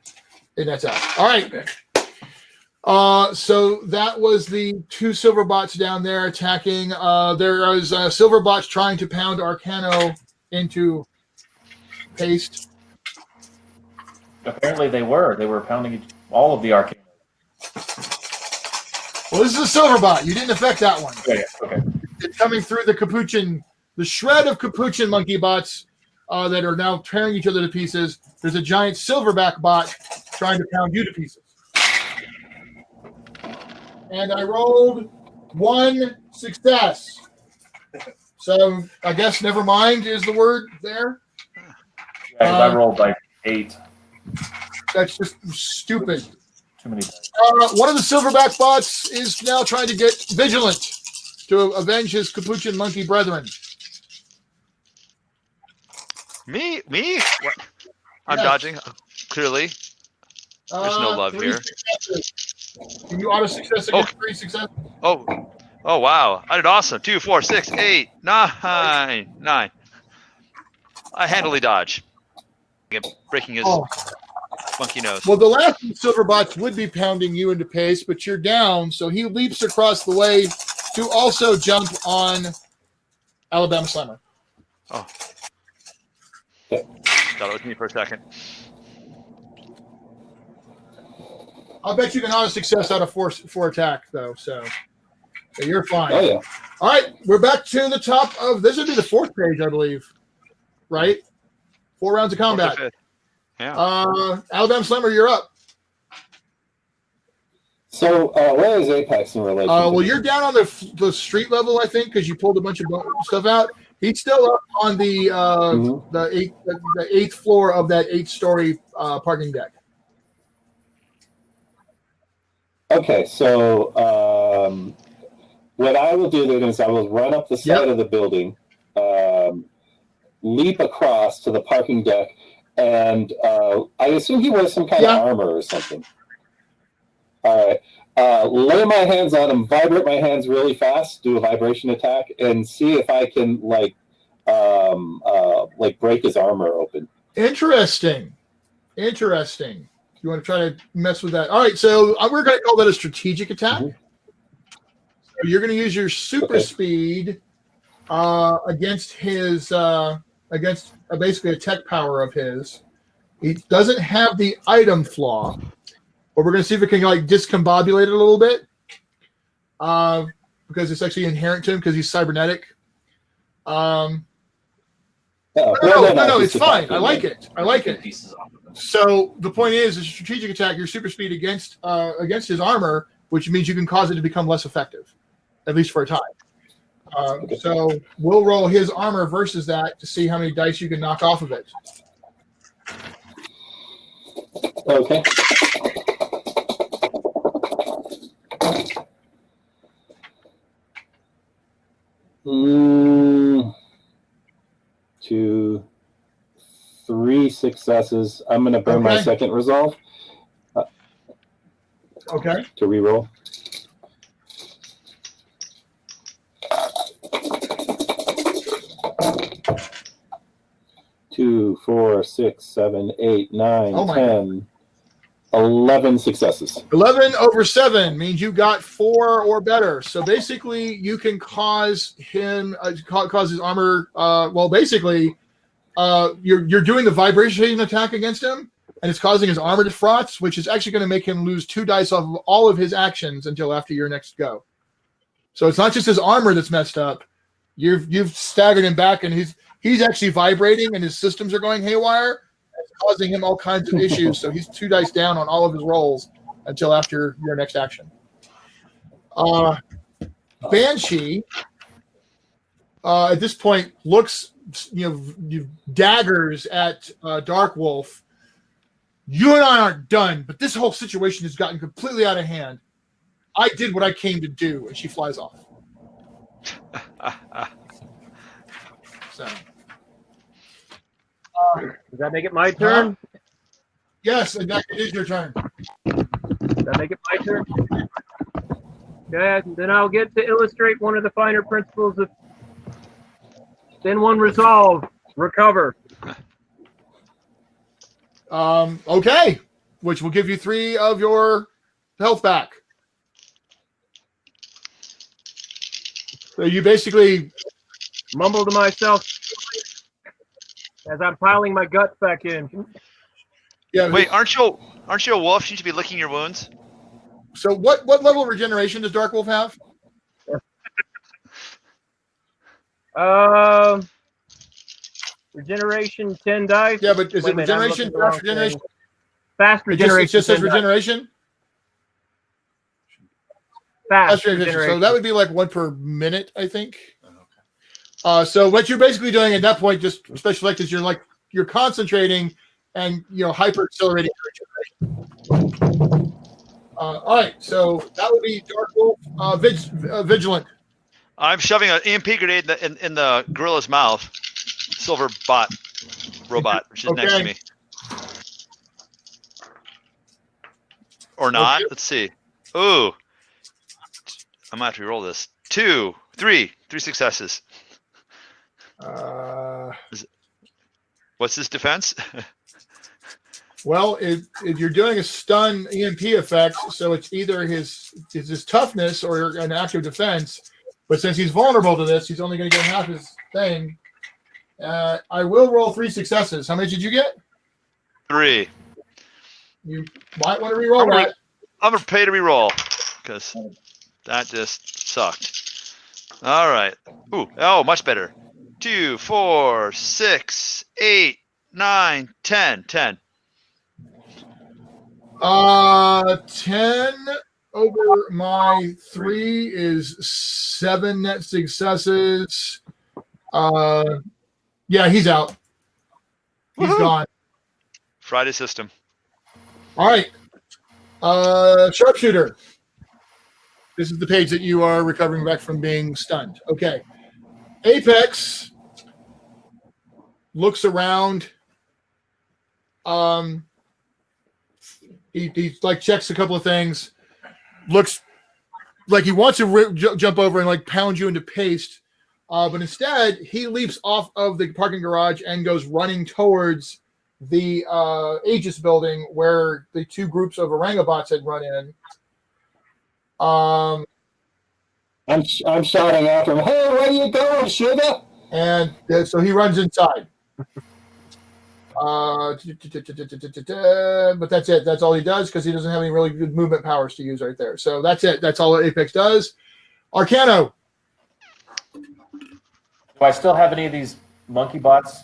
[SPEAKER 2] it nets out. All right.
[SPEAKER 6] Okay.
[SPEAKER 2] So that was the 2 silver bots down there attacking. There was silver bots trying to pound Arcano into paste.
[SPEAKER 3] Apparently they were pounding all of the Arcano.
[SPEAKER 2] Well, this is a silver bot. You didn't affect that one.
[SPEAKER 3] Yeah, okay.
[SPEAKER 2] It's coming through the capuchin, the shred of capuchin monkey bots that are now tearing each other to pieces. There's a giant silverback bot trying to pound you to pieces. And I rolled 1 success. So I guess never mind is the word there.
[SPEAKER 3] Yeah, 'cause I rolled like 8.
[SPEAKER 2] That's just stupid.
[SPEAKER 3] Too many.
[SPEAKER 2] One of the silverback bots is now trying to get vigilant to avenge his capuchin monkey brethren.
[SPEAKER 1] Me? What? I'm
[SPEAKER 2] Yes.
[SPEAKER 1] dodging. Clearly. There's no love
[SPEAKER 2] 3
[SPEAKER 1] here.
[SPEAKER 2] successes. Can you auto success against 3 successes?
[SPEAKER 1] Oh wow. I did awesome. 2, 4, 6, 8, 9. I handily dodge. Breaking his monkey nose.
[SPEAKER 2] Well, the last silver bots would be pounding you into pace, but you're down, so he leaps across the way to also jump on Alabama Slammer.
[SPEAKER 1] Oh. Thought it was me for a second.
[SPEAKER 2] I'll bet you can auto success out of 4 attack, though, so you're fine.
[SPEAKER 8] Oh, yeah.
[SPEAKER 2] All right, we're back to the top of this. Would be the 4th page, I believe. Right? 4 rounds of combat.
[SPEAKER 1] Yeah.
[SPEAKER 2] Alabama Slammer, you're up.
[SPEAKER 8] So where is APE-X in relation?
[SPEAKER 2] Well, you're down on the street level, I think, because you pulled a bunch of stuff out. He's still up on the 8th floor of that 8-story parking deck.
[SPEAKER 8] Okay, so what I will do then is I will run up the side of the building, leap across to the parking deck, and I assume he wears some kind of armor or something. All right. Lay my hands on him, vibrate my hands really fast, do a vibration attack, and see if I can break his armor open.
[SPEAKER 2] Interesting. You want to try to mess with that? All right, so we're going to call that a strategic attack.
[SPEAKER 8] Mm-hmm.
[SPEAKER 2] So you're going to use your super speed against his against basically a tech power of his. He doesn't have the item flaw, but we're going to see if it can like discombobulate it a little bit, because it's actually inherent to him because he's cybernetic. No, it's fine. I like it. So the point is, a strategic attack, your super speed against his armor, which means you can cause it to become less effective, at least for a time. So we'll roll his armor versus that to see how many dice you can knock off of it.
[SPEAKER 8] Okay. Two, 3 successes. I'm going to burn my second resolve.
[SPEAKER 2] Okay.
[SPEAKER 8] To reroll. Two, 4, 6, 7, 8, 9, 10, 11 successes.
[SPEAKER 2] 11 over 7 means you got 4 or better. So basically, you can cause him cause his armor. Well, basically, you're doing the vibration attack against him, and it's causing his armor to froth, which is actually going to make him lose 2 dice off of all of his actions until after your next go. So it's not just his armor that's messed up. You've staggered him back, and he's actually vibrating, and his systems are going haywire. It's causing him all kinds of issues. So he's 2 dice down on all of his rolls until after your next action. Banshee, at this point, looks, daggers at DARKWOLF. You and I aren't done, but this whole situation has gotten completely out of hand. I did what I came to do, and she flies off. So.
[SPEAKER 5] Does that make it my turn?
[SPEAKER 2] Yes, it is your turn.
[SPEAKER 5] Does that make it my turn? Okay, then I'll get to illustrate one of the finer principles of then one resolve, recover.
[SPEAKER 2] Okay, which will give you 3 of your health back. So you basically
[SPEAKER 5] mumble to myself as I'm piling my guts back in.
[SPEAKER 2] Yeah.
[SPEAKER 1] Wait, aren't you a wolf? You should be licking your wounds.
[SPEAKER 2] So what level of regeneration does DARKWOLF have?
[SPEAKER 5] Regeneration 10 dice.
[SPEAKER 2] Yeah, but is it regeneration? Fast regeneration?
[SPEAKER 5] Fast regeneration.
[SPEAKER 2] It just says regeneration?
[SPEAKER 5] Fast
[SPEAKER 2] regeneration. So that would be like 1 per minute, I think. So what you're basically doing at that point, just special effect, is you're concentrating and hyper accelerating your regeneration. All right, so that would be DARKWOLF, Vigilant.
[SPEAKER 1] I'm shoving an EMP grenade in the gorilla's mouth. Silver robot, which is next to me. Or not? Let's see. Ooh. I'm gonna have to reroll this. 2, 3 successes. What's his defense?
[SPEAKER 2] Well, you're doing a stun EMP effect, so it's either his toughness or an active defense. But since he's vulnerable to this, he's only going to get half his thing. I will roll 3 successes. How many did you get?
[SPEAKER 1] 3.
[SPEAKER 2] You might want to reroll that.
[SPEAKER 1] I'm going to pay to reroll because that just sucked. All right. Ooh, oh, much better. 2, 4, 6, 8, 9, 10. 10
[SPEAKER 2] over my 3 is 7 net successes. Yeah, he's out. He's gone.
[SPEAKER 1] Friday system.
[SPEAKER 2] All right. Sharpshooter. This is the page that you are recovering back from being stunned. Okay. APE-X looks around. He checks a couple of things. Looks like he wants to jump over and pound you into paste. But instead, he leaps off of the parking garage and goes running towards the AEGIS building where the 2 groups of Orangobots had run in.
[SPEAKER 8] I'm shouting after him, "Hey, where are you going, sugar?"
[SPEAKER 2] And so he runs inside. But that's it. That's all he does because he doesn't have any really good movement powers to use right there. So that's it. That's all Apex does. Arcano.
[SPEAKER 3] Do I still have any of these monkey bots?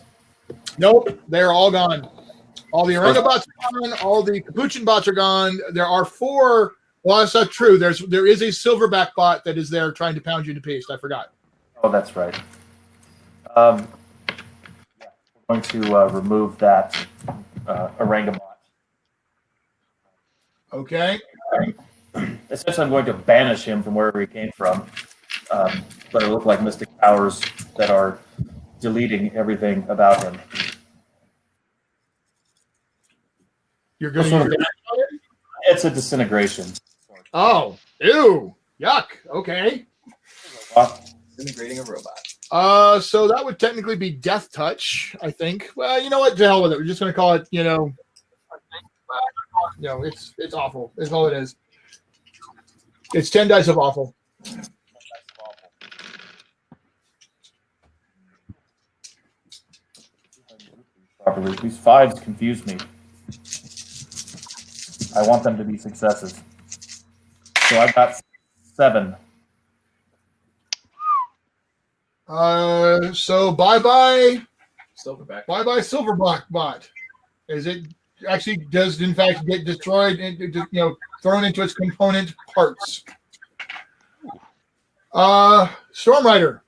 [SPEAKER 2] Nope, they're all gone. All the Orenga bots are gone. All the Capuchin bots are gone. There are 4. Well, that's not true. There is a silverback bot that is there trying to pound you to paste. I forgot.
[SPEAKER 3] Oh, that's right. I'm going to remove that Orenga bot.
[SPEAKER 2] Okay.
[SPEAKER 3] Essentially, I'm going to banish him from wherever he came from. But it look like mystic powers that are deleting everything about him.
[SPEAKER 2] You're going to use that?
[SPEAKER 3] It's a disintegration.
[SPEAKER 2] Oh, ew, yuck. Okay.
[SPEAKER 6] Disintegrating a robot.
[SPEAKER 2] So that would technically be Death Touch, I think. Well, you know what? To hell with it. We're just going to call it, it's awful. It's all it is. It's 10 dice of awful.
[SPEAKER 3] Properly. These 5s confuse me. I want them to be successes. So I got 7.
[SPEAKER 2] So bye-bye
[SPEAKER 6] Silverback.
[SPEAKER 2] Silverback bot. Is it actually does in fact get destroyed and thrown into its component parts? Stormrider.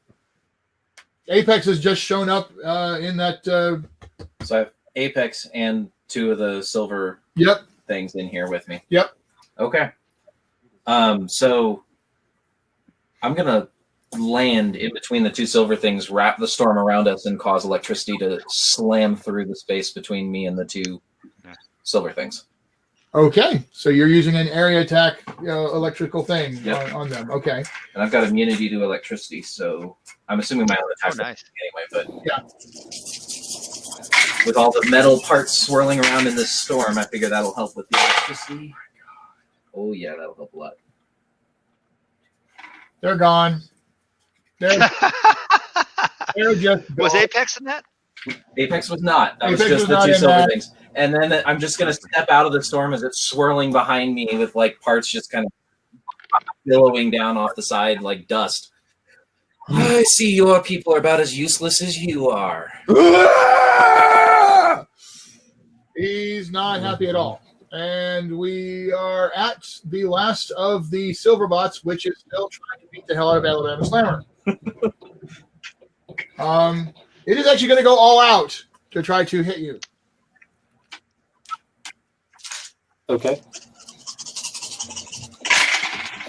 [SPEAKER 2] Apex has just shown up in that.
[SPEAKER 6] So I have Apex and 2 of the silver things in here with me.
[SPEAKER 2] Yep.
[SPEAKER 6] Okay. So I'm gonna land in between the 2 silver things, wrap the storm around us, and cause electricity to slam through the space between me and the 2 silver things.
[SPEAKER 2] Okay, so you're using an area attack electrical thing on them. Okay.
[SPEAKER 6] And I've got immunity to electricity, so I'm assuming my own attacks anyway. But with all the metal parts swirling around in this storm, I figure that'll help with the electricity. Oh yeah, that'll help a lot.
[SPEAKER 2] They're gone. They're just gone.
[SPEAKER 1] Was Apex in that?
[SPEAKER 6] Apex was not. That
[SPEAKER 2] Apex
[SPEAKER 6] was just
[SPEAKER 2] was
[SPEAKER 6] the 2
[SPEAKER 2] not in
[SPEAKER 6] silver
[SPEAKER 2] that.
[SPEAKER 6] things. And then I'm just going to step out of the storm as it's swirling behind me with like parts just kind of billowing down off the side like dust. I see your people are about as useless as you are.
[SPEAKER 2] He's not happy at all. And we are at the last of the silver bots, which is still trying to beat the hell out of Alabama Slammer. It is actually going to go all out to try to hit you.
[SPEAKER 8] Okay.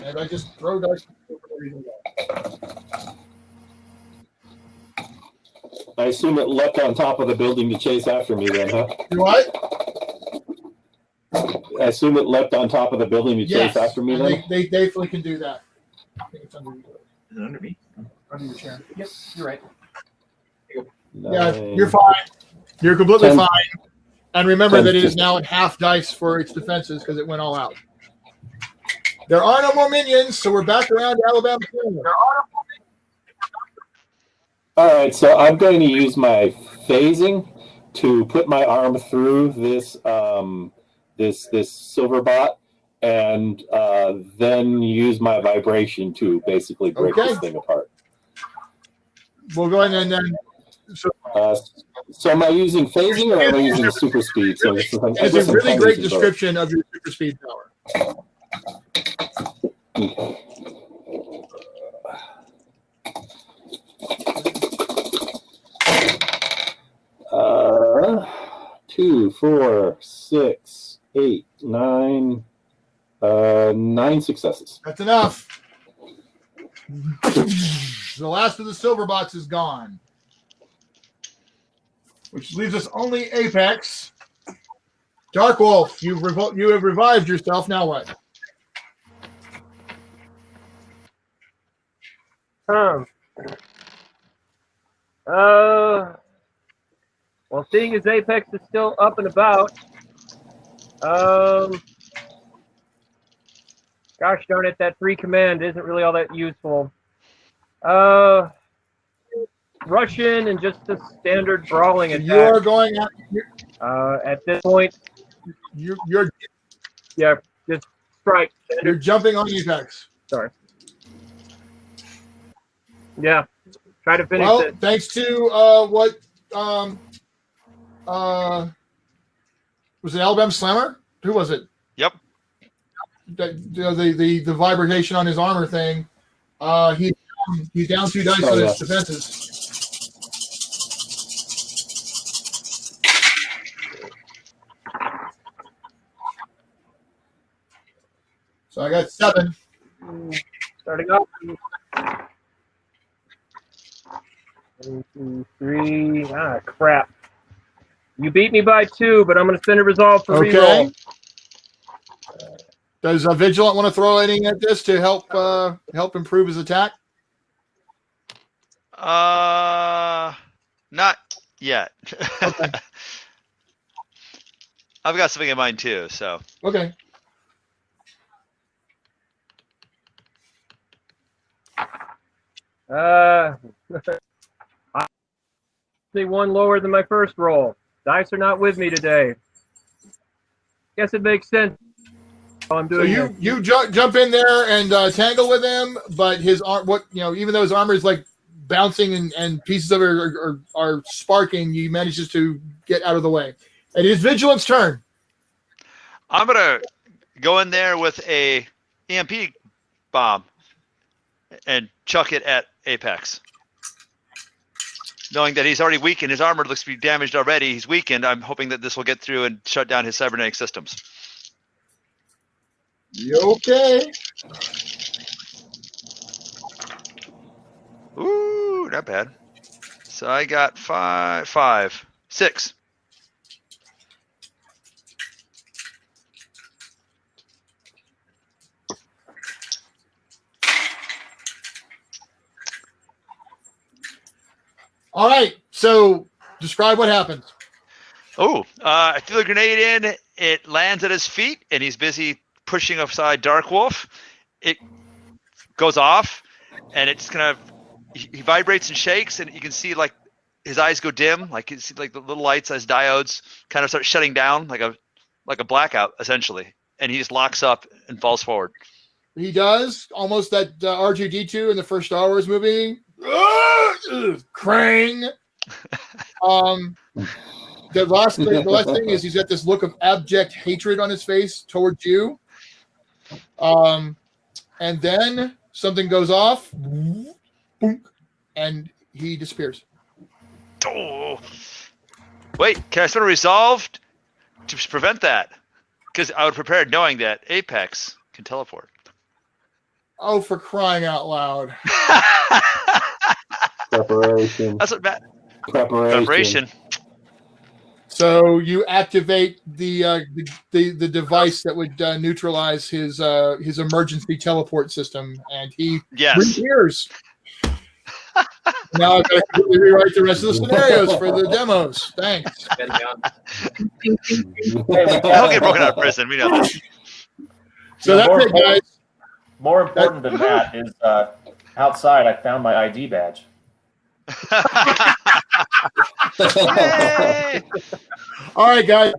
[SPEAKER 2] And I just throw dice.
[SPEAKER 8] I assume it leapt on top of the building to chase after me then, huh?
[SPEAKER 2] Do what?
[SPEAKER 8] I assume it leapt on top of the building to chase after me then?
[SPEAKER 2] They definitely can do that. I think it's under you.
[SPEAKER 6] Is it under me?
[SPEAKER 2] Under your chair.
[SPEAKER 6] Yep, you're right.
[SPEAKER 2] Yeah, you're fine. You're completely
[SPEAKER 8] 10.
[SPEAKER 2] fine. And remember
[SPEAKER 8] 10.
[SPEAKER 2] that it is now at half dice for its defenses because it went all out. There are no more minions, so we're back around to Alabama.
[SPEAKER 8] All right, so I'm going to use my phasing to put my arm through this this silver bot, and then use my vibration to basically break this thing apart.
[SPEAKER 2] We'll go ahead and then.
[SPEAKER 8] So am I using phasing or am I using super speed? So
[SPEAKER 2] it's a really great description of your super speed power.
[SPEAKER 8] Okay. 2, 4, 6, 8, 9, 9 successes.
[SPEAKER 2] That's enough. The last of the silver bots is gone, which leaves us only Apex. DARKWOLF, you have revived yourself. Now what?
[SPEAKER 5] Well, seeing as Apex is still up and about, gosh darn it, that free command isn't really all that useful. rush in and just a standard brawling attack.
[SPEAKER 2] You're going
[SPEAKER 5] At this point,
[SPEAKER 2] you're
[SPEAKER 5] yeah, just strike.
[SPEAKER 2] you're jumping on Apex.
[SPEAKER 5] Sorry. Yeah, try to finish
[SPEAKER 2] Well,
[SPEAKER 5] it.
[SPEAKER 2] thanks to what was it Alabama Slammer? Who was it?
[SPEAKER 1] Yep.
[SPEAKER 2] The vibration on his armor thing. He's down 2 dice on his defenses. So I got 7.
[SPEAKER 5] Starting off. 1, 2, 3. Ah, crap. You beat me by 2, but I'm going to spend a resolve for reroll.
[SPEAKER 2] Does Vigilant want to throw anything at this to help improve his attack?
[SPEAKER 1] Not yet.
[SPEAKER 2] Okay.
[SPEAKER 1] I've got something in mind too. So
[SPEAKER 2] Okay.
[SPEAKER 5] One lower than my first roll. Dice are not with me today. Guess it makes sense. I'm
[SPEAKER 2] So
[SPEAKER 5] doing
[SPEAKER 2] you jump in there and tangle with him, but his even though his armor is like bouncing and pieces of it are sparking, he manages to get out of the way. And it is Vigilant's turn.
[SPEAKER 1] I'm gonna go in there with a EMP bomb and chuck it at APE-X. Knowing that he's already weakened, his armor looks to be damaged already. He's weakened. I'm hoping that this will get through and shut down his cybernetic systems.
[SPEAKER 2] You okay?
[SPEAKER 1] Ooh, not bad. So I got 5, 6.
[SPEAKER 2] All right. So describe what happens.
[SPEAKER 1] Oh, I threw the grenade in. It lands at his feet, and he's busy pushing aside DARKWOLF. It goes off, and it's kind of he vibrates and shakes, and you can see like his eyes go dim, like you see like the little lights as diodes kind of start shutting down, like a blackout essentially, and he just locks up and falls forward.
[SPEAKER 2] He does almost that R2-D2 in the first Star Wars movie. Krang. The last thing is he's got this look of abject hatred on his face towards you. And then something goes off, and he disappears.
[SPEAKER 1] Oh. Wait, can I spend a resolve to prevent that? Because I would prepared knowing that APE-X can teleport.
[SPEAKER 2] Oh, for crying out loud.
[SPEAKER 8] Preparation.
[SPEAKER 1] That's what Matt.
[SPEAKER 8] Preparation.
[SPEAKER 2] So you activate the device that would neutralize his emergency teleport system, and he reappears. Now I've got to completely rewrite the rest of the scenarios for the demos. Thanks.
[SPEAKER 1] He'll get broken out of prison. We know that.
[SPEAKER 2] So that's it, guys.
[SPEAKER 3] More important than that is outside I found my ID badge.
[SPEAKER 2] All right, guys.